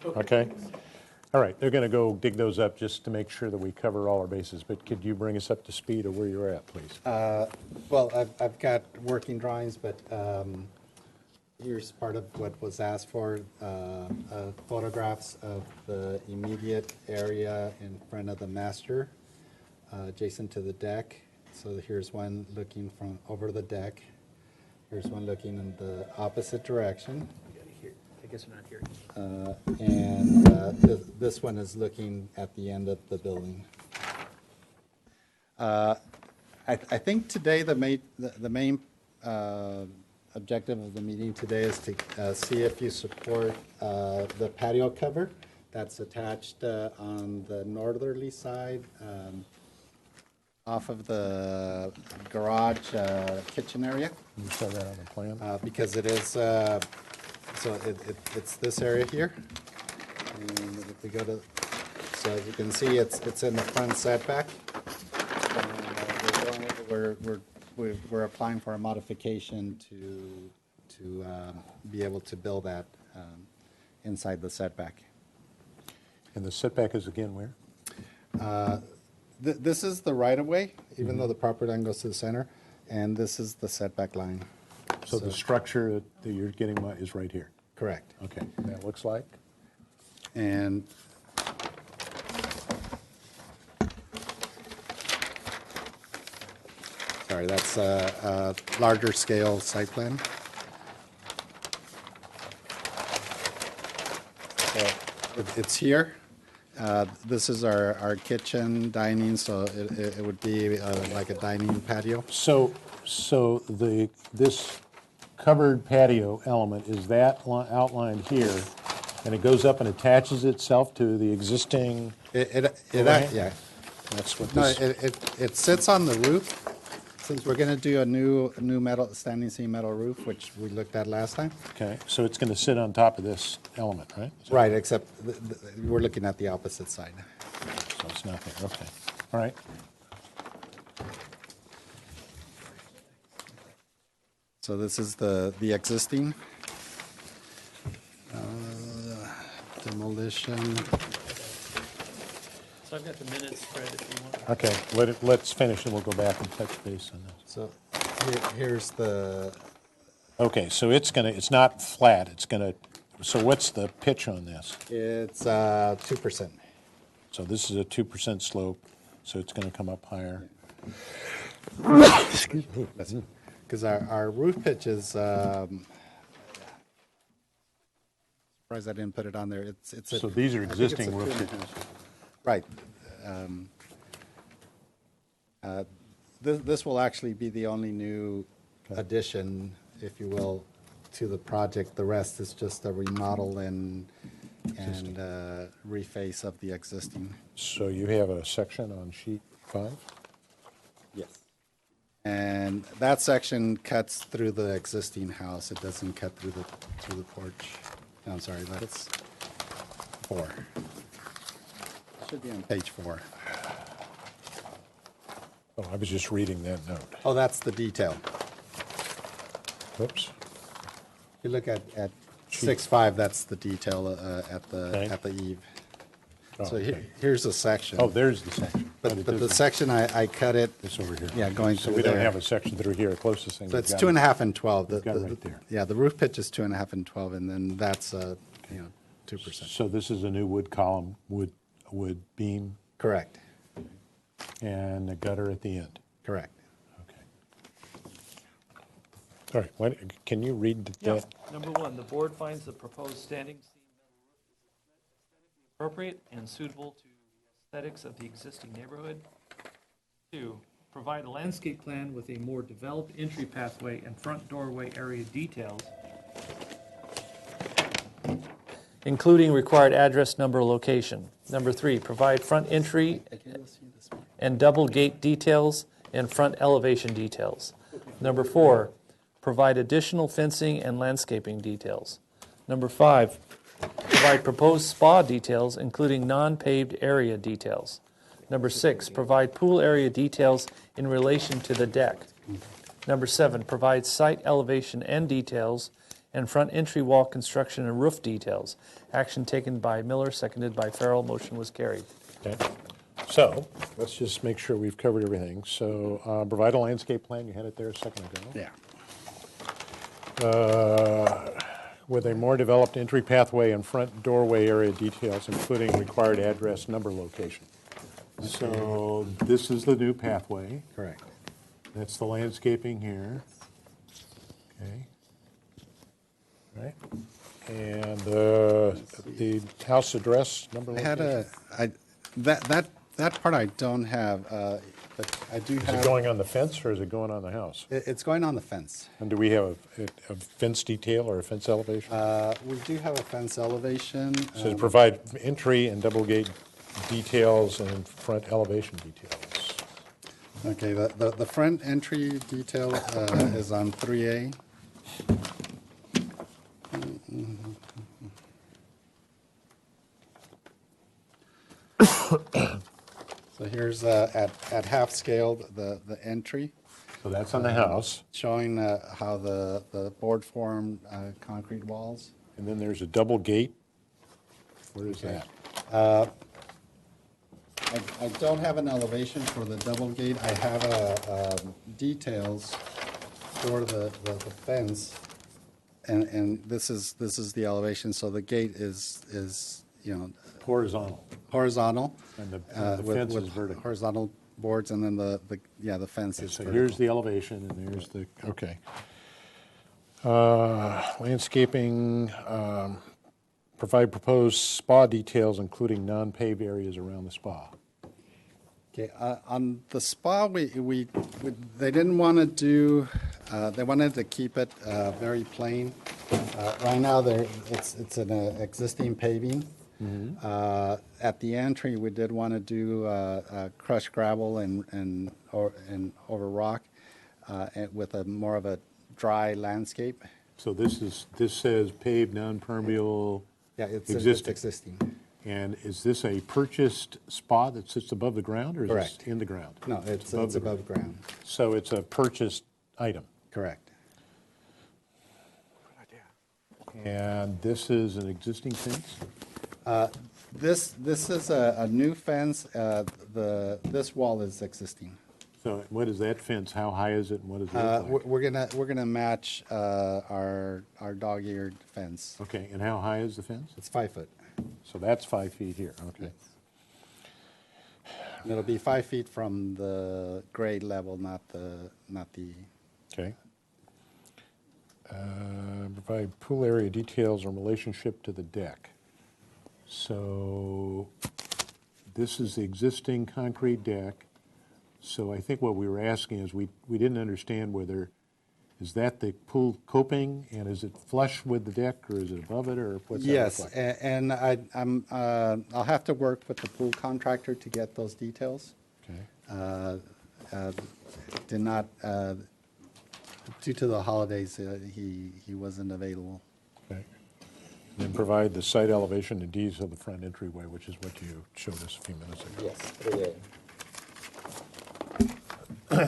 Okay. All right, they're going to go dig those up just to make sure that we cover all our bases, but could you bring us up to speed of where you're at, please? Well, I've got working drawings, but here's part of what was asked for, photographs of the immediate area in front of the master, adjacent to the deck. So here's one looking from over the deck. Here's one looking in the opposite direction. I guess we're not here. And this one is looking at the end of the building. I think today the main objective of the meeting today is to see if you support the patio cover that's attached on the northerly side off of the garage kitchen area. You saw that on the plan? Because it is, so it's this area here. And if we go to, so as you can see, it's in the front setback. We're applying for a modification to be able to build that inside the setback. And the setback is again where? This is the right-of-way, even though the property line goes to the center, and this is the setback line. So the structure that you're getting is right here? Correct. Okay, that looks like? And sorry, that's a larger scale site plan. So it's here. This is our kitchen, dining, so it would be like a dining patio. So this covered patio element, is that outlined here, and it goes up and attaches itself to the existing? Yeah. That's what No, this. it sits on the roof. Since we're going to do a new metal standing seam metal roof, which we looked at last time. Okay, so it's going to sit on top of this element, right? Right, except we're looking at the opposite side. So it's not there. Okay. All right. So this is the existing demolition. So I've got the minutes, Fred, if you want. Okay, let's finish and we'll go back and touch base on this. So here's the. Okay, so it's not flat. So what's the pitch on this? It's 2%. So this is a 2% slope, so it's going to come up higher. Excuse me. Because our roof pitch is. Surprised I didn't put it on there. So these are existing roof pitches. Right. This will actually be the only new addition, if you will, to the project. The rest is just a remodel and reface of the existing. So you have a section on sheet 5? Yes. And that section cuts through the existing house. It doesn't cut through the porch. No, I'm sorry, that's 4. Should be on page 4. Oh, I was just reading that note. Oh, that's the detail. Whoops. You look at 6.5, that's the detail at the eave. Oh, So okay. here's a section. Oh, there's the section. But the section I cut it. It's over here. Yeah, going So through we don't there. have a section through here. Closest thing. So we've it's got 2.5 and 12. We've got it right there. Yeah, the roof pitch is 2.5 and 12, and then that's 2%. So this is a new wood column, wood beam, Correct. and a gutter at the end. Correct. Okay. All right. Can you read that? Number 1, the board finds the proposed standing seam metal roof is aesthetically appropriate and suitable to the aesthetics of the existing neighborhood. 2, provide a landscape plan with a more developed entry pathway and front doorway area details, including required address, number, location. Number 3, provide front entry and double gate details and front elevation details. Number 4, provide additional fencing and landscaping details. Number 5, provide proposed spa details, including non-paved area details. Number 6, provide pool area details in relation to the deck. Number 7, provide site elevation and details and front entry wall construction and roof details. Action taken by Miller, seconded by Farrell. Motion was carried. Okay. So let's just make sure we've covered everything. So provide a landscape plan. You had it there a second ago. Yeah. With a more developed entry pathway and front doorway area details, including required address, number, location. So this is the new pathway. Correct. That's the landscaping here. Okay. Right. And the house address, number, I location. had that part I don't have, but I do Is have. it going on the fence or is it going on the house? It's going on the fence. And do we have a fence detail or a fence elevation? We do have a fence elevation. So to provide entry and double gate details and front elevation details. Okay, the front entry detail is on 3A. So here's at half scale the entry. So that's on the house. Showing how the board formed concrete walls. And then there's a double gate. Where is that? I don't have an elevation for the double gate. I have details for the fence, and this is the elevation. So the gate is Horizontal. horizontal, And the fence is vertical. horizontal boards, and then the fence is So vertical. here's the elevation and there's the, okay. Landscaping, provide proposed spa details, including non-paved areas around the spa. Okay, on the spa, we they didn't want to do. They wanted to keep it very plain. Right now, it's an existing paving. At the entry, we did want to do crushed gravel and over rock, with a more of a dry landscape. So this says paved, non-permeable, Yeah, it's existing. existing. And is this a purchased spa that sits above the ground or is Correct. this in the ground? No, it's above ground. So it's a purchased item. Correct. And this is an existing fence? This is a new fence. This wall is existing. So what is that fence? How high is it and what does it look like? We're gonna match our dog-eared fence. Okay, and how high is the fence? It's 5 foot. So that's 5 feet here, okay. And it'll be 5 feet from the grade level, not the. Okay. Provide pool area details in relationship to the deck. So this is the existing concrete deck. So I think what we were asking is we didn't understand whether, is that the pool coping and is it flush with the deck or is it above it or what's that Yes, look like? and I'll have to work with the pool contractor to get those details. Okay. Did not, due to the holidays, he wasn't available. Okay. Then provide the site elevation and deeds of the front entryway, which is what you showed us a few minutes ago. Yes, 3A.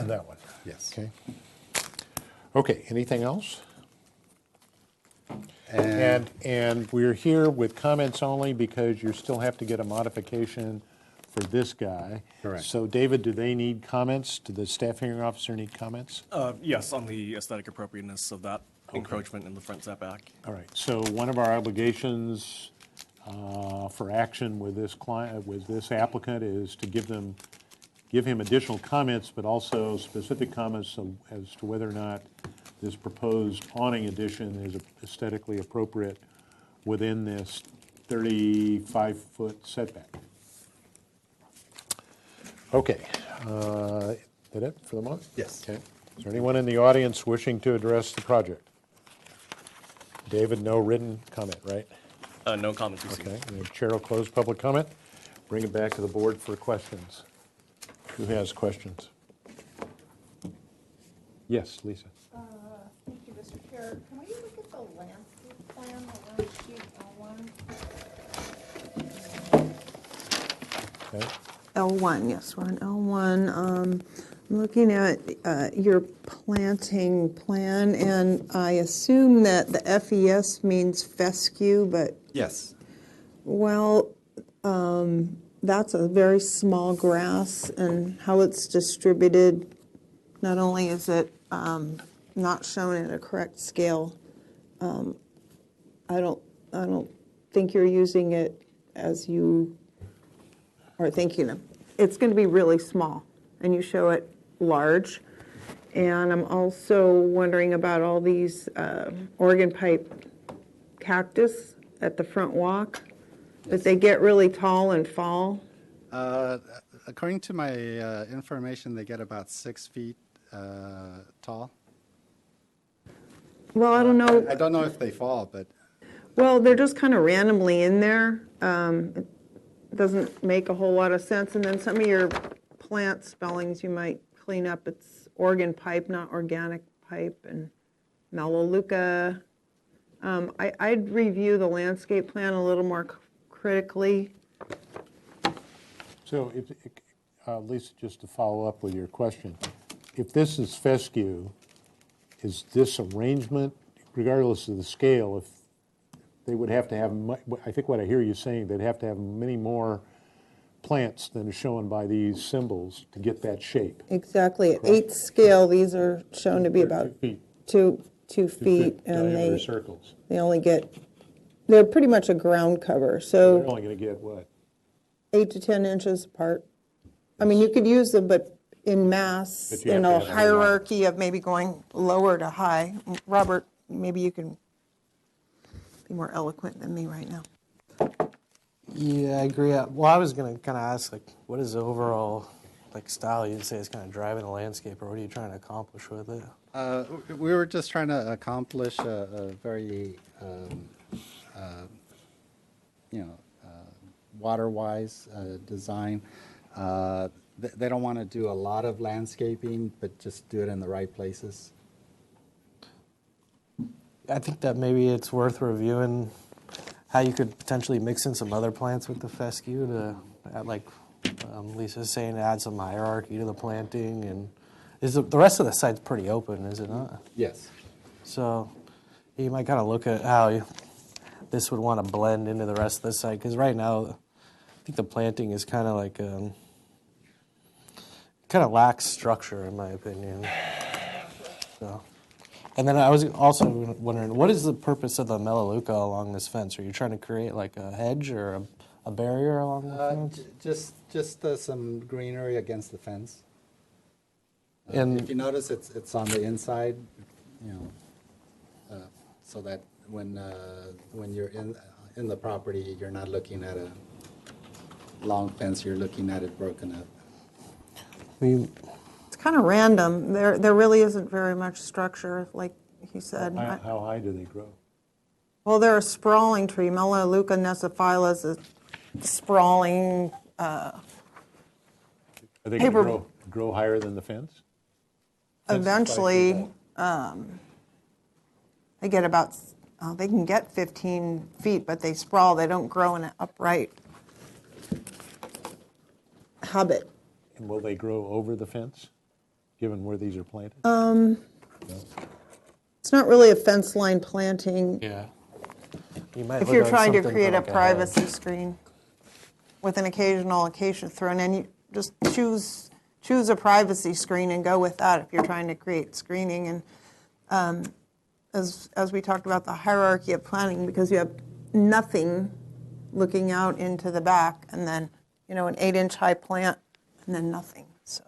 That one. Yes. Okay. Okay, anything else? And And we're here with comments only because you still have to get a modification for this guy. Correct. So David, do they need comments? Do the staff hearing officer need comments? Yes, on the aesthetic appropriateness of that encroachment in the front setback. All right, so one of our obligations for action with this client, with this applicant is to give him additional comments, but also specific comments as to whether or not this proposed awning addition is aesthetically appropriate within this 35-foot setback. Okay, that it for the moment? Yes. Okay. Is there anyone in the audience wishing to address the project? David, no written comment, right? No comments received. Okay, and the chair will close public comment. Bring it back to the board for questions. Who has questions? Yes, Lisa. Thank you, Mr. Chair. Can we look at the landscape plan, the landscape L1? Okay. L1, yes, we're on L1. I'm looking at your planting plan, and I assume that the FES means fescue, but, Yes. well, that's a very small grass, and how it's distributed, not only is it not shown at a correct scale, I don't think you're using it as you are thinking of. It's going to be really small, and you show it large. And I'm also wondering about all these organ pipe cactus at the front walk, that they get really tall and fall. According to my information, they get about 6 feet tall. Well, I don't know. I don't know if they fall, but Well, they're just kind of randomly in there. It doesn't make a whole lot of sense. And then some of your plant spellings you might clean up. It's organ pipe, not organic pipe, and melaleuca. I'd review the landscape plan a little more critically. So, Lisa, just to follow up with your question, if this is fescue, is this arrangement, regardless of the scale, if they would have to have, I think what I hear you saying, they'd have to have many more plants than is shown by these symbols to get that shape. Exactly. At 8 scale, these are shown to be about 2 feet, and Diameter circles. they only get, they're pretty much a ground cover. They're So only going to get what? 8 to 10 inches apart. I mean, you could use them, but in mass, But you in have a to have a hierarchy of maybe going lower to high. Robert, maybe you can be more eloquent than me right now. Yeah, I agree. Well, I was going to kind of ask, like, what is the overall style you'd say is kind of driving the landscape, or what are you trying to accomplish with it? we were just trying to accomplish a very, water-wise design. They don't want to do a lot of landscaping, but just do it in the right places. I think that maybe it's worth reviewing how you could potentially mix in some other plants with the fescue to add, like Lisa's saying, add some hierarchy to the planting. And is the rest of the site's pretty open, is it not? Yes. So you might kind of look at how this would want to blend into the rest of the site, because right now I think the planting is kind of like kind of lacks structure, in my opinion. So. And then I was also wondering, what is the purpose of the melaleuca along this fence? Are you trying to create like a hedge or a barrier along the fence? Just some greenery against the fence. And if you notice, it's on the inside, so that when you're in the property, you're not looking at a long fence. You're looking at it broken up. It's kind of random. There really isn't very much structure, like he said. How high do they grow? Well, they're a sprawling tree. Melaleuca necrophylla is a sprawling. Are they going to grow higher than the fence? Eventually, they get about. They can get 15 feet, but they sprawl. They don't grow in an upright habit. And will they grow over the fence, given where these are planted? It's not really a fence line planting. Yeah. You might If look you're at trying to something create for a like privacy hedge. screen with an occasional acacia thrown in, you just choose a privacy screen and go with that if you're trying to create screening. And as we talked about the hierarchy of planting, because you have nothing looking out into the back, and then an 8-inch high plant, and then nothing. So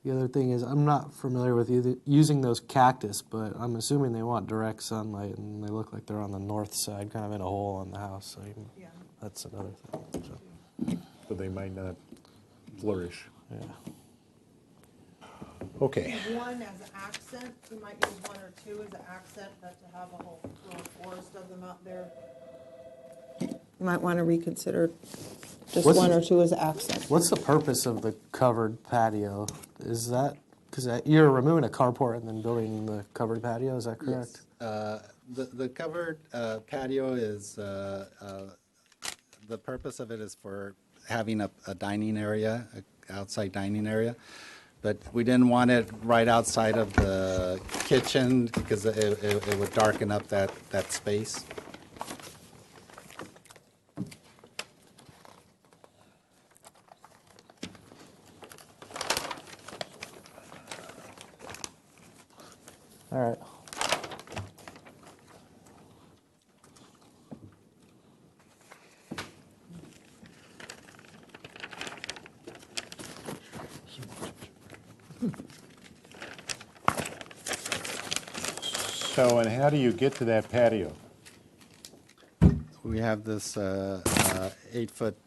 The other thing is, I'm not familiar with using those cactus, but I'm assuming they want direct sunlight, and they look like they're on the north side, kind of in a hole on the house. So that's another thing. So they might not flourish. Yeah. Okay. one as an accent, you might use 1 or 2 as an accent, but to have a whole little forest of them out there, you might want to reconsider just 1 or 2 as an accent. What's the purpose of the covered patio? Is that because you're removing a carport and then building the covered patio? Is that correct? Yes. The covered patio is, the purpose of it is for having a dining area, an outside dining area. but we didn't want it right outside of the kitchen because it would darken up that space. All right. So, and how do you get to that patio? We have this 8-foot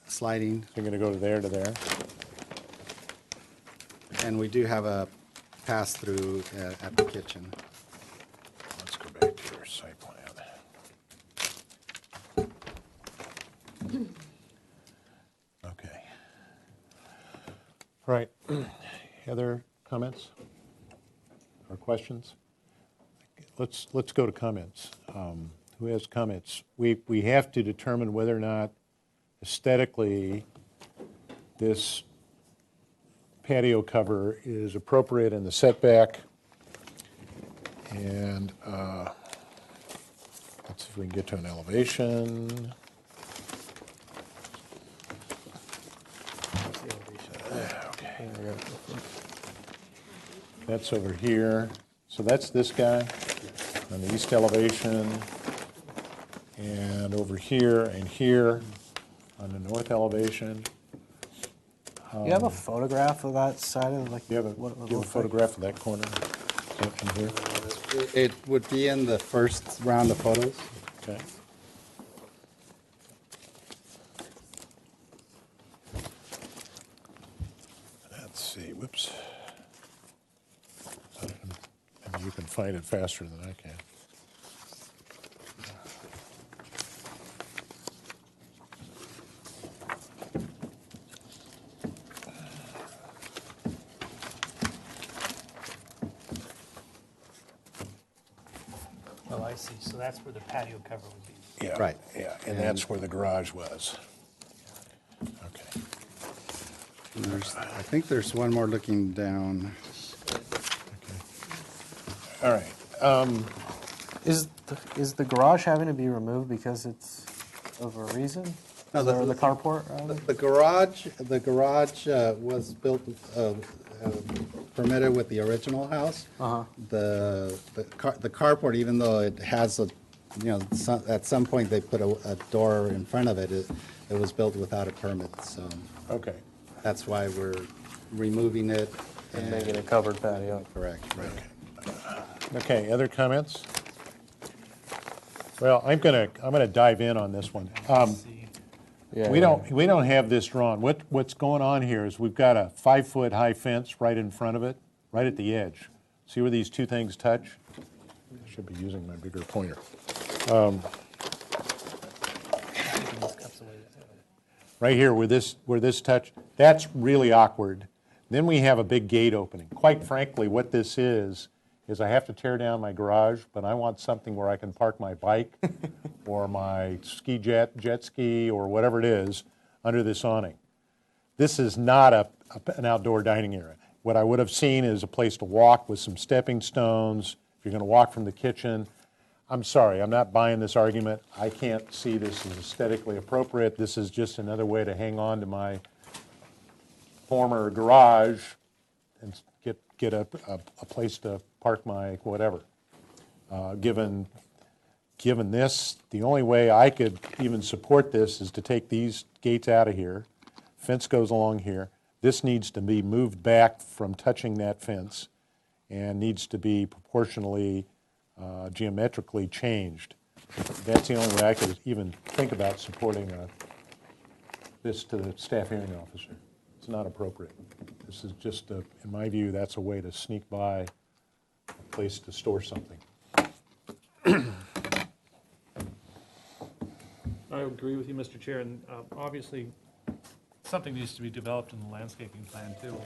sliding. You're going to go to there? And we do have a pass-through at the kitchen. Let's go back to your site plan. Okay. All right. Other comments or questions? Let's go to comments. Who has comments? We have to determine whether or not aesthetically this patio cover is appropriate in the setback. And let's see if we can get to an elevation. Okay. That's over here. So that's this guy on the east elevation. And over here and here on the north elevation. You have a photograph of that side of like? You have a photograph of that corner? In here? It would be in the first round of photos. Okay. Let's see, whoops. Maybe you can find it faster than I can. Oh, I see. So that's where the patio cover would be. Yeah. Right. Yeah, and that's where the garage was. Okay. And I think there's one more looking down. All right. Is the garage having to be removed because it's of a reason? No, Or the carport, rather? The garage was built, permitted with the original house. Uh-huh. The carport, even though it has at some point they put a door in front of it, it was built without a permit, so Okay. that's why we're removing it. And making a covered patio. Correct. Okay, other comments? Well, I'm gonna dive in on this one. We don't have this drawn. What's going on here is we've got a 5-foot high fence right in front of it, right at the edge. See where these two things touch? I should be using my bigger pointer. Right here where this touch, that's really awkward. Then we have a big gate opening. Quite frankly, what this is I have to tear down my garage, but I want something where I can park my bike or my jet ski, or whatever it is under this awning. This is not an outdoor dining area. What I would have seen is a place to walk with some stepping stones. If you're going to walk from the kitchen, I'm sorry, I'm not buying this argument. I can't see this as aesthetically appropriate. This is just another way to hang on to my former garage and get a place to park my whatever. Given this, the only way I could even support this is to take these gates out of here. Fence goes along here. This needs to be moved back from touching that fence and needs to be proportionally, geometrically changed. That's the only way I could even think about supporting this to the staff hearing officer. It's not appropriate. This is just, in my view, that's a way to sneak by a place to store something. I agree with you, Mr. Chair, and obviously, something needs to be developed in the landscaping plan, too.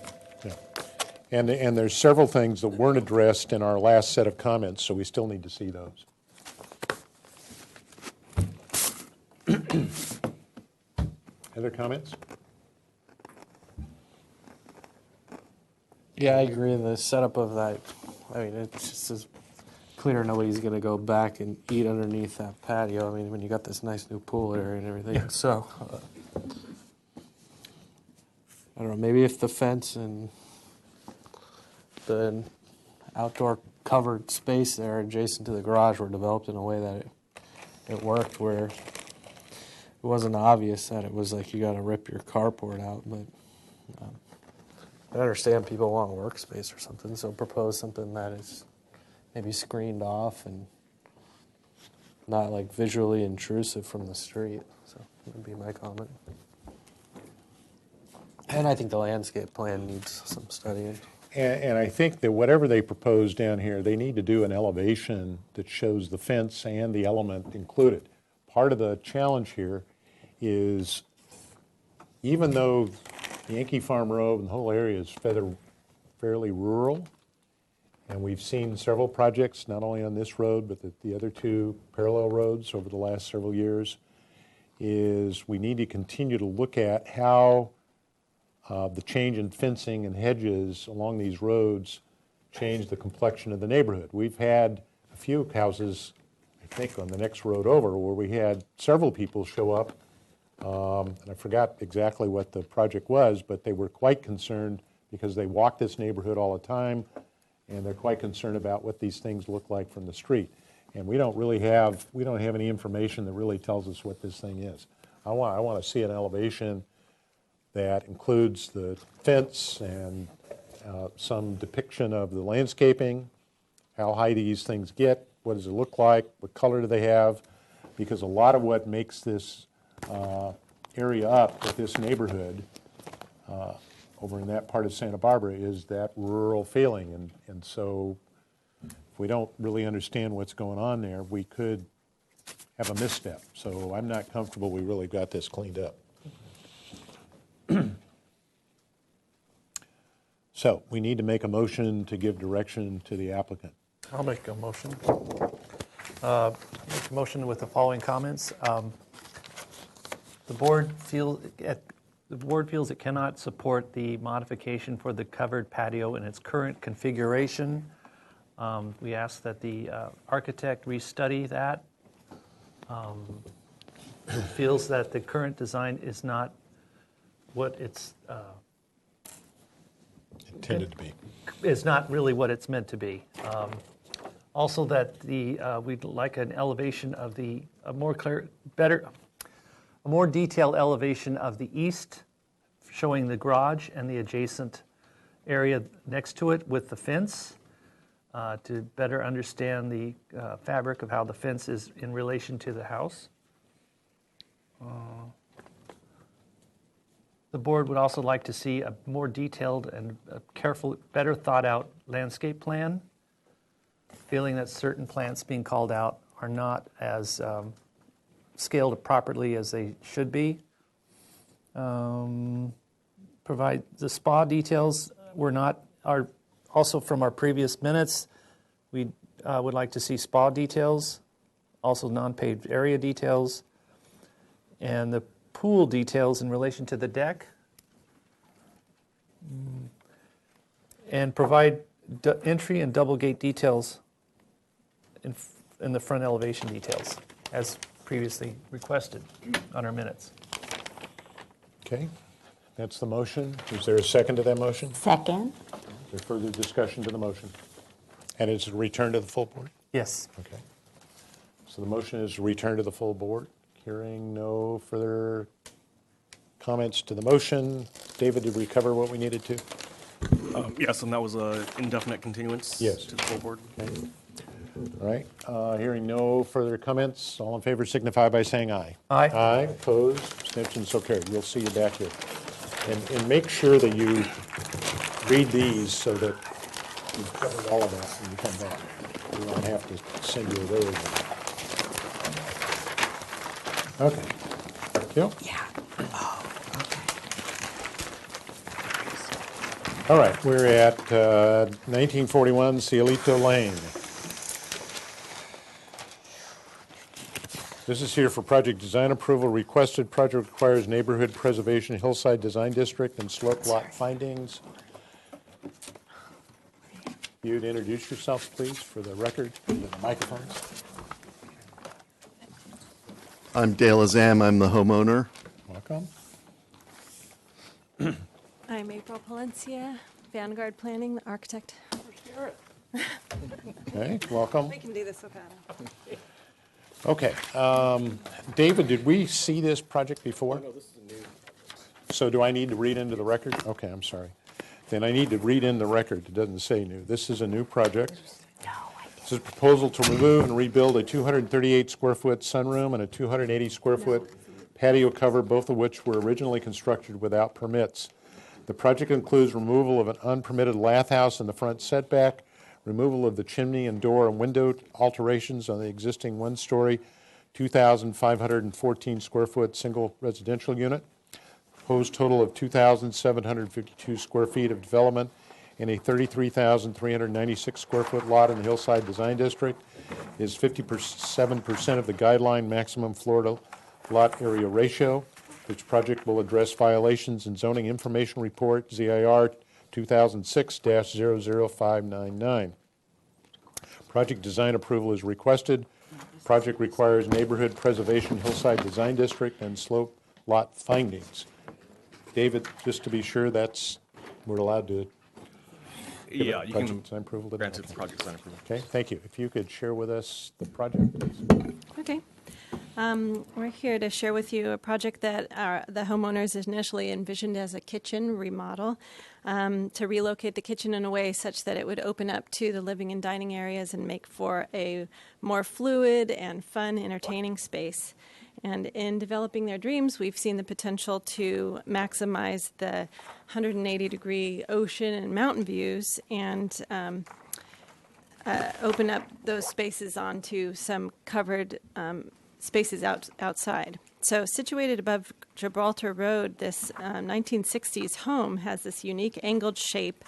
Yeah. And there's several things that weren't addressed in our last set of comments, so we still need to see those. Other comments? Yeah, I agree. The setup of that, I mean, it's just as clear nobody's going to go back and eat underneath that patio. I mean, when you got this nice new pool area and everything. So, I don't know, maybe if the fence and the outdoor covered space there adjacent to the garage were developed in a way that it worked, where it wasn't obvious that it was like you got to rip your carport out, but I understand people want workspace or something, so propose something that is maybe screened off and not like visually intrusive from the street. So that would be my comment. And I think the landscape plan needs some studying. And I think that whatever they propose down here, they need to do an elevation that shows the fence and the element included. Part of the challenge here is, even though Yankee Farm Road and the whole area is fairly rural, and we've seen several projects, not only on this road, but the other two parallel roads over the last several years, is we need to continue to look at how the change in fencing and hedges along these roads change the complexion of the neighborhood. We've had a few houses, I think on the next road over, where we had several people show up, and I forgot exactly what the project was, but they were quite concerned because they walk this neighborhood all the time, and they're quite concerned about what these things look like from the street. And we don't have any information that really tells us what this thing is. I want to see an elevation that includes the fence and some depiction of the landscaping, how high these things get, what does it look like, what color do they have, because a lot of what makes this area up with this neighborhood over in that part of Santa Barbara is that rural feeling. And so if we don't really understand what's going on there, we could have a misstep. So I'm not comfortable we really got this cleaned up. So we need to make a motion to give direction to the applicant. I'll make a motion. Make a motion with the following comments. The board feels it cannot support the modification for the covered patio in its current configuration. We ask that the architect restudy that. Feels that the current design is not what it's intended to be. Is not really what it's meant to be. Also, that we'd like an elevation of a more detailed elevation of the east, showing the garage and the adjacent area next to it with the fence, to better understand the fabric of how the fence is in relation to the house. The board would also like to see a more detailed and careful, better thought out landscape plan, feeling that certain plants being called out are not as scaled properly as they should be. Provide the spa details are also from our previous minutes. We would like to see spa details, also non-paved area details, and the pool details in relation to the deck, and provide entry and double gate details in the front elevation details, as previously requested on our minutes. Okay, that's the motion. Is there a second to that motion? Second. Is there further discussion to the motion? And is it returned to the full board? Yes. Okay. So the motion is return to the full board. Hearing no further comments to the motion. David, did we cover what we needed to? Yes, and that was an indefinite continuance Yes. to the full board. Okay. All right. Hearing no further comments, all in favor signify by saying aye. Aye. Aye. Opposed? Abstentions? So carried. We'll see you back here. And make sure that you read these so that you've covered all of that when you come back. We won't have to send you away again. Okay. Thank you. Yeah. All right, we're at 1941 Cielito Lane. This is here for project design approval. Requested project requires neighborhood preservation, hillside design district, and slope lot findings. you'd introduce yourself, please, for the record, into the microphones. I'm Dale Azam. I'm the homeowner. Welcome. I'm April Palencia, Vanguard Planning, the architect. Okay, welcome. We can do this without him. Okay. David, did we see this project before? No, this is a new. So do I need to read into the record? Okay, I'm sorry. Then I need to read in the record. It doesn't say new. This is a new project. This is a proposal to remove and rebuild a 238 square foot sunroom and a 280 square foot patio cover, both of which were originally constructed without permits. The project includes removal of an unpermitted lath house in the front setback, removal of the chimney and door and window alterations on the existing one-story, 2,514 square foot single residential unit. Proposed total of 2,752 square feet of development in a 33,396 square foot lot in the Hillside Design District is 57% of the guideline maximum floor to lot area ratio. This project will address violations in Zoning Information Report, ZIR 2006-00599. Project design approval is requested. Project requires neighborhood preservation, Hillside Design District, and slope lot findings. David, just to be sure, we're allowed to give Yeah, it you project can design approval today? grant it project design approval. Okay, thank you. If you could share with us the project, please. Okay. We're here to share with you a project that the homeowners initially envisioned as a kitchen remodel, to relocate the kitchen in a way such that it would open up to the living and dining areas and make for a more fluid and fun, entertaining space. And in developing their dreams, we've seen the potential to maximize the 180-degree ocean and mountain views and open up those spaces onto some covered spaces outside. So situated above Gibraltar Road, this 1960s home has this unique angled shape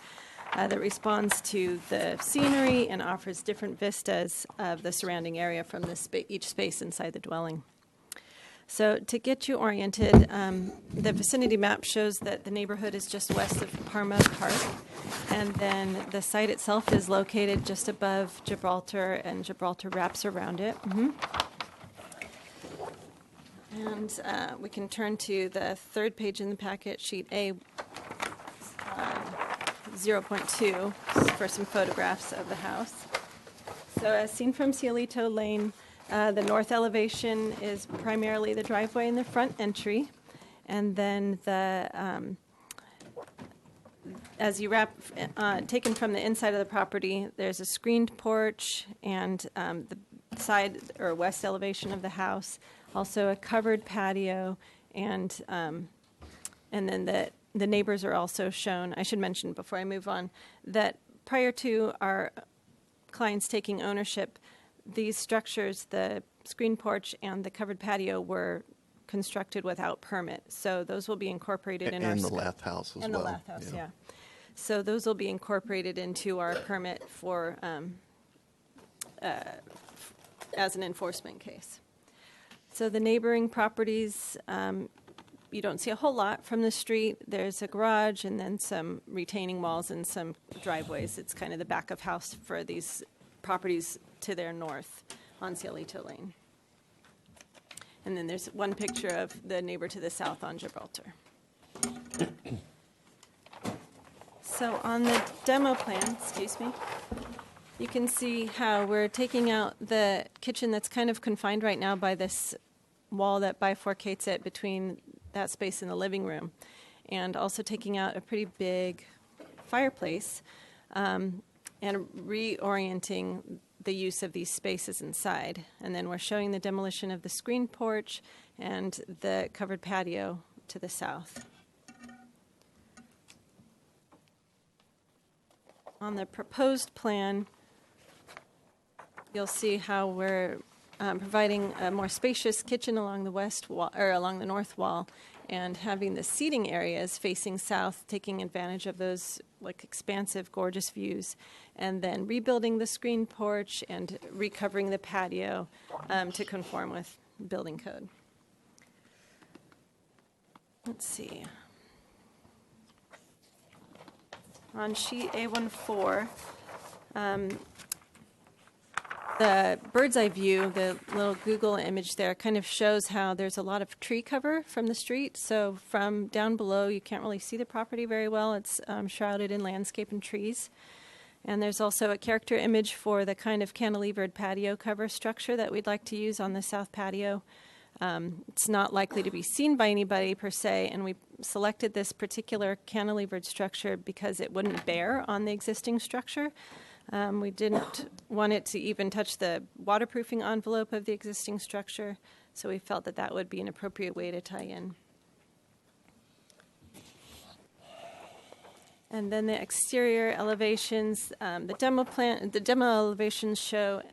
that responds to the scenery and offers different vistas of the surrounding area from each space inside the dwelling. So to get you oriented, the vicinity map shows that the neighborhood is just west of Parma Park, and then the site itself is located just above Gibraltar, and Gibraltar wraps around it. And we can turn to the third page in the packet, sheet A, 0.2, for some photographs of the house. So as seen from Cielito Lane, the north elevation is primarily the driveway and the front entry, and then as you taken from the inside of the property, there's a screened porch and the side or west elevation of the house, also a covered patio, and then the neighbors are also shown. I should mention before I move on that prior to our clients taking ownership, these structures, the screen porch and the covered patio, were constructed without permit. So those will be incorporated in our And the lath house as well. And the lath house, yeah. So those will be incorporated into our permit for as an enforcement case. So the neighboring properties, you don't see a whole lot from the street. There's a garage and then some retaining walls and some driveways. It's kind of the back of house for these properties to their north on Cielito Lane. And then there's one picture of the neighbor to the south on Gibraltar. So on the demo plan, excuse me, you can see how we're taking out the kitchen that's kind of confined right now by this wall that bifurcates it between that space and the living room, and also taking out a pretty big fireplace and reorienting the use of these spaces inside. And then we're showing the demolition of the screen porch and the covered patio to the south. On the proposed plan, you'll see how we're providing a more spacious kitchen along the west wall, or along the north wall, and having the seating areas facing south, taking advantage of those like expansive, gorgeous views, and then rebuilding the screen porch and recovering the patio to conform with building code. Let's see. On sheet A14, The bird's eye view, the little Google image there, kind of shows how there's a lot of tree cover from the street. So from down below, you can't really see the property very well. It's shrouded in landscape and trees. And there's also a character image for the kind of cantilevered patio cover structure that we'd like to use on the south patio. It's not likely to be seen by anybody per se, and we selected this particular cantilevered structure because it wouldn't bear on the existing structure. We didn't want it to even touch the waterproofing envelope of the existing structure, so we felt that that would be an appropriate way to tie in. And then the exterior elevations, the demo elevations show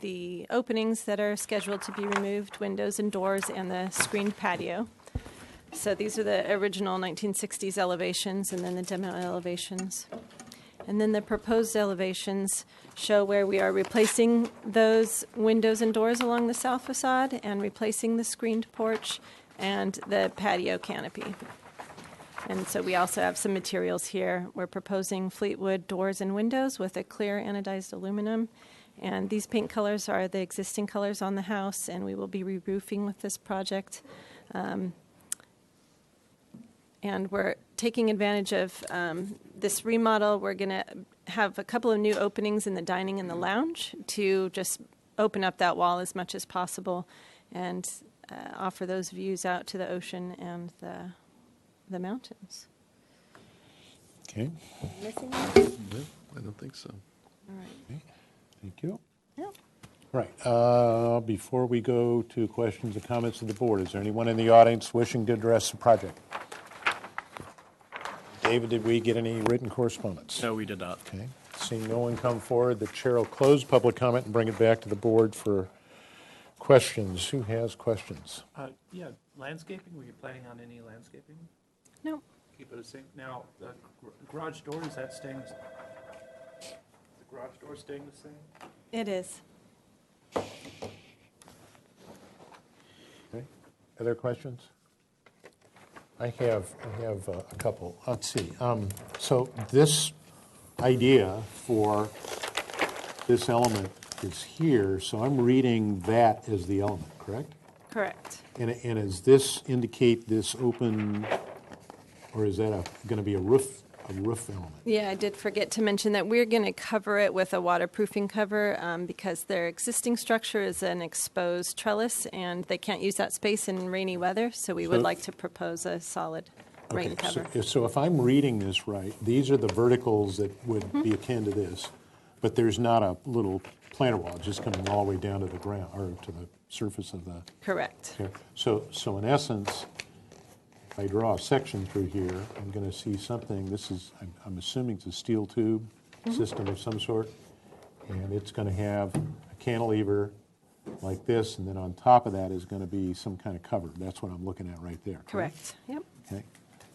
the openings that are scheduled to be removed, windows and doors, and the screened patio. So these are the original 1960s elevations, and then the demo elevations. And then the proposed elevations show where we are replacing those windows and doors along the south facade and replacing the screened porch and the patio canopy. And so we also have some materials here. We're proposing Fleetwood doors and windows with a clear anodized aluminum. And these paint colors are the existing colors on the house, and we will be re-roofing with this project. And we're taking advantage of this remodel. We're going to have a couple of new openings in the dining and the lounge to just open up that wall as much as possible and offer those views out to the ocean and the mountains. Okay. Missing No, I don't think so. All right. Okay. Thank you. Yeah. Right. Before we go to questions and comments of the board, is there anyone in the audience wishing to address the project? David, did we get any written correspondence? No, we did not. Okay. Seeing no one come forward, the chair will close public comment and bring it back to the board for questions. Who has questions? Yeah, landscaping, were you planning on any landscaping? No. Keep it the same. Now, the garage door, is that staying? Is the garage door staying the same? It is. Okay. Other questions? I have a couple. Let's see. So this idea for this element is here, so I'm reading that as the element, correct? Correct. And does this indicate this open, or is that going to be a roof element? Yeah, I did forget to mention that we're going to cover it with a waterproofing cover because their existing structure is an exposed trellis, and they can't use that space in rainy weather, so we would like to propose a solid rain cover. So if I'm reading this right, these are the verticals that would be akin to this, but there's not a little planter wall just coming all the way down to the ground, or to the surface of the... Correct. Okay. So in essence, if I draw a section through here, I'm going to see something. This is, I'm assuming it's a steel tube system of some sort, and it's going to have a cantilever like this, and then on top of that is going to be some kind of cover. That's what I'm looking at right there. Correct. Yep. Okay.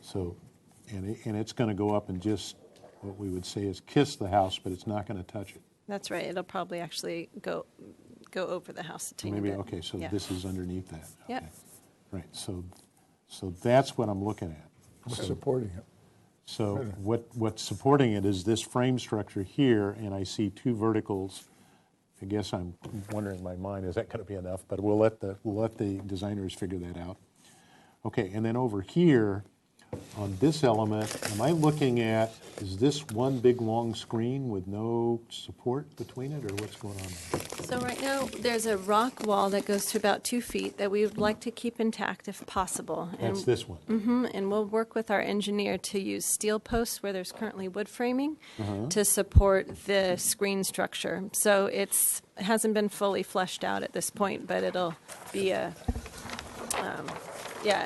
So, and it's going to go up and just what we would say is kiss the house, but it's not going to touch it. That's right. It'll probably actually go over the house a tiny Maybe, bit. okay, so Yeah. this is underneath that. Yep. Okay. Right, so that's what I'm looking at. What's supporting it? So what's supporting it is this frame structure here, and I see two verticals. I guess I'm wondering in my mind, is that going to be enough? But we'll let the designers figure that out. Okay, and then over here, on this element, am I looking at, is this one big long screen with no support between it, or what's going on there? So right now, there's a rock wall that goes to about 2 feet that we would like to keep intact if possible. That's this one. And we'll work with our engineer to use steel posts where there's currently wood framing to support the screen structure. So it hasn't been fully fleshed out at this point, but it'll be a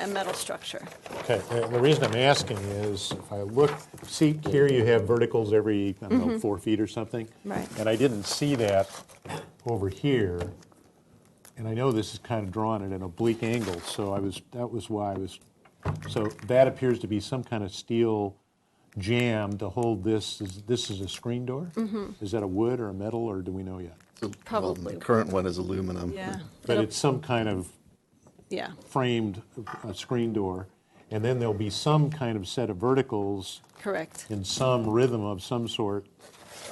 metal structure. Okay, the reason I'm asking is if I look, see here you have verticals every, I don't know, 4 feet or something. Right. And I didn't see that over here. And I know this is kind of drawn at an oblique angle, so that was why I was, so that appears to be some kind of steel jam to hold this. This is a screen door? Is that a wood or a metal, or do we know yet? Probably. Well, the current one is aluminum. Yeah. But it's some kind of Yeah. framed screen door, and then there'll be some kind of set of verticals Correct. in some rhythm of some sort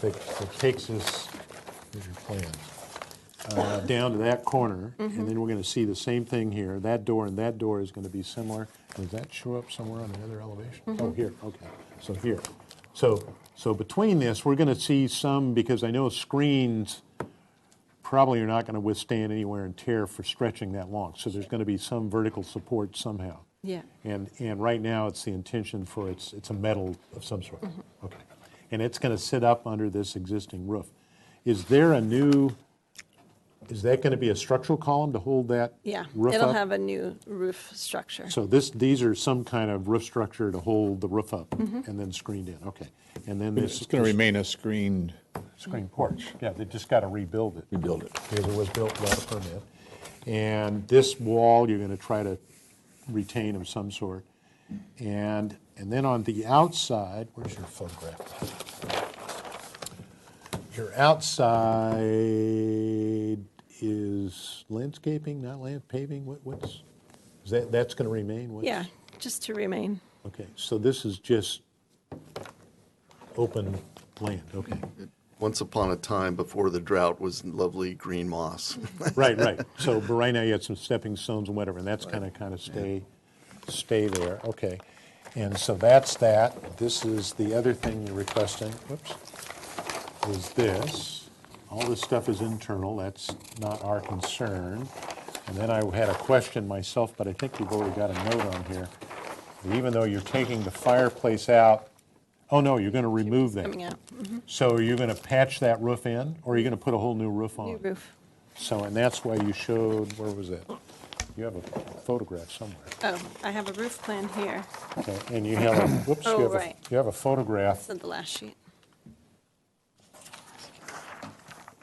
that takes us, here's your plan, down to that corner, and then we're going to see the same thing here. That door and that door is going to be similar. Does that show up somewhere on the other elevation? Oh, here, okay. So here. So between this, we're going to see some, because I know screens probably are not going to withstand any wear and tear for stretching that long. So there's going to be some vertical support somehow. Yeah. And right now, it's the intention for it's a metal of some sort. Okay. And it's going to sit up under this existing roof. Is there a new, is that going to be a structural column to hold that Yeah, roof it'll up? have a new roof structure. So these are some kind of roof structure to hold the roof up and then screened in, okay. And then this. It's going to remain a screened. Screen porch, yeah, they just got to rebuild it. Rebuild it. Because it was built without a permit. And this wall, you're going to try to retain of some sort. And then on the outside, where's your photograph? Your outside is landscaping, not paving, what's, that's going to remain? Yeah, just to remain. Okay, so this is just open land, okay. Once upon a time, before the drought, was lovely green moss. Right. So, but right now you had some stepping stones and whatever, and that's kind of stay there. Okay. And so that's that. This is the other thing you're requesting. Whoops. Is this. All this stuff is internal. That's not our concern. And then I had a question myself, but I think you've already got a note on here. Even though you're taking the fireplace out, oh no, you're going to remove that. Coming out. So are you going to patch that roof in, or are you going to put a whole new roof on? New roof. So, and that's why you showed, where was that? You have a photograph somewhere. Oh, I have a roof plan here. Okay, and you have a, whoops, Oh, you have right. you have a photograph. It's on the last sheet.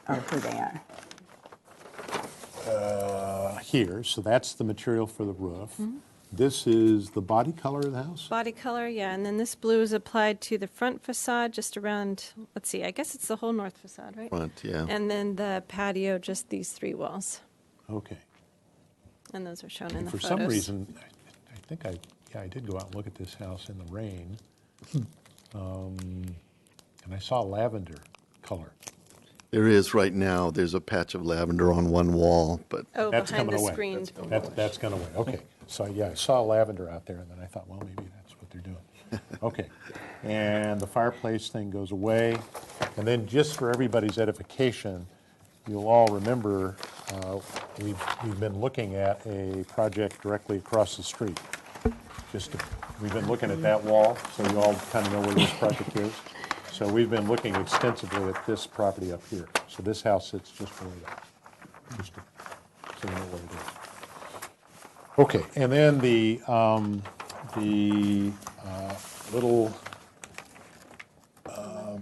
Oh, who they are. Here, so that's the material for the roof. This is the body color of the house? Body color, yeah, and then this blue is applied to the front facade, just around, let's see, I guess it's the whole north facade, right? Front, yeah. And then the patio, just these three walls, Okay. and those are shown in And the for photos. some reason, I think I did go out and look at this house in the rain. And I saw lavender color. There is right now, there's a patch of lavender on one wall, but Oh, That's behind coming the away. screened. That's going away, okay. So, yeah, I saw lavender out there, and then I thought, well, maybe that's what they're doing. Okay. And the fireplace thing goes away. And then just for everybody's edification, you'll all remember, we've been looking at a project directly across the street. We've been looking at that wall, so you all kind of know where this project is. So we've been looking extensively at this property up here. So this house sits just below that, just to, so you know where it is. Okay, and then the little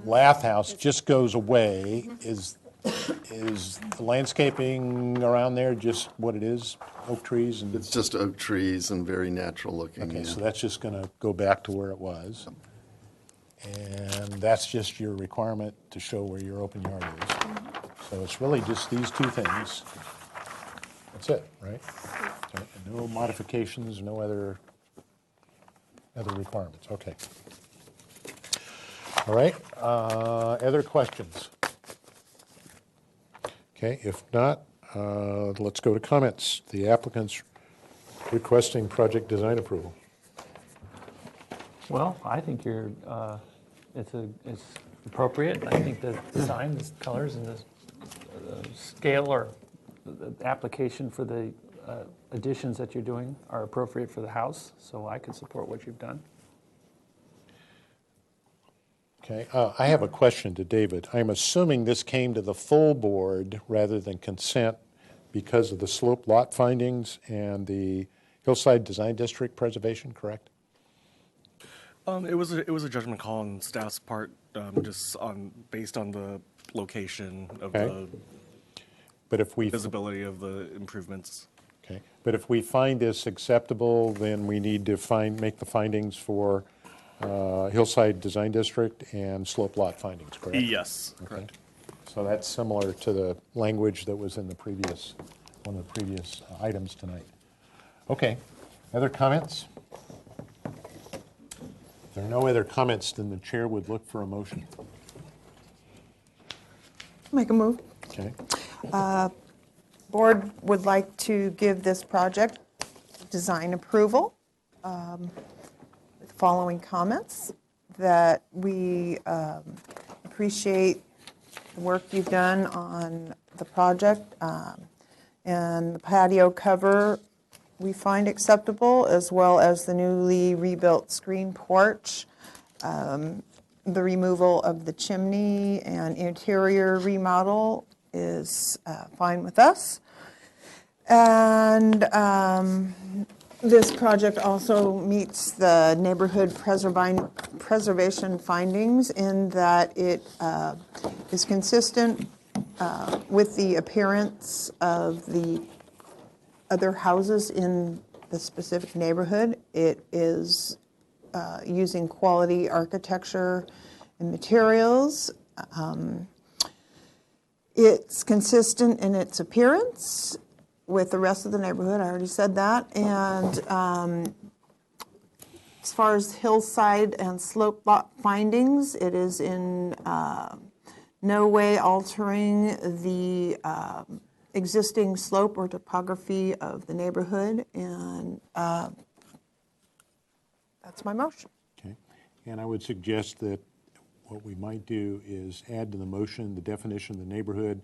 lath house just goes away. Is the landscaping around there just what it is, oak trees? And it's just oak trees and very natural looking. okay, yeah. so that's just going to go back to where it was. And that's just your requirement to show where your open yard is. So it's really just these two things. That's it, right? Okay, and no modifications, no other requirements. Okay. All right. Other questions? Okay, if not, let's go to comments. The applicant's requesting project design approval. Well, I think it's appropriate. I think the design, the colors, and the scale or the application for the additions that you're doing are appropriate for the house, so I could support what you've done. Okay, I have a question to David. I'm assuming this came to the full board rather than consent because of the slope lot findings and the Hillside Design District preservation, correct? It was a judgment call on staff's part, based on the location of Okay. But if we the visibility of the improvements. Okay, but if we find this acceptable, then we need to make the findings for Hillside Design District and slope lot findings, correct? Yes, correct. So that's similar to the language that was in one of the previous items tonight. Okay, other comments? If there are no other comments, then the chair would look for a motion. Make a move. Okay. Board would like to give this project design approval with the following comments, that we appreciate the work you've done on the project, and the patio cover we find acceptable, as well as the newly rebuilt screen porch, the removal of the chimney and interior remodel is fine with us. And this project also meets the neighborhood preservation findings in that it is consistent with the appearance of the other houses in the specific neighborhood. It is using quality architecture and materials. It's consistent in its appearance with the rest of the neighborhood. I already said that. And as far as hillside and slope lot findings, it is in no way altering the existing slope or topography of the neighborhood. And that's my motion. Okay. And I would suggest that what we might do is add to the motion the definition of the neighborhood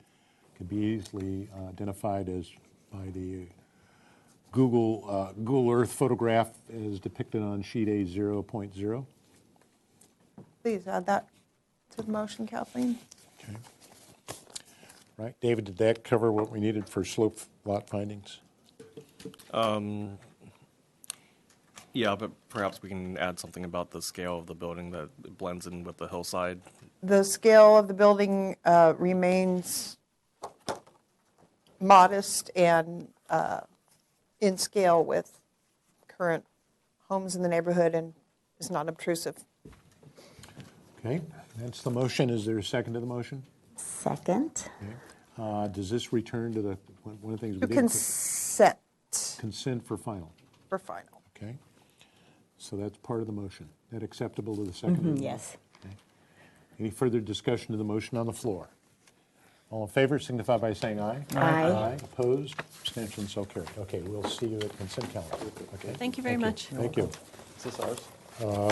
can be easily identified as by the Google Earth photograph as depicted on sheet A0.0. Please add that to the motion, Kathleen. Okay. Right. David, did that cover what we needed for slope lot findings? Yeah, but perhaps we can add something about the scale of the building that blends in with the hillside. The scale of the building remains modest and in scale with current homes in the neighborhood and is not obtrusive. Okay, that's the motion. Is there a second to the motion? Second. Okay. Does this return to the one of the things we To did? consent. Consent for final. For final. Okay. So that's part of the motion. That acceptable to the second? Yes. Okay. Any further discussion of the motion on the floor? All in favor signify by saying aye. Aye. Aye. Opposed? Abstentions? So carried. Okay, we'll see you at consent calendar. Okay. Thank you very much. Thank you. Is this ours?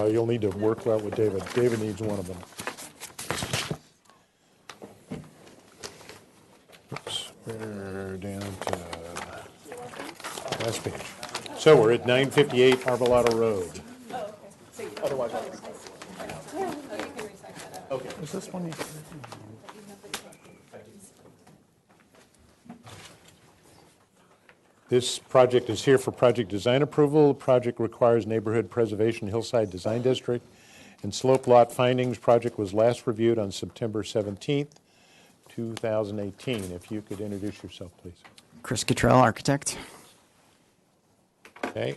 You'll need to work that with David. David needs one of them. Oops, we're down to last page. So we're at 958 Arbolado Road. Otherwise, Okay. Is this one? This project is here for project design approval. The project requires neighborhood preservation hillside design district and slope lot findings. Project was last reviewed on September 17th, 2018. If you could introduce yourself, please. Chris Cottrell, architect. Okay.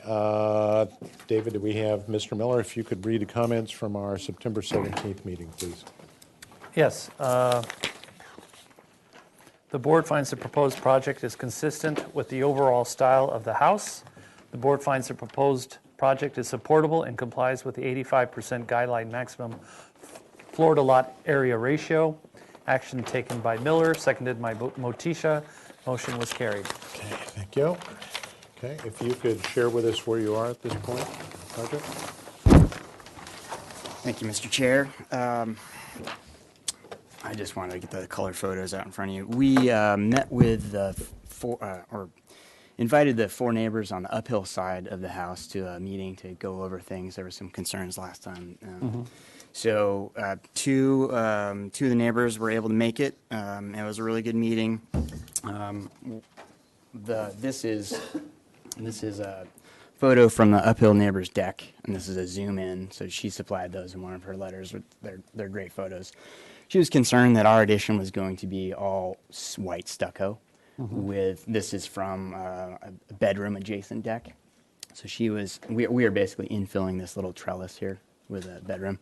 David, do we have Mr. Miller? If you could read the comments from our September 17th meeting, please. Yes. The board finds the proposed project is consistent with the overall style of the house. The board finds the proposed project is supportable and complies with the 85% guideline maximum floor to lot area ratio. Action taken by Miller, seconded by Motisha. Motion was carried. Okay, thank you. Okay, if you could share with us where you are at this point, project. Thank you, Mr. Chair. I just wanted to get the color photos out in front of you. We met with the invited the four neighbors on the uphill side of the house to a meeting to go over things. There were some concerns last time. So two of the neighbors were able to make it. It was a really good meeting. This is a photo from the uphill neighbor's deck, and this is a zoom in. So she supplied those in one of her letters. They're great photos. She was concerned that our addition was going to be all white stucco. This is from a bedroom adjacent deck. So we are basically infilling this little trellis here with a bedroom.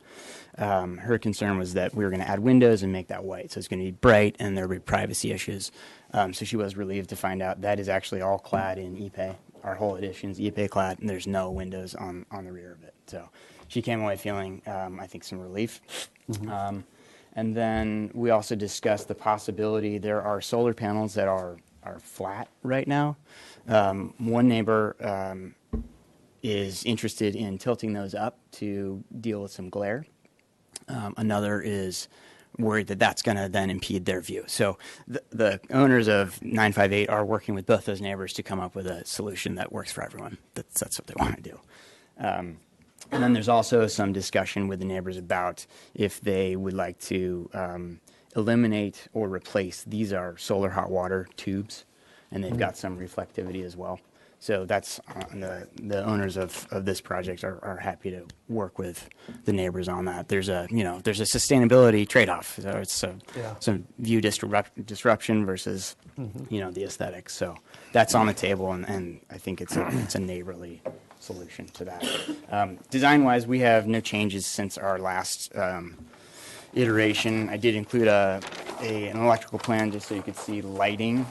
Her concern was that we were going to add windows and make that white. So it's going to be bright and there will be privacy issues. So she was relieved to find out that is actually all clad in Ipe. Our whole addition is Ipe clad, and there's no windows on the rear of it. So she came away feeling, I think, some relief. And then we also discussed the possibility there are solar panels that are flat right now. One neighbor is interested in tilting those up to deal with some glare. Another is worried that that's going to then impede their view. So the owners of 958 are working with both those neighbors to come up with a solution that works for everyone. That's what they want to do. And then there's also some discussion with the neighbors about if they would like to eliminate or replace. These are solar hot water tubes, and they've got some reflectivity as well. So that's the owners of this project are happy to work with the neighbors on that. There's a sustainability trade-off. So it's some view disruption versus the aesthetics. So that's on the table, and I think it's a neighborly solution to that. Design-wise, we have no changes since our last iteration. I did include an electrical plan just so you could see lighting.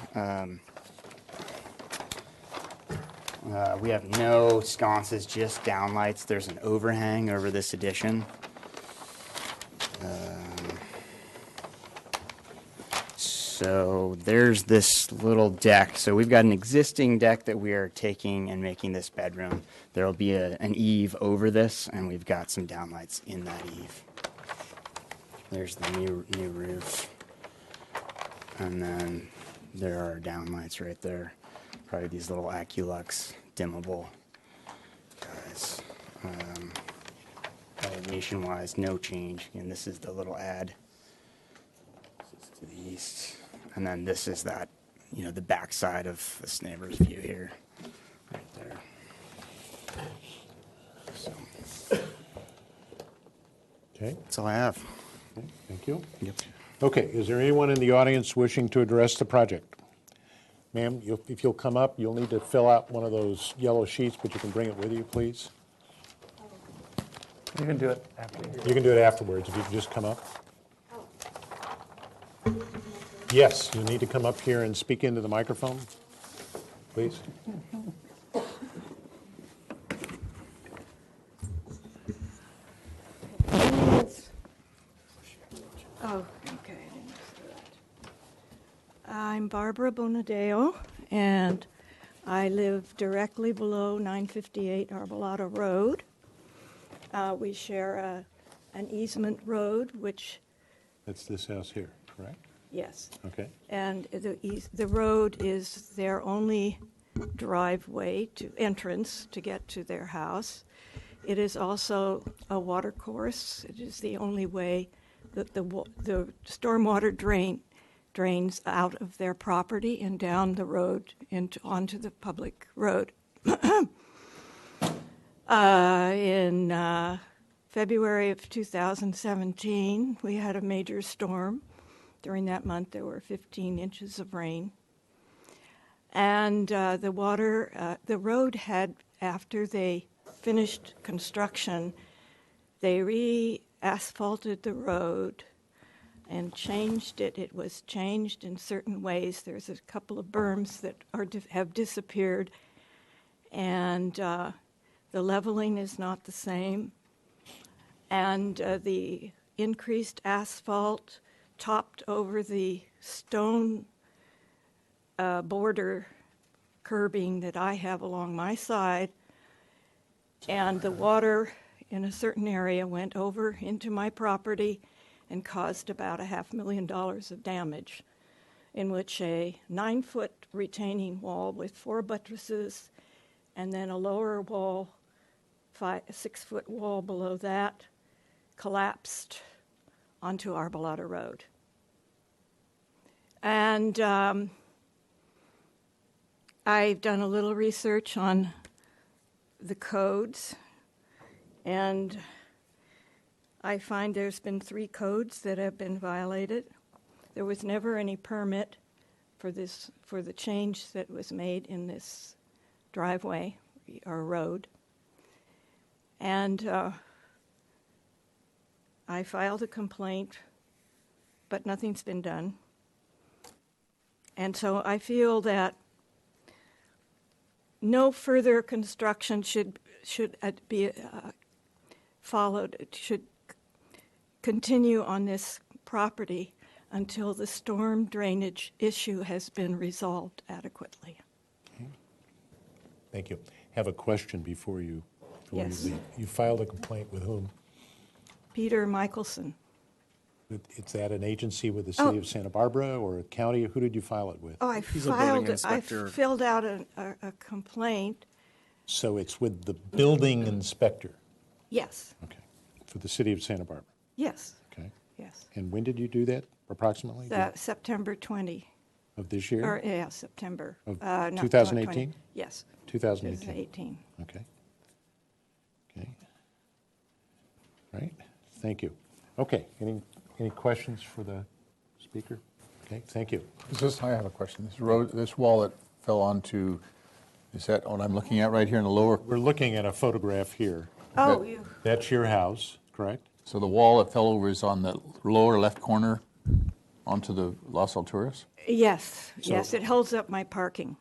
We have no sconces, just downlights. There's an overhang over this addition. So there's this little deck. So we've got an existing deck that we are taking and making this bedroom. There will be an eave over this, and we've got some downlights in that eave. There's the new roof. And then there are downlights right there. Probably these little Aculux dimmable guys. Elevation-wise, no change. And this is the little ad. This is to the east. And then this is that, the backside of this neighbor's view here. Right there. So, Okay. that's all I have. Okay, thank you. Yep. Okay, is there anyone in the audience wishing to address the project? Ma'am, if you'll come up, you'll need to fill out one of those yellow sheets, but you can bring it with you, please. You can do it after. You can do it afterwards, if you can just come up. Yes, you need to come up here and speak into the microphone, please. Oh, okay. I'm Barbara Bonadeo, and I live directly below 958 Arbolado Road. We share an easement road, which... That's this house here, correct? Yes. Okay. And the road is their only driveway entrance to get to their house. It is also a water course. It is the only way that the stormwater drains out of their property and down the road onto the public road. In February of 2017, we had a major storm. During that month, there were 15 inches of rain. And the road had, after they finished construction, they re-asphalted the road and changed it. It was changed in certain ways. There's a couple of berms that have disappeared, and the leveling is not the same. And the increased asphalt topped over the stone border curbing that I have along my side, and the water in a certain area went over into my property and caused about $500,000 of damage, in which a 9-foot retaining wall with 4 buttresses and then a lower wall, a 6-foot wall below that, collapsed onto Arbolado Road. And I've done a little research on the codes, and I find there's been 3 codes that have been violated. There was never any permit for the change that was made in this driveway or road. And I filed a complaint, but nothing's been done. And so I feel that no further construction should be followed. It should continue on this property until the storm drainage issue has been resolved adequately. Thank you. Have a question before you Yes. leave. You filed a complaint with whom? Peter Michelson. Is that an agency with the city Oh. of Santa Barbara or a county? Who did you file it with? Oh, I filled out a complaint. So it's with the building inspector Yes, for the city of Santa Barbara. yes, Okay. yes. And when did you do that approximately? September 20. Of this year? Or, yeah, September. Of No, 2018? Yes. 2018. 2018. Okay. Okay. Right. Thank you. Okay. Any questions for the speaker? Okay. Thank you. I have a question. This wall that fell onto, is that what I'm looking at right here in the lower? We're looking at a photograph here. Oh, That's your house, correct? So the wall that fell over is on the lower left corner onto the Las Alturas? Yes, So- yes, it holds up my parking.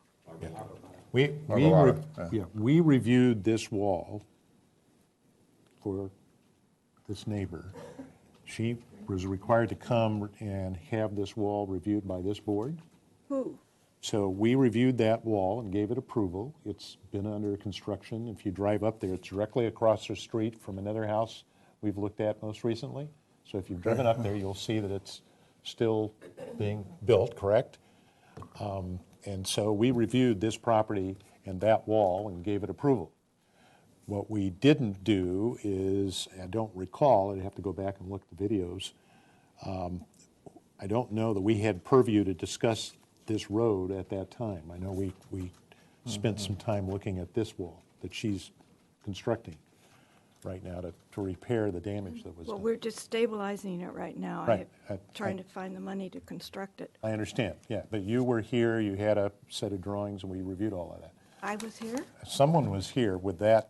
We reviewed this wall for this neighbor. She was required to come and have this wall reviewed by this board. Who? So we reviewed that wall and gave it approval. It's been under construction. If you drive up there, it's directly across the street from another house we've looked at most recently. So if you've driven up there, you'll see that it's still being built, correct? And so we reviewed this property and that wall and gave it approval. What we didn't do is, I don't recall, I'd have to go back and look at the videos. I don't know that we had purview to discuss this road at that time. I know we spent some time looking at this wall that she's constructing right now to repair the damage that was Well, done. we're just stabilizing it right now. Right. Trying to find the money to construct it. I understand, yeah, but you were here, you had a set of drawings, and we reviewed all of that. I was here? Someone was here with that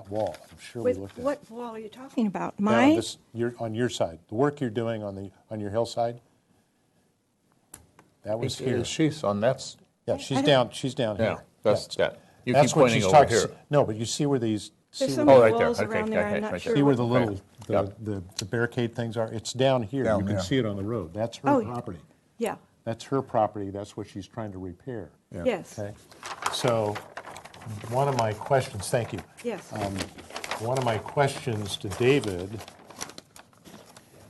wall, I'm sure we With looked at it. what wall are you talking about? Down on Mine? this- on your side, the work you're doing on your hillside, that was here. She's on, that's. Yeah, she's down Yeah, here. that's Yeah. that. You That's keep what pointing she's over talking- here. No, but you see where these. There's see some where- right there. walls Okay, around there, okay, I'm not right sure. See where the what- little, the barricade things are? It's down here. Down You can there. see it on the road. That's her Oh, yeah. property. Yeah, That's her property. That's what she's trying to repair. yes, Okay? So one of my questions, thank you. yes. One of my questions to David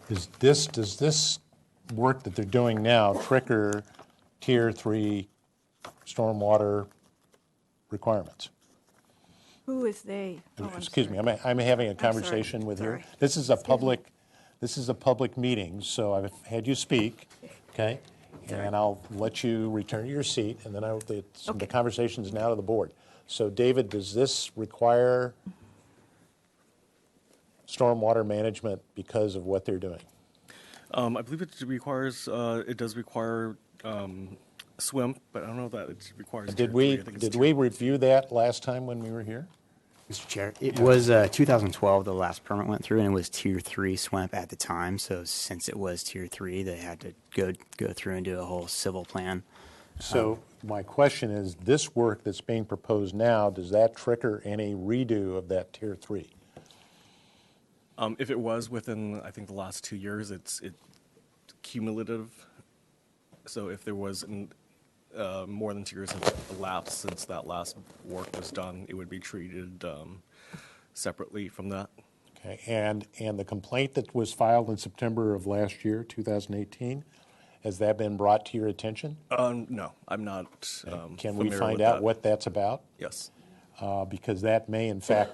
is does this work that they're doing now trigger Tier 3 stormwater requirements? Who is they? Oh, I'm Excuse me, sorry. I'm having a sorry, conversation with her. sorry. This is a public meeting, so I've had you speak, okay? And I'll let you return to your seat, and then the conversation is now to the board. So David, does this require stormwater management because of what they're doing? I believe it does require SWIMP, but I don't know that it requires. Did Tier we 3. I think it's did tier- we review that last time when we were here? Mr. Chair, it was 2012 the last permit went through, and it was Tier 3 SWAMP at the time. So since it was Tier 3, they had to go through and do a whole civil plan. So my question is, this work that's being proposed now, does that trigger any redo of that Tier 3? If it was within, I think, the last 2 years, it's cumulative. So if there was more than 2 years have elapsed since that last work was done, it would be treated separately from that. Okay, and the complaint that was filed in September of last year, 2018, has that been brought to your attention? No, I'm not. Can we familiar find with out that. what that's about? Yes. Because that may, in fact,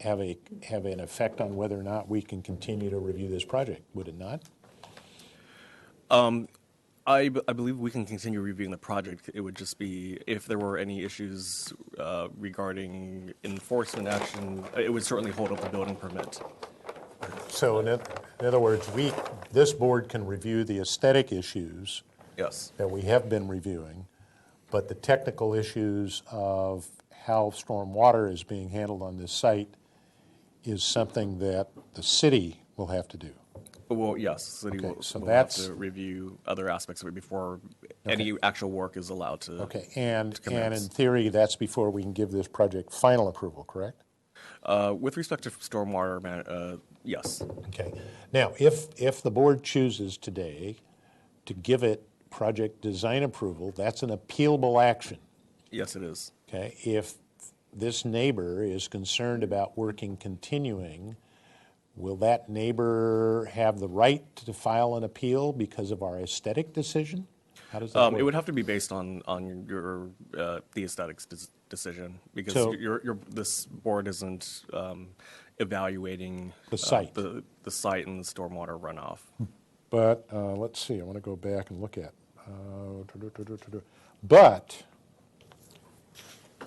have an effect on whether or not we can continue to review this project, would it not? I believe we can continue reviewing the project. It would just be if there were any issues regarding enforcement action, it would certainly hold up the building permit. So in other words, this board can review the aesthetic issues Yes. that we have been reviewing, but the technical issues of how stormwater is being handled on this site is something that the city will have to do. Well, yes, the city Okay, will, so will that's- have to review other aspects of it before any actual work is allowed to. Okay, and commence. in theory, that's before we can give this project final approval, correct? With respect to stormwater, yes. Okay. Now, if the board chooses today to give it project design approval, that's an appealable action. Yes, it is. Okay. If this neighbor is concerned about working continuing, will that neighbor have the right to file an appeal because of our aesthetic decision? How does that work? It would have to be based on your the aesthetics decision, because So- this board isn't evaluating The site. the site and the stormwater runoff. But let's see, I want to go back and look at. But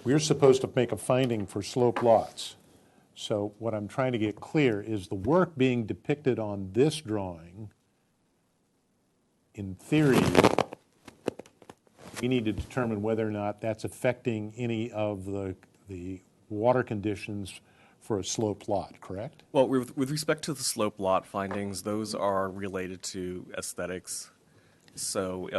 we're supposed to make a finding for slope lots. So what I'm trying to get clear is the work being depicted on this drawing, in theory, we need to determine whether or not that's affecting any of the water conditions for a sloped lot, correct? Well, with respect to the slope lot findings, those are related to aesthetics. So,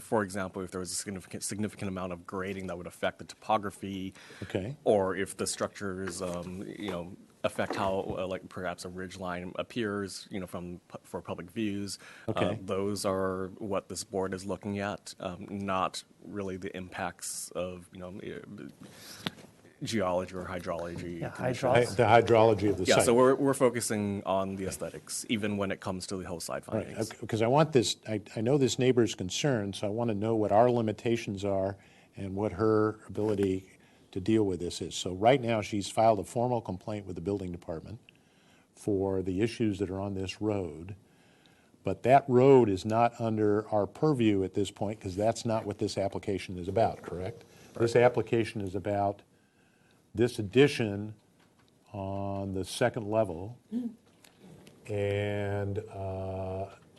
for example, if there was a significant amount of grading that would affect the topography, Okay. or if the structures, affect how, like perhaps a ridge line appears, for public views. Okay. Those are what this board is looking at, not really the impacts of, geology or hydrology. Yeah, conditions. The hydrology of the Yeah, site. so we're focusing on the aesthetics, even when it comes to the hillside Right, findings. because I want this, I know this neighbor's concerned, so I want to know what our limitations are and what her ability to deal with this is. So right now, she's filed a formal complaint with the building department for the issues that are on this road. But that road is not under our purview at this point, because that's not what this application is about, correct? This application is about this addition on the second level and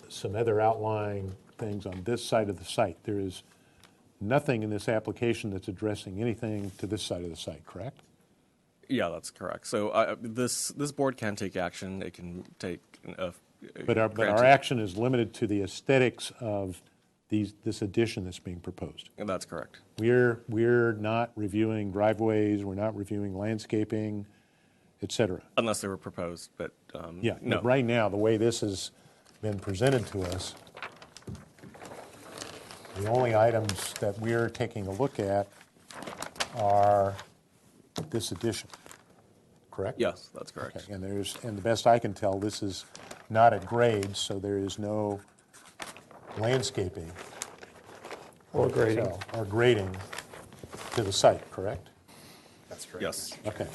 some other outlying things on this side of the site. There is nothing in this application that's addressing anything to this side of the site, correct? Yeah, that's correct. So this board can take action. It can take. But our action is limited to the aesthetics of this addition that's being proposed. That's correct. We're not reviewing driveways, we're not reviewing landscaping, et cetera. Unless they were proposed, but Yeah, no. but right now, the way this has been presented to us, the only items that we're taking a look at are this addition, correct? Yes, that's correct. Okay, and the best I can tell, this is not at grade, so there is no landscaping. Or grading. Or grading to the site, correct? That's correct. Yes. Okay.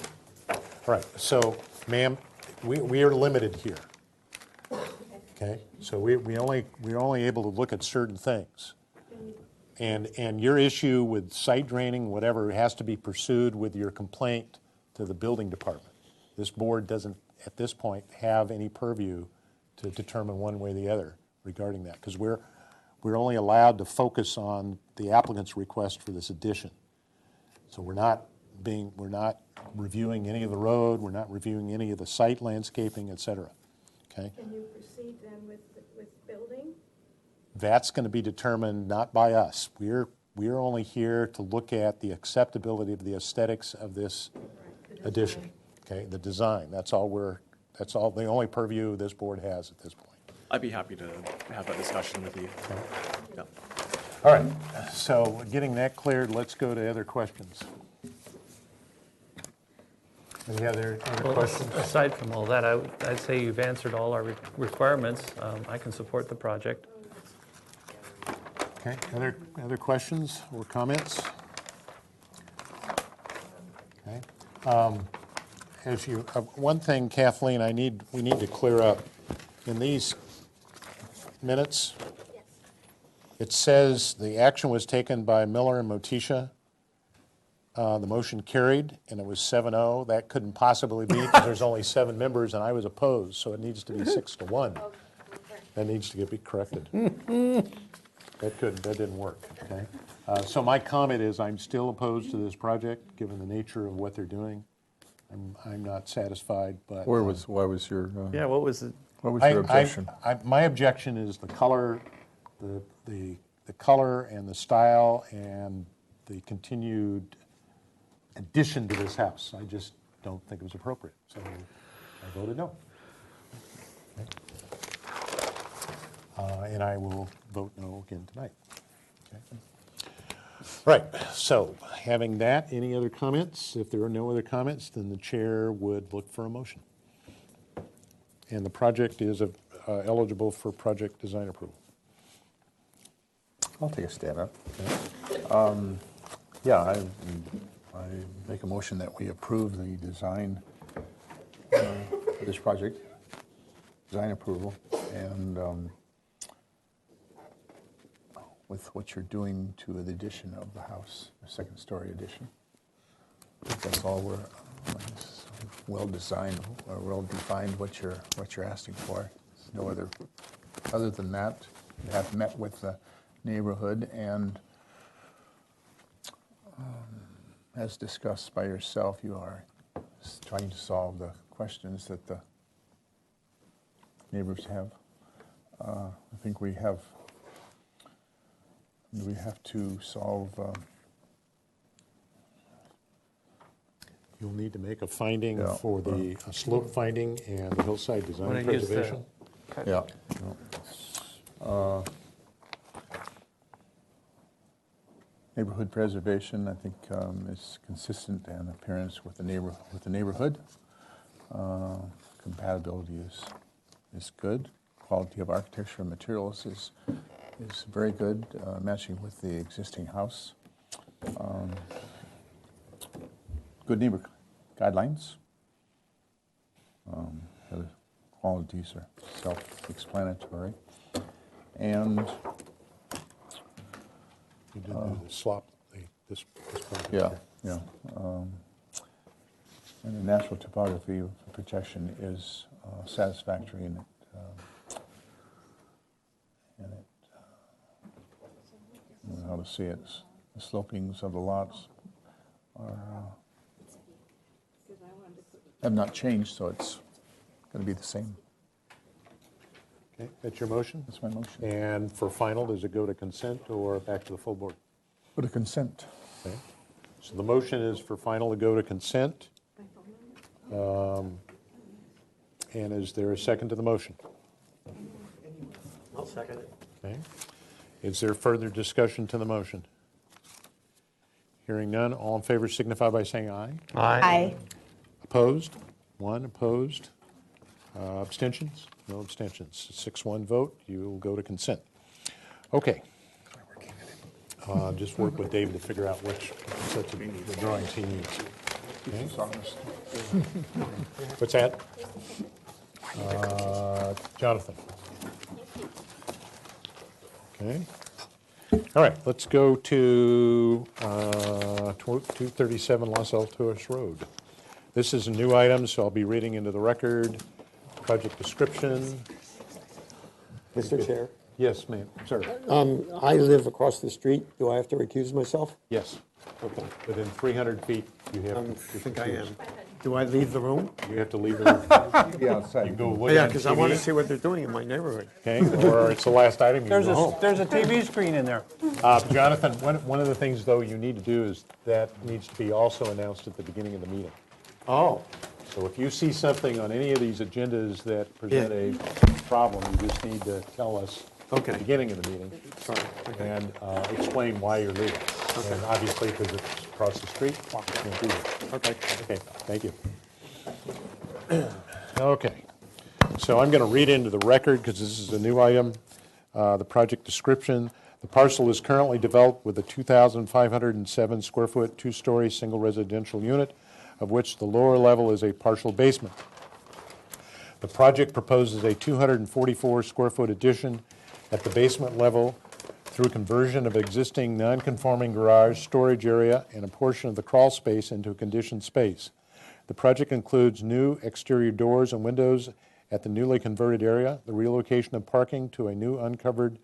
All right, so, ma'am, we are limited here. Okay, so we're only able to look at certain things. And your issue with site draining, whatever, has to be pursued with your complaint to the building department. This board doesn't, at this point, have any purview to determine one way or the other regarding that, because we're only allowed to focus on the applicant's request for this addition. So we're not reviewing any of the road, we're not reviewing any of the site landscaping, et cetera. Okay? Can you proceed then with building? That's going to be determined not by us. We're only here to look at the acceptability of the aesthetics of this addition. Okay, the design. That's the only purview this board has at this point. I'd be happy to have that discussion with you. Okay. Yeah. All right, so getting that cleared, let's go to other questions. Any other Well, questions? aside from all that, I'd say you've answered all our requirements. I can support the project. Okay, other questions or comments? Okay. One thing, Kathleen, we need to clear up. In these minutes, it says the action was taken by Miller and Motisha. The motion carried, and it was 7-0. That couldn't possibly be, because there's only 7 members, and I was opposed, so it needs to be 6-1. That needs to be corrected. That didn't work, okay? So my comment is I'm still opposed to this project, given the nature of what they're doing. I'm not satisfied, but. Why was your? Yeah, what was it? What was your objection? My objection is the color, the color and the style and the continued addition to this house. I just don't think it was appropriate, so I voted no. And I will vote no again tonight. Okay. Right, so having that, any other comments? If there are no other comments, then the chair would look for a motion. And the project is eligible for project design approval. I'll take a stab at it. Yeah, I make a motion that we approve the design for this project, design approval, and with what you're doing to the addition of the house, the second-story addition. I think that's all we're well designed or well defined what you're asking for. There's no other than that. You have met with the neighborhood and as discussed by yourself, you are trying to solve the questions that the neighbors have. I think we have to solve. You'll need to make a finding for the slope finding and the hillside design preservation. Yeah. Neighborhood preservation, I think, is consistent in appearance with the neighborhood. Compatibility is good. Quality of architecture and materials is very good, matching with the existing house. Good neighbor guidelines. The qualities are self-explanatory, and you did do the slop, this part. Yeah. And the natural topography of the protection is satisfactory, and I don't know how to say it. The slopings of the lots have not changed, so it's going to be the same. Okay, that's your motion? That's my motion. And for final, does it go to consent or back to the full board? Go to consent. Okay. So the motion is for final to go to consent. And is there a second to the motion? I'll second it. Okay. Is there further discussion to the motion? Hearing none, all in favor signify by saying aye. Aye. Opposed? One opposed. Abstentions? No abstentions. 6-1 vote. You will go to consent. Okay. Just work with David to figure out which sets of the drawings he needs. Okay. What's that? Jonathan. Okay. All right, let's go to 237 Los Altos Road. This is a new item, so I'll be reading into the record. Project description. Mr. Chair? Yes, ma'am. Sir. I live across the street. Do I have to recuse myself? Yes. Okay. Within 300 feet, you have I to think I recuse. am. Do I leave the room? You have to leave the room. Be outside. You can go look Yeah, at because I want to TV, see what they're doing in my neighborhood. okay, or it's the last item, you There's go home. there's a TV screen in there. Jonathan, one of the things, though, you need to do is that needs to be also announced at the beginning of the meeting. Oh, So if you see something on any of these agendas that present a problem, you just need to tell us at the beginning of the meeting and explain why you're leaving. And obviously, because it's across the street, you can't do that. Okay, thank you. Okay, so I'm going to read into the record, because this is a new item, the project description. The parcel is currently developed with a 2,507 square foot, two-story single residential unit, of which the lower level is a partial basement. The project proposes a 244 square foot addition at the basement level through conversion of existing non-conforming garage, storage area, and a portion of the crawl space into a conditioned space. The project includes new exterior doors and windows at the newly converted area, the relocation of parking to a new uncovered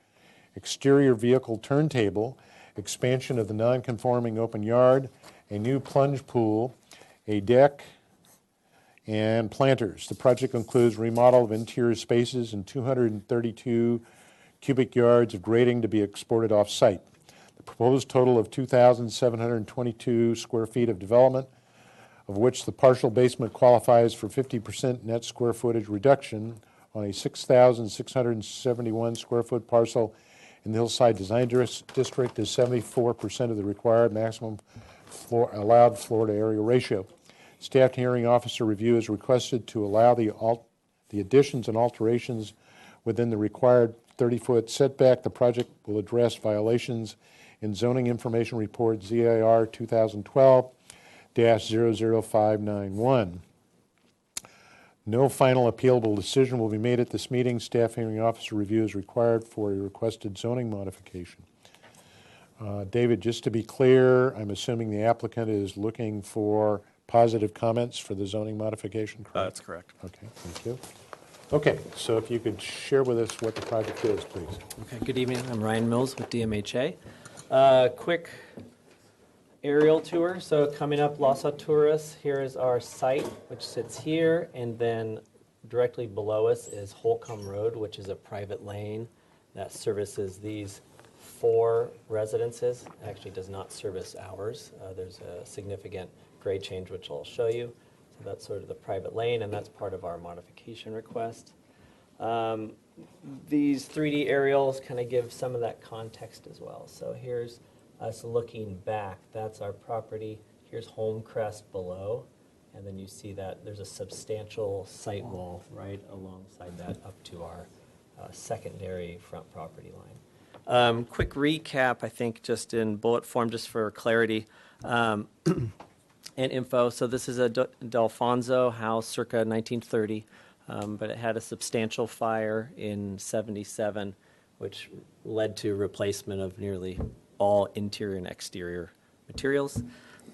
exterior vehicle turntable, expansion of the non-conforming open yard, a new plunge pool, a deck, and planters. The project includes remodel of interior spaces and 232 cubic yards of grading to be exported off-site. The Proposed total of 2,722 square feet of development, of which the partial basement qualifies for 50% net square footage reduction on a 6,671 square foot parcel in the Hillside Design District is 74% of the required maximum allowed floor-to area ratio. Staff hearing officer review is requested to allow the additions and alterations within the required 30-foot setback. The project will address violations in Zoning Information Report ZIR 2012-00591. No final appealable decision will be made at this meeting. Staff hearing officer review is required for a requested zoning modification. David, just to be clear, I'm assuming the applicant is looking for positive comments for the zoning modification, correct? That's correct. Okay, thank you. Okay, so if you could share with us what the project is, please. Okay, good evening. I'm Ryan Mills with DMHA. Quick aerial tour. So coming up Las Alturas, here is our site, which sits here, and then directly below us is Holcomb Road, which is a private lane that services these 4 residences. Actually does not service ours. There's a significant grade change, which I'll show you. So that's sort of the private lane, and that's part of our modification request. These 3D aerials kind of give some of that context as well. So here's us looking back. That's our property. Here's Homecrest below, and then you see that there's a substantial site wall right alongside that up to our secondary front property line. Quick recap, I think, just in bullet form, just for clarity. And info. So this is a D'Alfonso house circa 1930, but it had a substantial fire in 77, which led to replacement of nearly all interior and exterior materials. It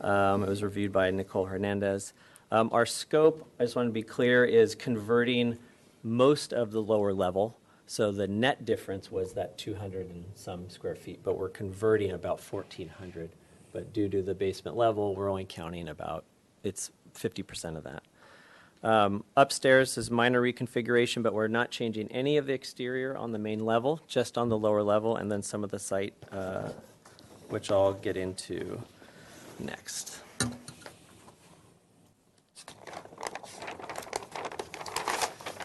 was reviewed by Nicole Hernandez. Our scope, I just want to be clear, is converting most of the lower level. So the net difference was that 200 and some square feet, but we're converting about 1,400. But due to the basement level, we're only counting about, it's 50% of that. Upstairs is minor reconfiguration, but we're not changing any of the exterior on the main level, just on the lower level, and then some of the site, which I'll get into next.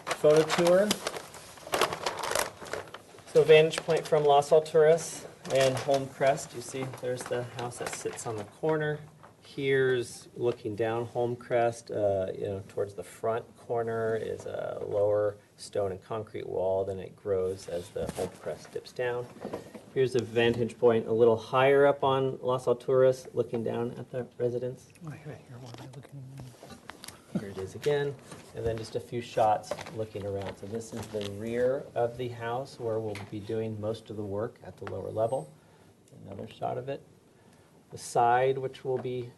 Photo tour. So vantage point from Las Alturas and Homecrest. You see there's the house that sits on the corner. Here's looking down Homecrest, towards the front corner is a lower stone and concrete wall. Then it grows as the Homecrest dips down. Here's a vantage point a little higher up on Las Alturas, looking down at the residence. Here it is again. And then just a few shots looking around. So this is the rear of the house where we'll be doing most of the work at the lower level. Another shot of it. The side, which we'll be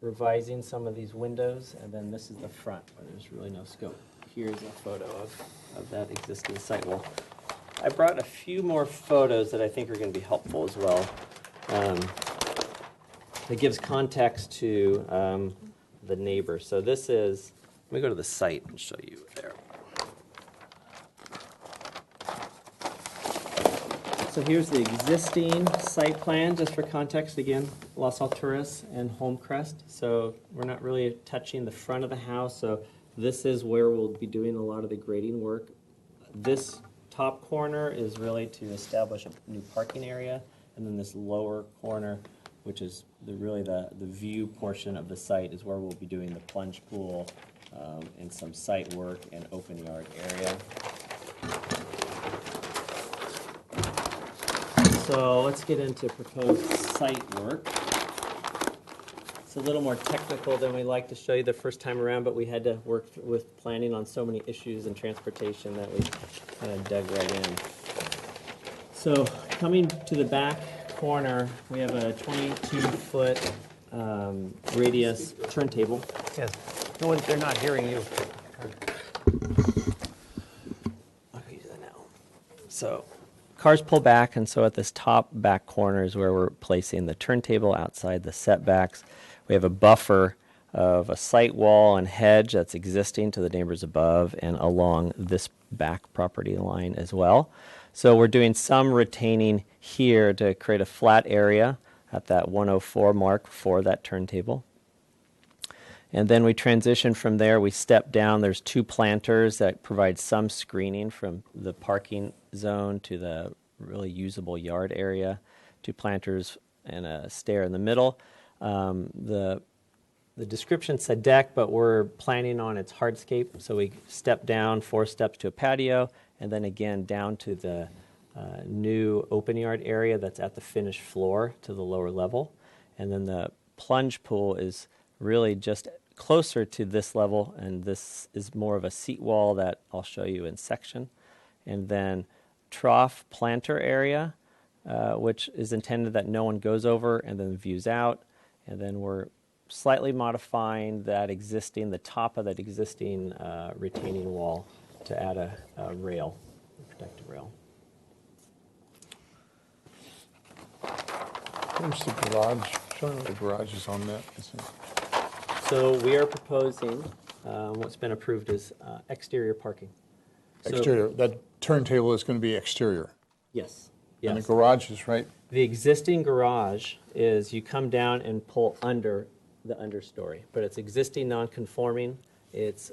revising some of these windows. And then this is the front where there's really no scope. Here's a photo of that existing site wall. I brought a few more photos that I think are going to be helpful as well. It gives context to the neighbor. So this is, let me go to the site and show you there. So here's the existing site plan, just for context again, Las Alturas and Homecrest. So we're not really touching the front of the house. So this is where we'll be doing a lot of the grading work. This top corner is really to establish a new parking area, and then this lower corner, which is really the view portion of the site, is where we'll be doing the plunge pool and some site work and open yard area. So let's get into proposed site work. It's a little more technical than we like to show you the first time around, but we had to work with planning on so many issues and transportation that we kind of dug right in. So coming to the back corner, we have a 22-foot radius turntable. Yes. No one, they're not hearing you. So cars pull back, and so at this top back corner is where we're placing the turntable outside the setbacks. We have a buffer of a site wall and hedge that's existing to the neighbors above and along this back property line as well. So we're doing some retaining here to create a flat area at that 104 mark for that turntable. And then we transition from there. We step down. There's 2 planters that provide some screening from the parking zone to the really usable yard area. 2 planters and a stair in the middle. The description said deck, but we're planning on its hardscape. So we step down 4 steps to a patio, and then again down to the new open yard area that's at the finished floor to the lower level. And then the plunge pool is really just closer to this level, and this is more of a seat wall that I'll show you in section. And then trough planter area, which is intended that no one goes over and then views out. And then we're slightly modifying the top of that existing retaining wall to add a rail, a protective rail. Where's the garage? Show me the garage is on that. So we are proposing, what's been approved is exterior parking. Exterior, that turntable is going to be exterior. Yes. And the garage is right? The existing garage is you come down and pull under the understory, but it's existing non-conforming. It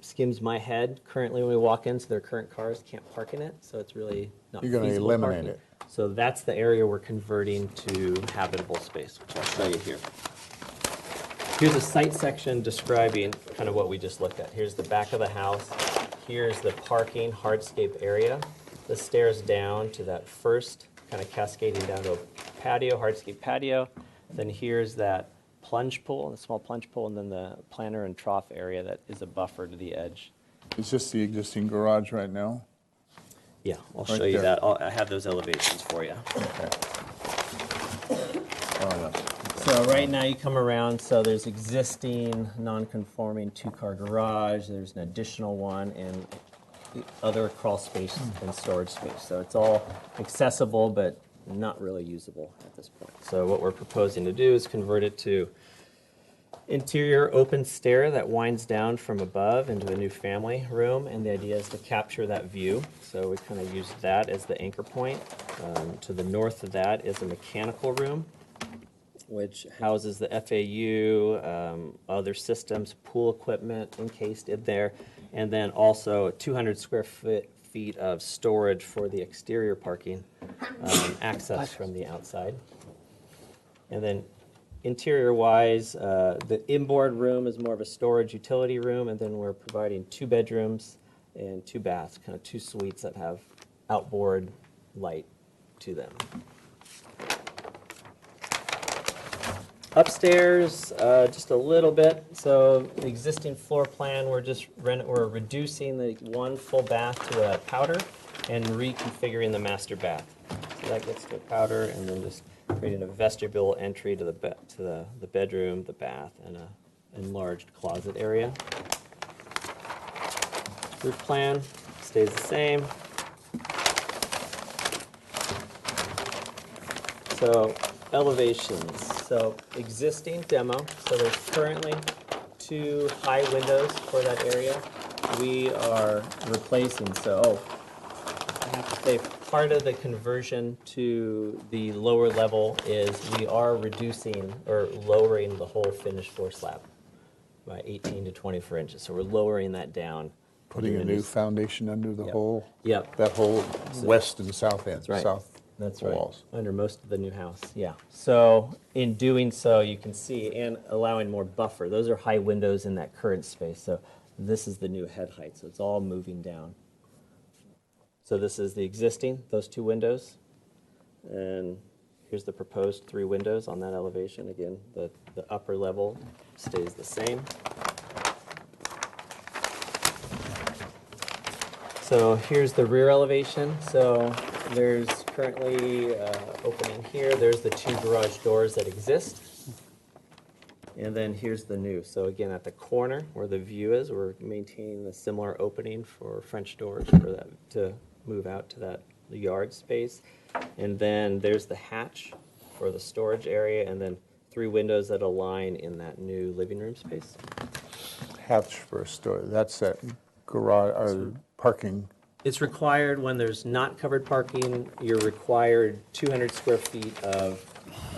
skims my head currently when we walk in, so their current cars can't park in it, so it's really not feasible. You're going to eliminate parking. it. So that's the area we're converting to habitable space, which I'll show you here. Here's a site section describing kind of what we just looked at. Here's the back of the house. Here's the parking hardscape area. The stairs down to that first kind of cascading down to a patio, hardscape patio. Then here's that plunge pool, the small plunge pool, and then the planter and trough area that is a buffer to the edge. Is this the existing garage right now? Yeah, I'll Right show you there. that. I have those elevations for you. Okay. Oh, yeah. So right now you come around, so there's existing non-conforming 2-car garage, there's an additional one, and other crawl space and storage space. So it's all accessible, but not really usable at this point. So what we're proposing to do is convert it to interior open stair that winds down from above into a new family room, and the idea is to capture that view. So we kind of use that as the anchor point. To the north of that is a mechanical room, which houses the FAU, other systems, pool equipment encased in there, and then also 200 square feet of storage for the exterior parking, access from the outside. And then interior-wise, the inboard room is more of a storage utility room, and then we're providing 2 bedrooms and 2 baths, kind of 2 suites that have outboard light to them. Upstairs, just a little bit. So the existing floor plan, we're reducing the 1 full bath to a powder and reconfiguring the master bath. So that gets to a powder, and then just creating a vestibule entry to the bedroom, the bath, and a enlarged closet area. Roof plan stays the same. So elevations. So existing demo. So there's currently 2 high windows for that area. We are replacing. So I have to say, part of the conversion to the lower level is we are reducing or lowering the whole finished floor slab by 18 to 24 inches. So we're lowering that down. Putting a new foundation under the whole, Yep. that whole west and south end, That's right. south That's walls. right. Under most of the new house, yeah. So in doing so, you can see, and allowing more buffer. Those are high windows in that current space. So this is the new head height. So it's all moving down. So this is the existing, those 2 windows. And here's the proposed 3 windows on that elevation. Again, the upper level stays the same. So here's the rear elevation. So there's currently opening here. There's the 2 garage doors that exist. And then here's the new. So again, at the corner where the view is, we're maintaining the similar opening for French doors for that to move out to the yard space. And then there's the hatch for the storage area, and then 3 windows that align in that new living room space. Hatch for a store, that's that garage, or parking It's required when there's not covered parking, you're required 200 square feet of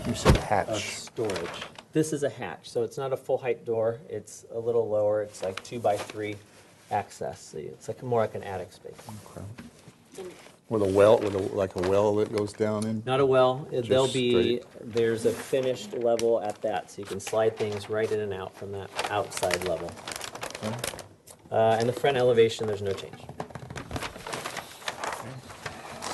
You said of hatch. storage. This is a hatch, so it's not a full height door. It's a little lower. It's like 2x3 access. So it's like more like an attic space. With a well, like a well that goes down in? Not a well. There'll Just be, straight. there's a finished level at that, so you can slide things right in and out from that outside level. And the front elevation, there's no change.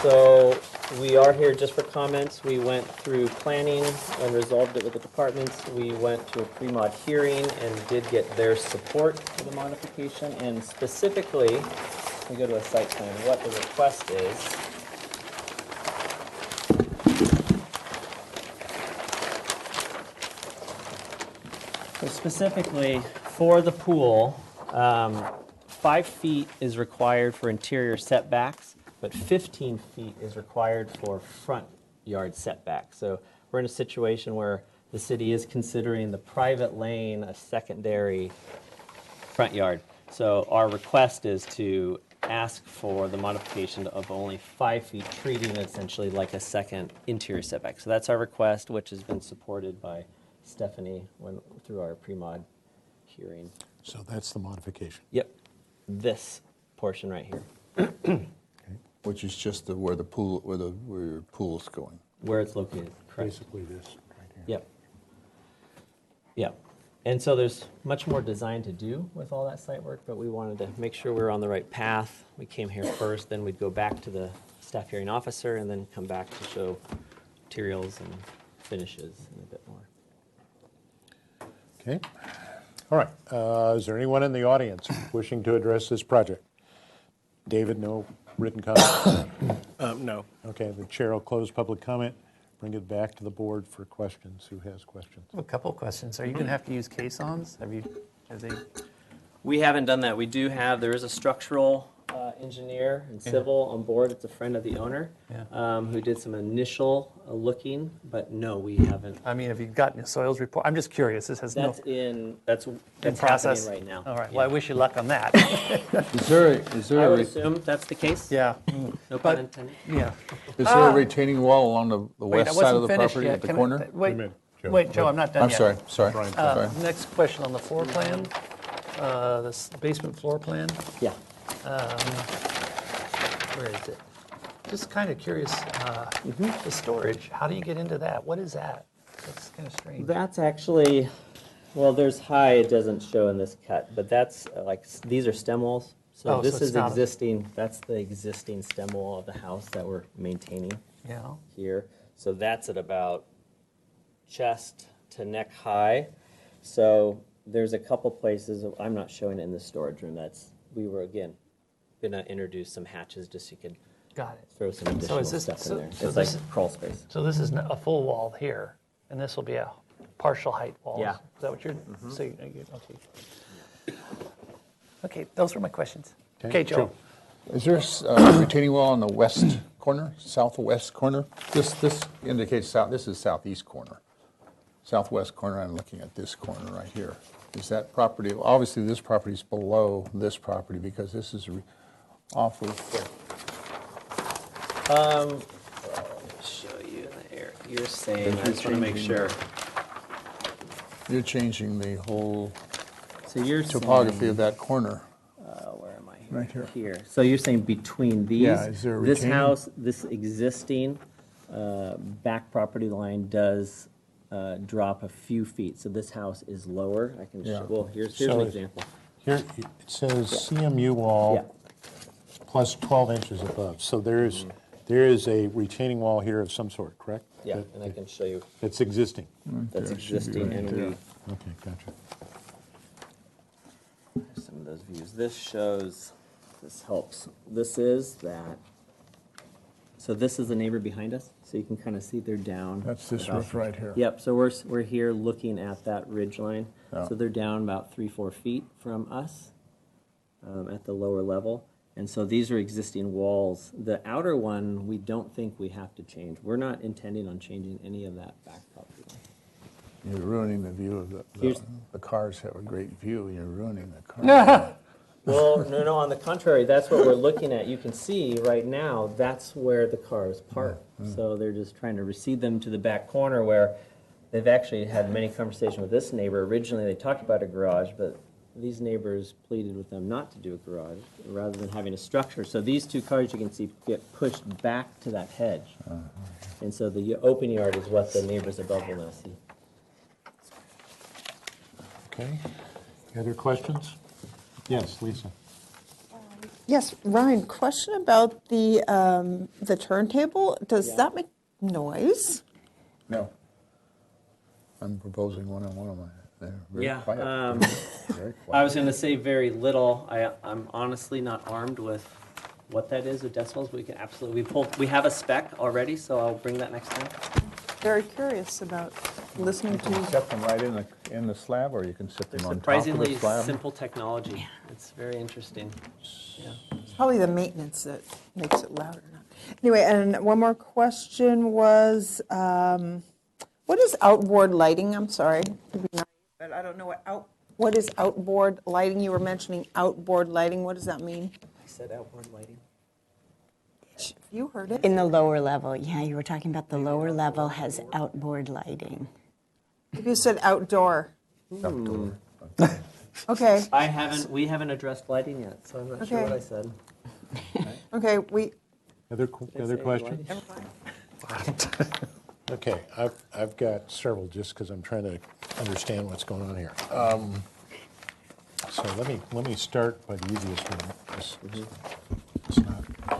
So we are here just for comments. We went through planning and resolved it with the departments. We went to a pre-mod hearing and did get their support for the modification. And specifically, we go to a site plan, what the request is. So specifically, for the pool, 5 feet is required for interior setbacks, but 15 feet is required for front yard setback. So we're in a situation where the city is considering the private lane a secondary front yard. So our request is to ask for the modification of only 5 feet, treating it essentially like a second interior setback. So that's our request, which has been supported by Stephanie through our pre-mod hearing. So that's the modification. Yep, this portion right here. Which is just where the pool, where your pool's going. Where it's located, correct. Basically this right here. Yep. Yep. And so there's much more design to do with all that site work, but we wanted to make sure we were on the right path. We came here first, then we'd go back to the staff hearing officer, and then come back to show materials and finishes and a bit more. Okay. All right. Is there anyone in the audience wishing to address this project? David, no written comment? No. Okay, the chair will close public comment, bring it back to the board for questions. Who has questions? I have a couple of questions. Are you going to have to use caissons? Have they? We haven't done that. We do have, there is a structural engineer and civil on board. It's a friend of the owner who did some initial looking, but no, we haven't. I mean, have you gotten a soils report? I'm just curious. This has That's in process happening right now. All right. Well, I wish you luck on that. I would assume that's the case. Yeah. No pun intended. Yeah. Is there a retaining wall along the Wait, I west side of wasn't the finished property yet. at the Can I- corner? Wait, Joe, I'm not done I'm yet. sorry. Next question on the floor plan, this basement floor plan. Yeah. Where is it? Just kind of curious, the storage, how do you get into that? What is that? That's kind of strange. That's actually, well, there's high, it doesn't show in this cut, but that's like, these are stem walls. So Oh, this so it's is not- existing, that's the existing stem wall of the house that we're maintaining Yeah. here. So that's at about chest to neck high. So there's a couple places, I'm not showing it in the storage room, we were again gonna introduce some hatches just so you could Got it. throw some additional stuff in there. It's like this- crawl space. So this is a full wall here, and this will be a partial height wall. Yeah. Is that what you're saying? Okay. Okay, those were my questions. Okay, Joe. Is there a retaining wall on the west corner, southwest corner? This indicates south. This is southeast corner. Southwest corner, I'm looking at this corner right here. Is that property, obviously this property is below this property because this is off of. I'll show you the area. You're saying, I just want to make sure. You're changing the whole So you're topography saying, of that corner. where am I? Right here. Here. So you're saying between these, Yeah, is there a this retaining- house, this existing back property line does drop a few feet. So this house is lower. I can Yeah. show, well, here's So an it- example. Here, it says CMU wall plus 12 inches above. So there is a retaining wall here of some sort, correct? Yeah, and I can show you. It's existing. That's existing, and we Okay, gotcha. Here's some of those views. This shows, this helps. This is that. So this is the neighbor behind us. So you can kind of see they're down. That's this about- roof right here. Yep. So we're here looking at that ridge line. Yeah. So they're down about 3-4 feet from us at the lower level. And so these are existing walls. The outer one, we don't think we have to change. We're not intending on changing any of that back property line. You're ruining the view of Here's- the cars have a great view. You're ruining the cars. Well, no, on the contrary, that's what we're looking at. You can see right now, that's where the cars park. So they're just trying to recede them to the back corner where they've actually had many conversations with this neighbor. Originally, they talked about a garage, but these neighbors pleaded with them not to do a garage rather than having a structure. So these two cars, you can see, get pushed back to that hedge. And so the open yard is what the neighbors above will now see. Okay. Other questions? Yes, Lisa. Yes, Ryan, question about the turntable. Does that make noise? No. I'm proposing one on one of mine. They're very Yeah, quiet. Very quiet. I was going to say very little. I'm honestly not armed with what that is with decibels. We can absolutely, we have a spec already, so I'll bring that next time. Very curious about listening You can to. set them right in the slab, or you can set them They're on top of the surprisingly slab. simple technology. It's very interesting. Yeah. It's probably the maintenance that makes it louder. Anyway, and one more question was, what is outboard lighting? I'm sorry to be naive, but I don't know what is outboard lighting. You were mentioning outboard lighting. What does that mean? I said outboard lighting. You heard it. In the lower level, yeah, you were talking about the lower level has outboard lighting. You said outdoor. Outdoor. Okay. We haven't addressed lighting yet, so I'm not sure Okay. what I said. Okay, Other questions? Okay, I've got several just because I'm trying to understand what's going on here. So let me start by the easiest one. It's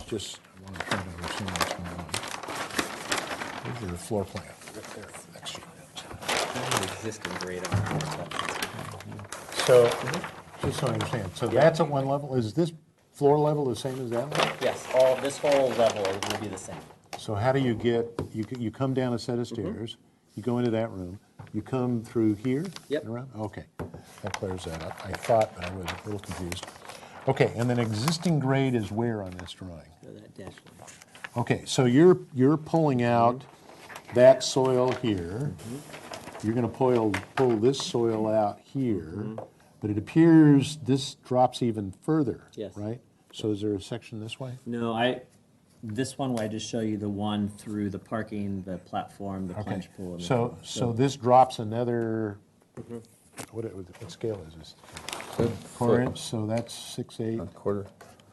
just I want to try to understand what's going on. Here's your floor plan. Right there, next sheet. Existing grade on So, just so I understand, so that's at one level. Is this floor level the same as that one? Yes, this whole level will be the same. So how do you get, you come down a set of stairs, you go into that room, you come through here? Yep. And around? Okay, that clears that up. I thought, but I was a little confused. Okay, and then existing grade is where on this drawing? That dash line. Okay, so you're pulling out that soil here. You're going to pull this soil out here, but it appears this drops even further, Yes. right? So is there a section this way? No, this one where I just show you the one through the parking, the platform, the Okay, plunge pool. And so this drops another, what scale is this? Quarter inch, so that's 6/8. A quarter.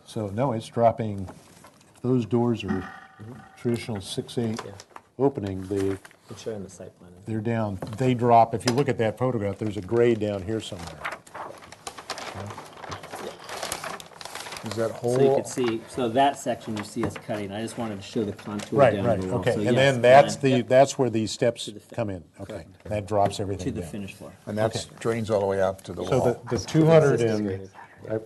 So no, it's dropping, those doors are traditional 6/8 opening, I'm showing the site plan. they're down, they drop, if you look at that photograph, there's a grade down here somewhere. Is that whole? So you can see, so that section you see us cutting, I just wanted to show the contour Right, down right, the wall. okay, So and yes, then that's where these steps come in, okay. That drops everything To down. the finished floor. And that drains all the way out to the So wall. the 200 and,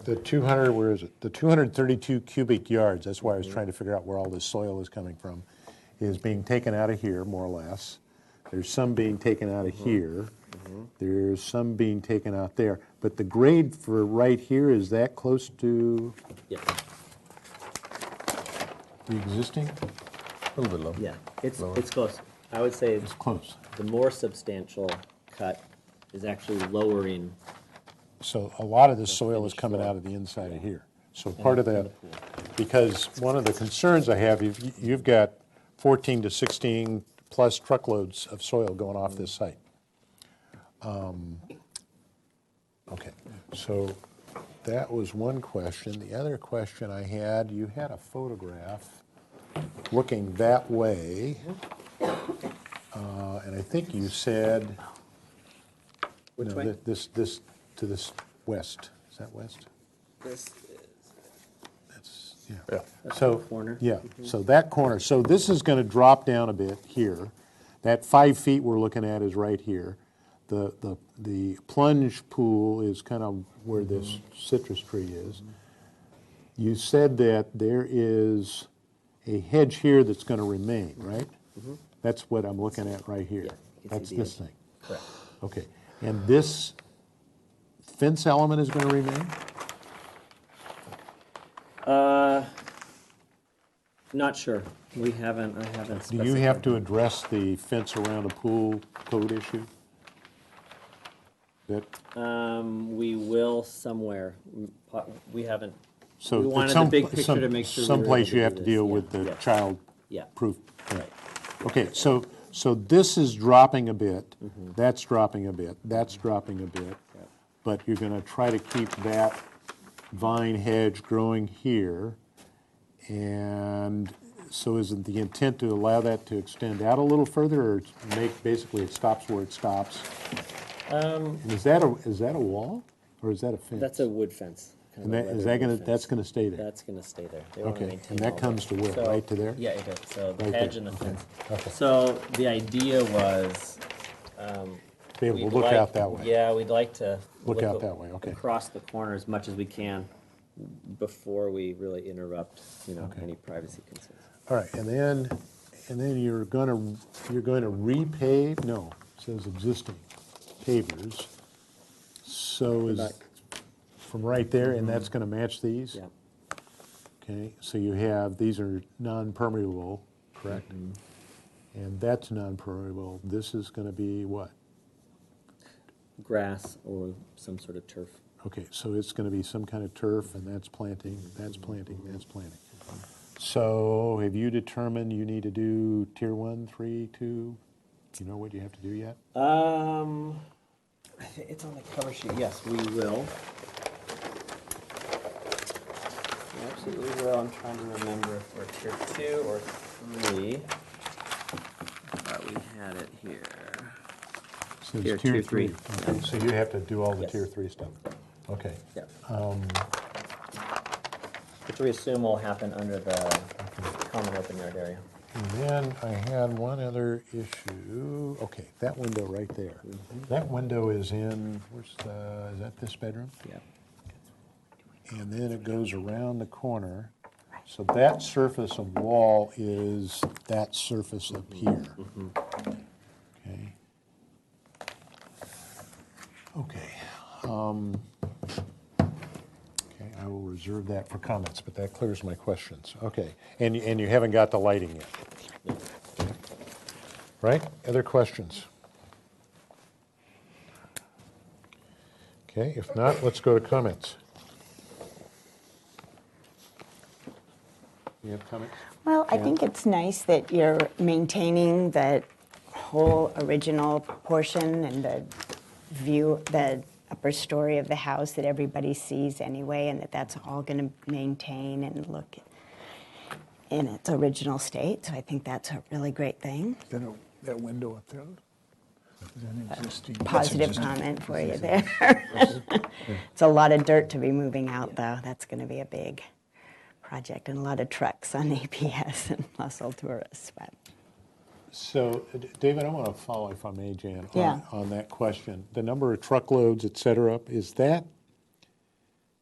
the 200, where is it? The 232 cubic yards, that's why I was trying to figure out where all this soil is coming from, is being taken out of here, more or less. There's some being taken out of here. There's some being taken out there. But the grade for right here, is that close to Yes. the existing? A little bit low. Yeah, it's Lower. close. I would say It's close. the more substantial cut is actually lowering. So a lot of this soil is coming out of the inside of here. So part of that, because one of the concerns I have, you've got 14 to 16 plus truckloads of soil going off this site. Okay, so that was one question. The other question I had, you had a photograph looking that way, and I think you said, Which no, way? this to this west. Is that west? This That's, yeah. Yeah. So, corner. yeah, so that corner, so this is going to drop down a bit here. That 5 feet we're looking at is right here. The plunge pool is kind of where this citrus tree is. You said that there is a hedge here that's going to remain, right? That's what I'm looking at right here. Yeah, you can That's see the this edge. thing. Correct. Okay, and this fence element is going to remain? Not sure. I haven't Do you have to address the fence around a pool code issue? We will somewhere. We haven't. So we at wanted some the big pl- picture to make sure. Someplace we you were have able to do deal this. with the Yes. child-proof. Yeah. Right. Okay, so this is dropping a bit, Mm-hmm. that's dropping a bit, that's dropping a bit, but you're gonna try to keep that vine hedge growing here. And so is it the intent to allow that to extend out a little further, or basically it stops where it stops? And is that a wall, or is that a fence? That's a wood fence. And that's gonna stay there? That's gonna stay there. They wanna Okay, maintain and that all comes to where, So- right to there? Yeah, it is. So the Right hedge there, and the okay, fence. okay. So the idea was. Be able to we'd look like- out that way. Yeah, we'd like to. Look out that way, okay. Across the corner as much as we can before we really interrupt, any privacy concerns. All right, and then you're going to repave, no, it says existing pavers. So is, from right there, and that's going to match these? Yeah. Okay, so you have, these are non-permeable, correct? And that's non-permeable, this is going to be what? Grass or some sort of turf. Okay, so it's going to be some kind of turf, and that's planting, that's planting, that's planting. So have you determined you need to do tier 1, 3, 2? Do you know what you have to do yet? I think it's on the cover sheet. Yes, we will. We absolutely will. I'm trying to remember if we're tier 2 or 3. I thought we had it here. Says Tier tier 3. 3. Okay, so you have to do all the Yes. tier 3 stuff. Okay. Yeah. Which we assume will happen under the common open yard area. And then I had one other issue. Okay, that window right there. That window is in, is that this bedroom? Yeah. And then it goes around the corner. So that surface of wall is that surface up here. Okay. Okay. Okay, I will reserve that for comments, but that clears my questions. Okay, and you haven't got the lighting yet? Right? Other questions? Okay, if not, let's go to comments. You have comments? Well, I think it's nice that you're maintaining the whole original portion and the view, the upper story of the house that everybody sees anyway, and that's all going to maintain and look in its original state. So I think that's a really great thing. That window up there? Is that an existing? Positive comment for you there. It's a lot of dirt to be moving out, though. That's going to be a big project, and a lot of trucks on APS and Los Alturas. But. So, David, I want to follow, if I may, Jan, Yeah. on that question. The number of truckloads, et cetera, is that,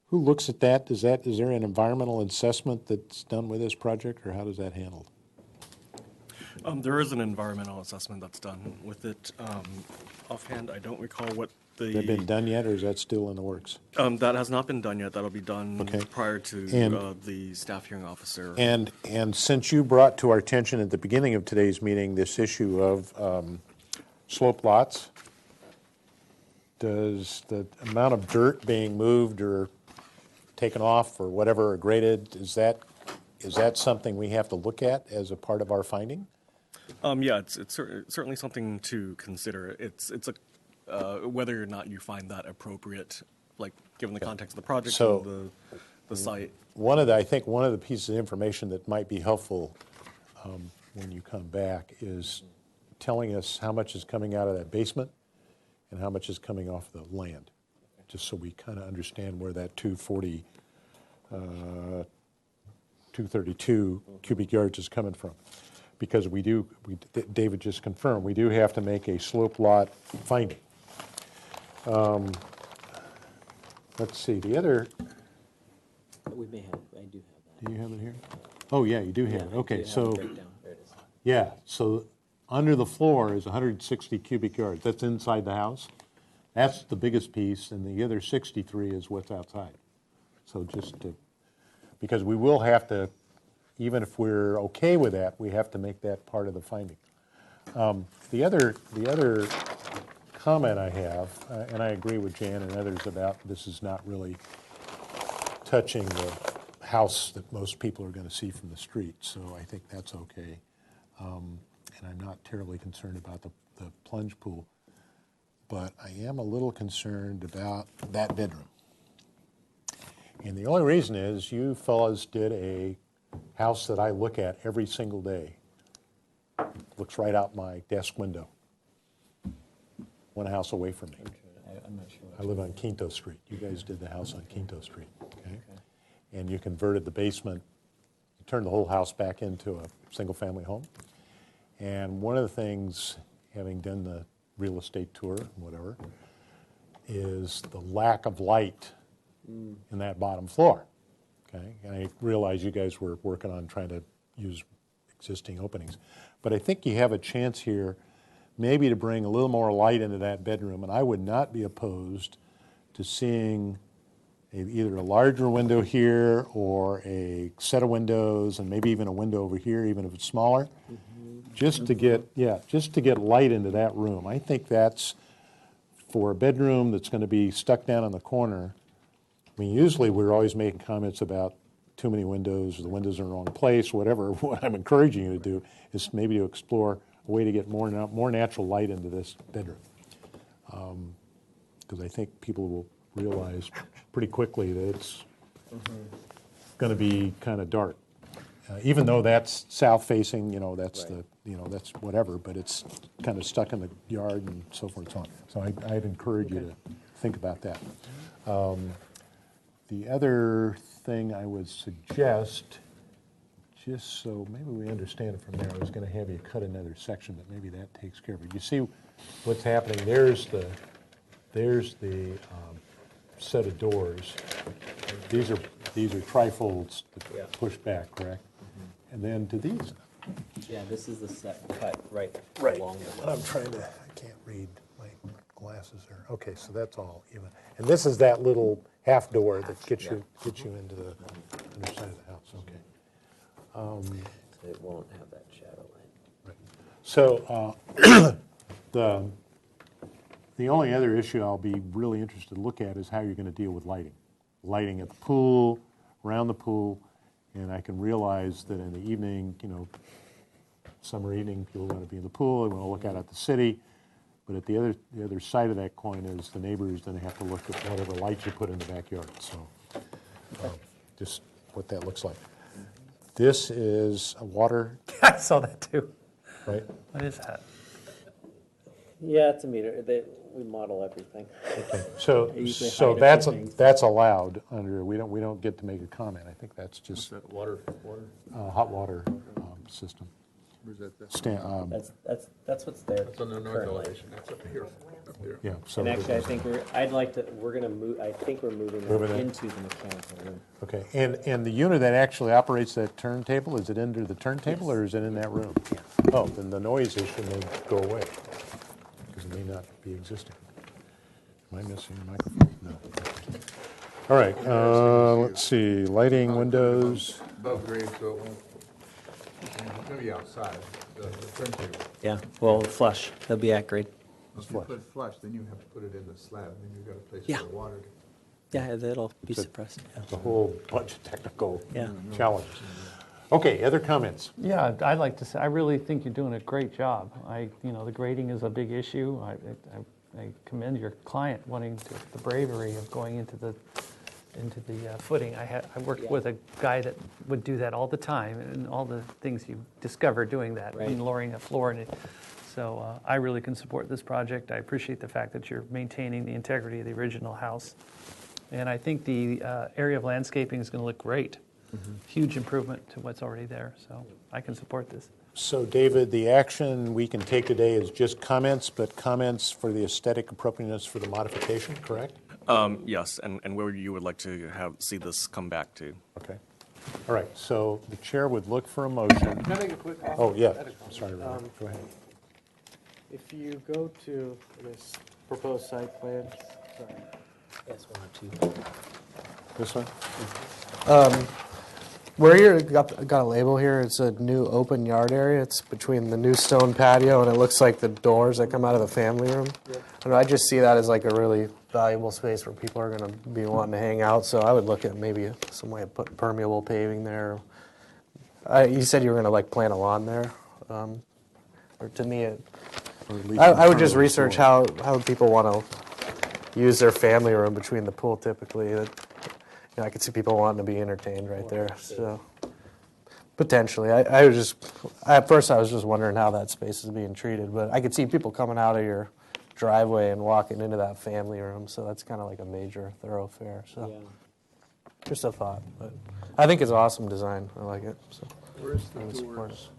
who looks at that? Is there an environmental assessment that's done with this project, or how does that handled? There is an environmental assessment that's done with it. Offhand, I don't recall what Has that been done yet, or is that still in the works? That has not been done yet. That'll be done Okay. prior to And- the staff hearing officer. And since you brought to our attention at the beginning of today's meeting this issue of slope lots, does the amount of dirt being moved or taken off or whatever, or graded, is that something we have to look at as a part of our finding? Yeah, it's certainly something to consider. It's whether or not you find that appropriate, like given the context of the project So- and the site. I think one of the pieces of information that might be helpful when you come back is telling us how much is coming out of that basement and how much is coming off the land, just so we kind of understand where that 232 cubic yards is coming from. Because David just confirmed, we do have to make a slope lot finding. Let's see, the other, We may have, I do have that. do you have it here? Oh, yeah, you do have it, I okay, do have so. the breakdown. There it is. Yeah, so under the floor is 160 cubic yards. That's inside the house. That's the biggest piece, and the other 63 is what's outside. So because we will have to, even if we're okay with that, we have to make that part of the finding. The other comment I have, and I agree with Jan and others about this is not really touching the house that most people are going to see from the street, so I think that's okay. And I'm not terribly concerned about the plunge pool, but I am a little concerned about that bedroom. And the only reason is you fellas did a house that I look at every single day. Looks right out my desk window. One house away from me. I'm not sure. I live on Quinto Street. You guys did the house on Quinto Street, okay? And you converted the basement, you turned the whole house back into a single-family home. And one of the things, having done the real estate tour, whatever, is the lack of light in that bottom floor, okay? And I realize you guys were working on trying to use existing openings. But I think you have a chance here maybe to bring a little more light into that bedroom, and I would not be opposed to seeing either a larger window here or a set of windows and maybe even a window over here, even if it's smaller, just to get light into that room. I think that's, for a bedroom that's going to be stuck down in the corner, I mean, usually we're always making comments about too many windows, or the windows are in the wrong place, whatever. What I'm encouraging you to do is maybe to explore a way to get more natural light into this bedroom. Because I think people will realize pretty quickly that it's going to be kind of dark. Even though that's south-facing, that's that's whatever, but it's kind of stuck in the yard and so forth and so on. So I'd encourage you to think about that. The other thing I would suggest, just so maybe we understand it from there, I was going to have you cut another section, but maybe that takes care of it. You see what's happening? There's the set of doors. These are trifolds that push back, correct? And then to these. Yeah, this is the set cut right along the I'm trying to, I can't read my glasses there. Okay, so that's all even. And this is that little half door that gets you into the underside of the house, okay. So it won't have that shadow line. Right. So the only other issue I'll be really interested to look at is how you're going to deal with lighting. Lighting at the pool, around the pool, and I can realize that in the evening, summer evening, people want to be in the pool, they want to look out at the city. But at the other side of that coin is the neighbor's going to have to look at whatever lights you put in the backyard. So just what that looks like. This is a water. I saw that too. Right? What is that? Yeah, it's a meter. We model everything. Okay. I usually hide a few things. that's allowed under. We don't get to make a comment. I think that's just Water. hot water system. Where's that? That's what's there. That's on the north currently. elevation. That's up here. Up there. Yeah. So And actually, I think we're gonna move. I think we're moving Moving that it. into the mechanical room. Okay. And the unit that actually operates that turntable, is it under the turntable or is it in that room? Oh, then the noise issue may go away because it may not be existing. Am I missing a microphone? No. All right. Let's see. Lighting, windows. Above grade, so it won't, it's going to be outside, the turntable. Yeah. Well, flush. They'll be at grade. If you put flush, then you have to put it in the slab, then you've got a place Yeah. for the water. Yeah, that'll be suppressed. It's a whole bunch of technical Yeah. challenges. Okay. Other comments? Yeah, I'd like to say, I really think you're doing a great job. The grading is a big issue. I commend your client wanting the bravery of going into the footing. I worked with a guy that would do that all the time, and all the things you discover doing that, Right. lowering a floor. So I really can support this project. I appreciate the fact that you're maintaining the integrity of the original house. And I think the area of landscaping is going to look great. Huge improvement to what's already there. So I can support this. So, David, the action we can take today is just comments, but comments for the aesthetic appropriateness for the modification, correct? Yes, and where you would like to see this come back to. Okay. All right, so the chair would look for a motion. Can I make a quick comment? Oh, yeah, sorry, Robert. Go ahead. If you go to this proposed site plan, sorry. Yes, 102. This one? Where you got a label here, it's a new open yard area. It's between the new stone patio and it looks like the doors that come out of the family room. I just see that as like a really valuable space where people are going to be wanting to hang out. So I would look at maybe some way of putting permeable paving there. You said you were going to like plant a lawn there. Or to me, I would just research how people want to use their family room between the pool typically. I could see people wanting to be entertained right there. So potentially, I was just at first I was just wondering how that space is being treated, but I could see people coming out of your driveway and walking into that family room. So that's kind of like a major thoroughfare. So just a thought, but I think it's awesome design. I like it. So Where's the doors?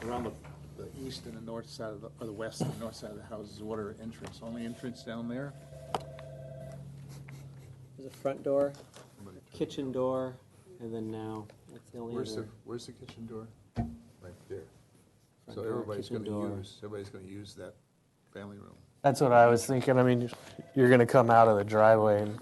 Around the east and the north side or the west and north side of the houses. What are entrance? Only entrance down there? There's a front door, kitchen door, and then now that's the only Where's other. the kitchen door? Right there. Front So door, everybody's kitchen going door. to use that family room. that's what I was thinking. I mean, you're going to come out of the driveway and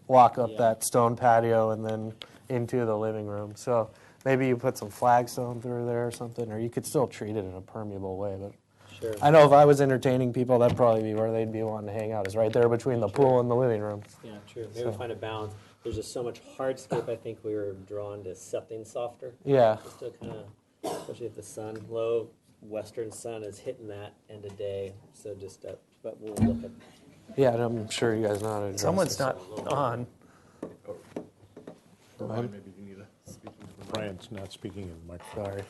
walk up that stone patio and then into the living room. So maybe you put some flagstone through there or something, or you could still treat it in a permeable way. But Sure. I know if I was entertaining people, that'd probably be where they'd be wanting to hang out, is right there between the pool and the living room. Yeah, true. Maybe find a balance. There's just so much hardscape. I think we were drawn to something softer. Yeah. Just to kind of, especially if the sun, low western sun is hitting that end of day. So just, but we'll look at. Yeah, and I'm sure you guys know how to address Someone's this. not on. Brian, maybe you need to speak into the Brian's not speaking in the microphone. Sorry.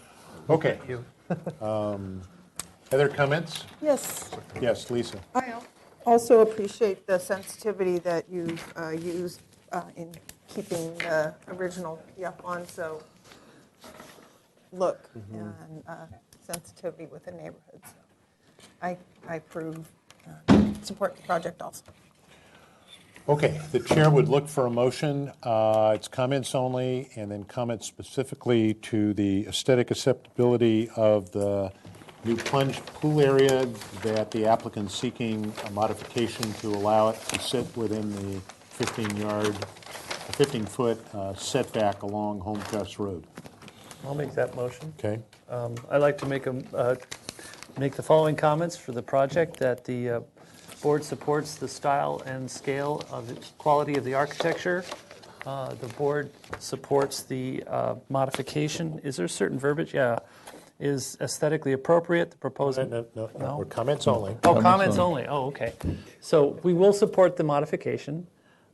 Okay. Other comments? Yes. Yes, Lisa. I also appreciate the sensitivity that you've used in keeping the original Alfonso look and sensitivity with the neighborhood. So I approve, support the project also. Okay, the chair would look for a motion. It's comments only, and then comments specifically to the aesthetic acceptability of the new plunge pool area that the applicant's seeking a modification to allow it to sit within the 15-foot setback along Homecrest Road. I'll make that motion. Okay. I'd like to make the following comments for the project, that the board supports the style and scale of the quality of the architecture. The board supports the modification. Is there certain verbiage? Yeah. Is aesthetically appropriate. The proposal. No, we're comments only. Oh, comments only. Oh, okay. So we will support the modification.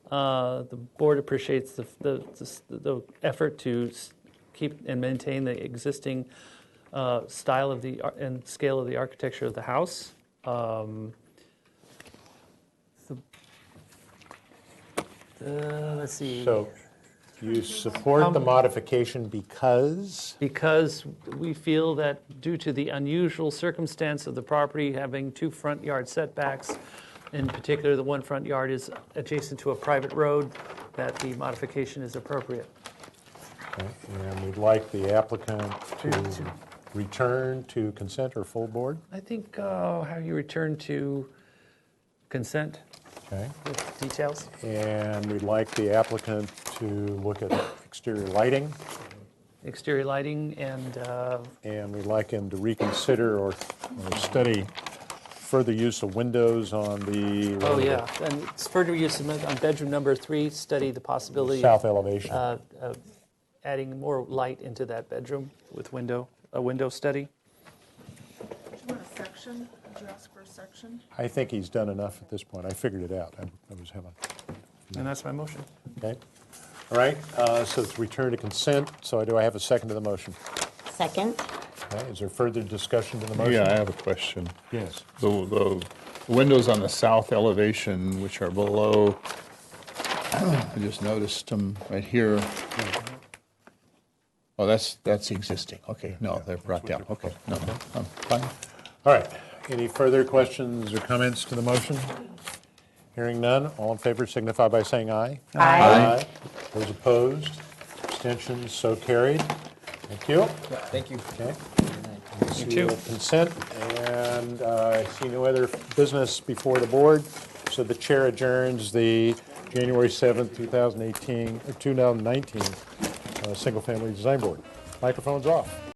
The board appreciates the effort to keep and maintain the existing style of the and scale of the architecture of the house. Let's see. So you support the modification because? Because we feel that due to the unusual circumstance of the property having two front yard setbacks, in particular the one front yard is adjacent to a private road, that the modification is appropriate. Okay, and we'd like the applicant to return to consent or full board? I think how you return to consent. Okay. With details. And we'd like the applicant to look at exterior lighting. Exterior lighting and we'd like him to reconsider or study further use of windows on the. oh yeah, and it's further use on bedroom number 3. Study the possibility South elevation. Of adding more light into that bedroom with a window study. Do you want a section? Did you ask for a section? I think he's done enough at this point. I figured it out. I was having. And that's my motion. Okay. All right. So it's return to consent. So do I have a second to the motion? Second. Okay. Is there further discussion to the motion? Yeah, I have a question. Yes. The windows on the south elevation, which are below, I just noticed them right here. Oh, that's existing. Okay, no, they're brought down. Okay, no, I'm fine. All right. Any further questions or comments to the motion? Hearing none, all in favor signify by saying aye. Aye. Those opposed? Abstentions? So carried. Thank you. Thank you. Okay. You too. Consent, and I see no other business before the board, so the chair adjourns the January 7th, 2019 Single Family Design Board. Microphone's off.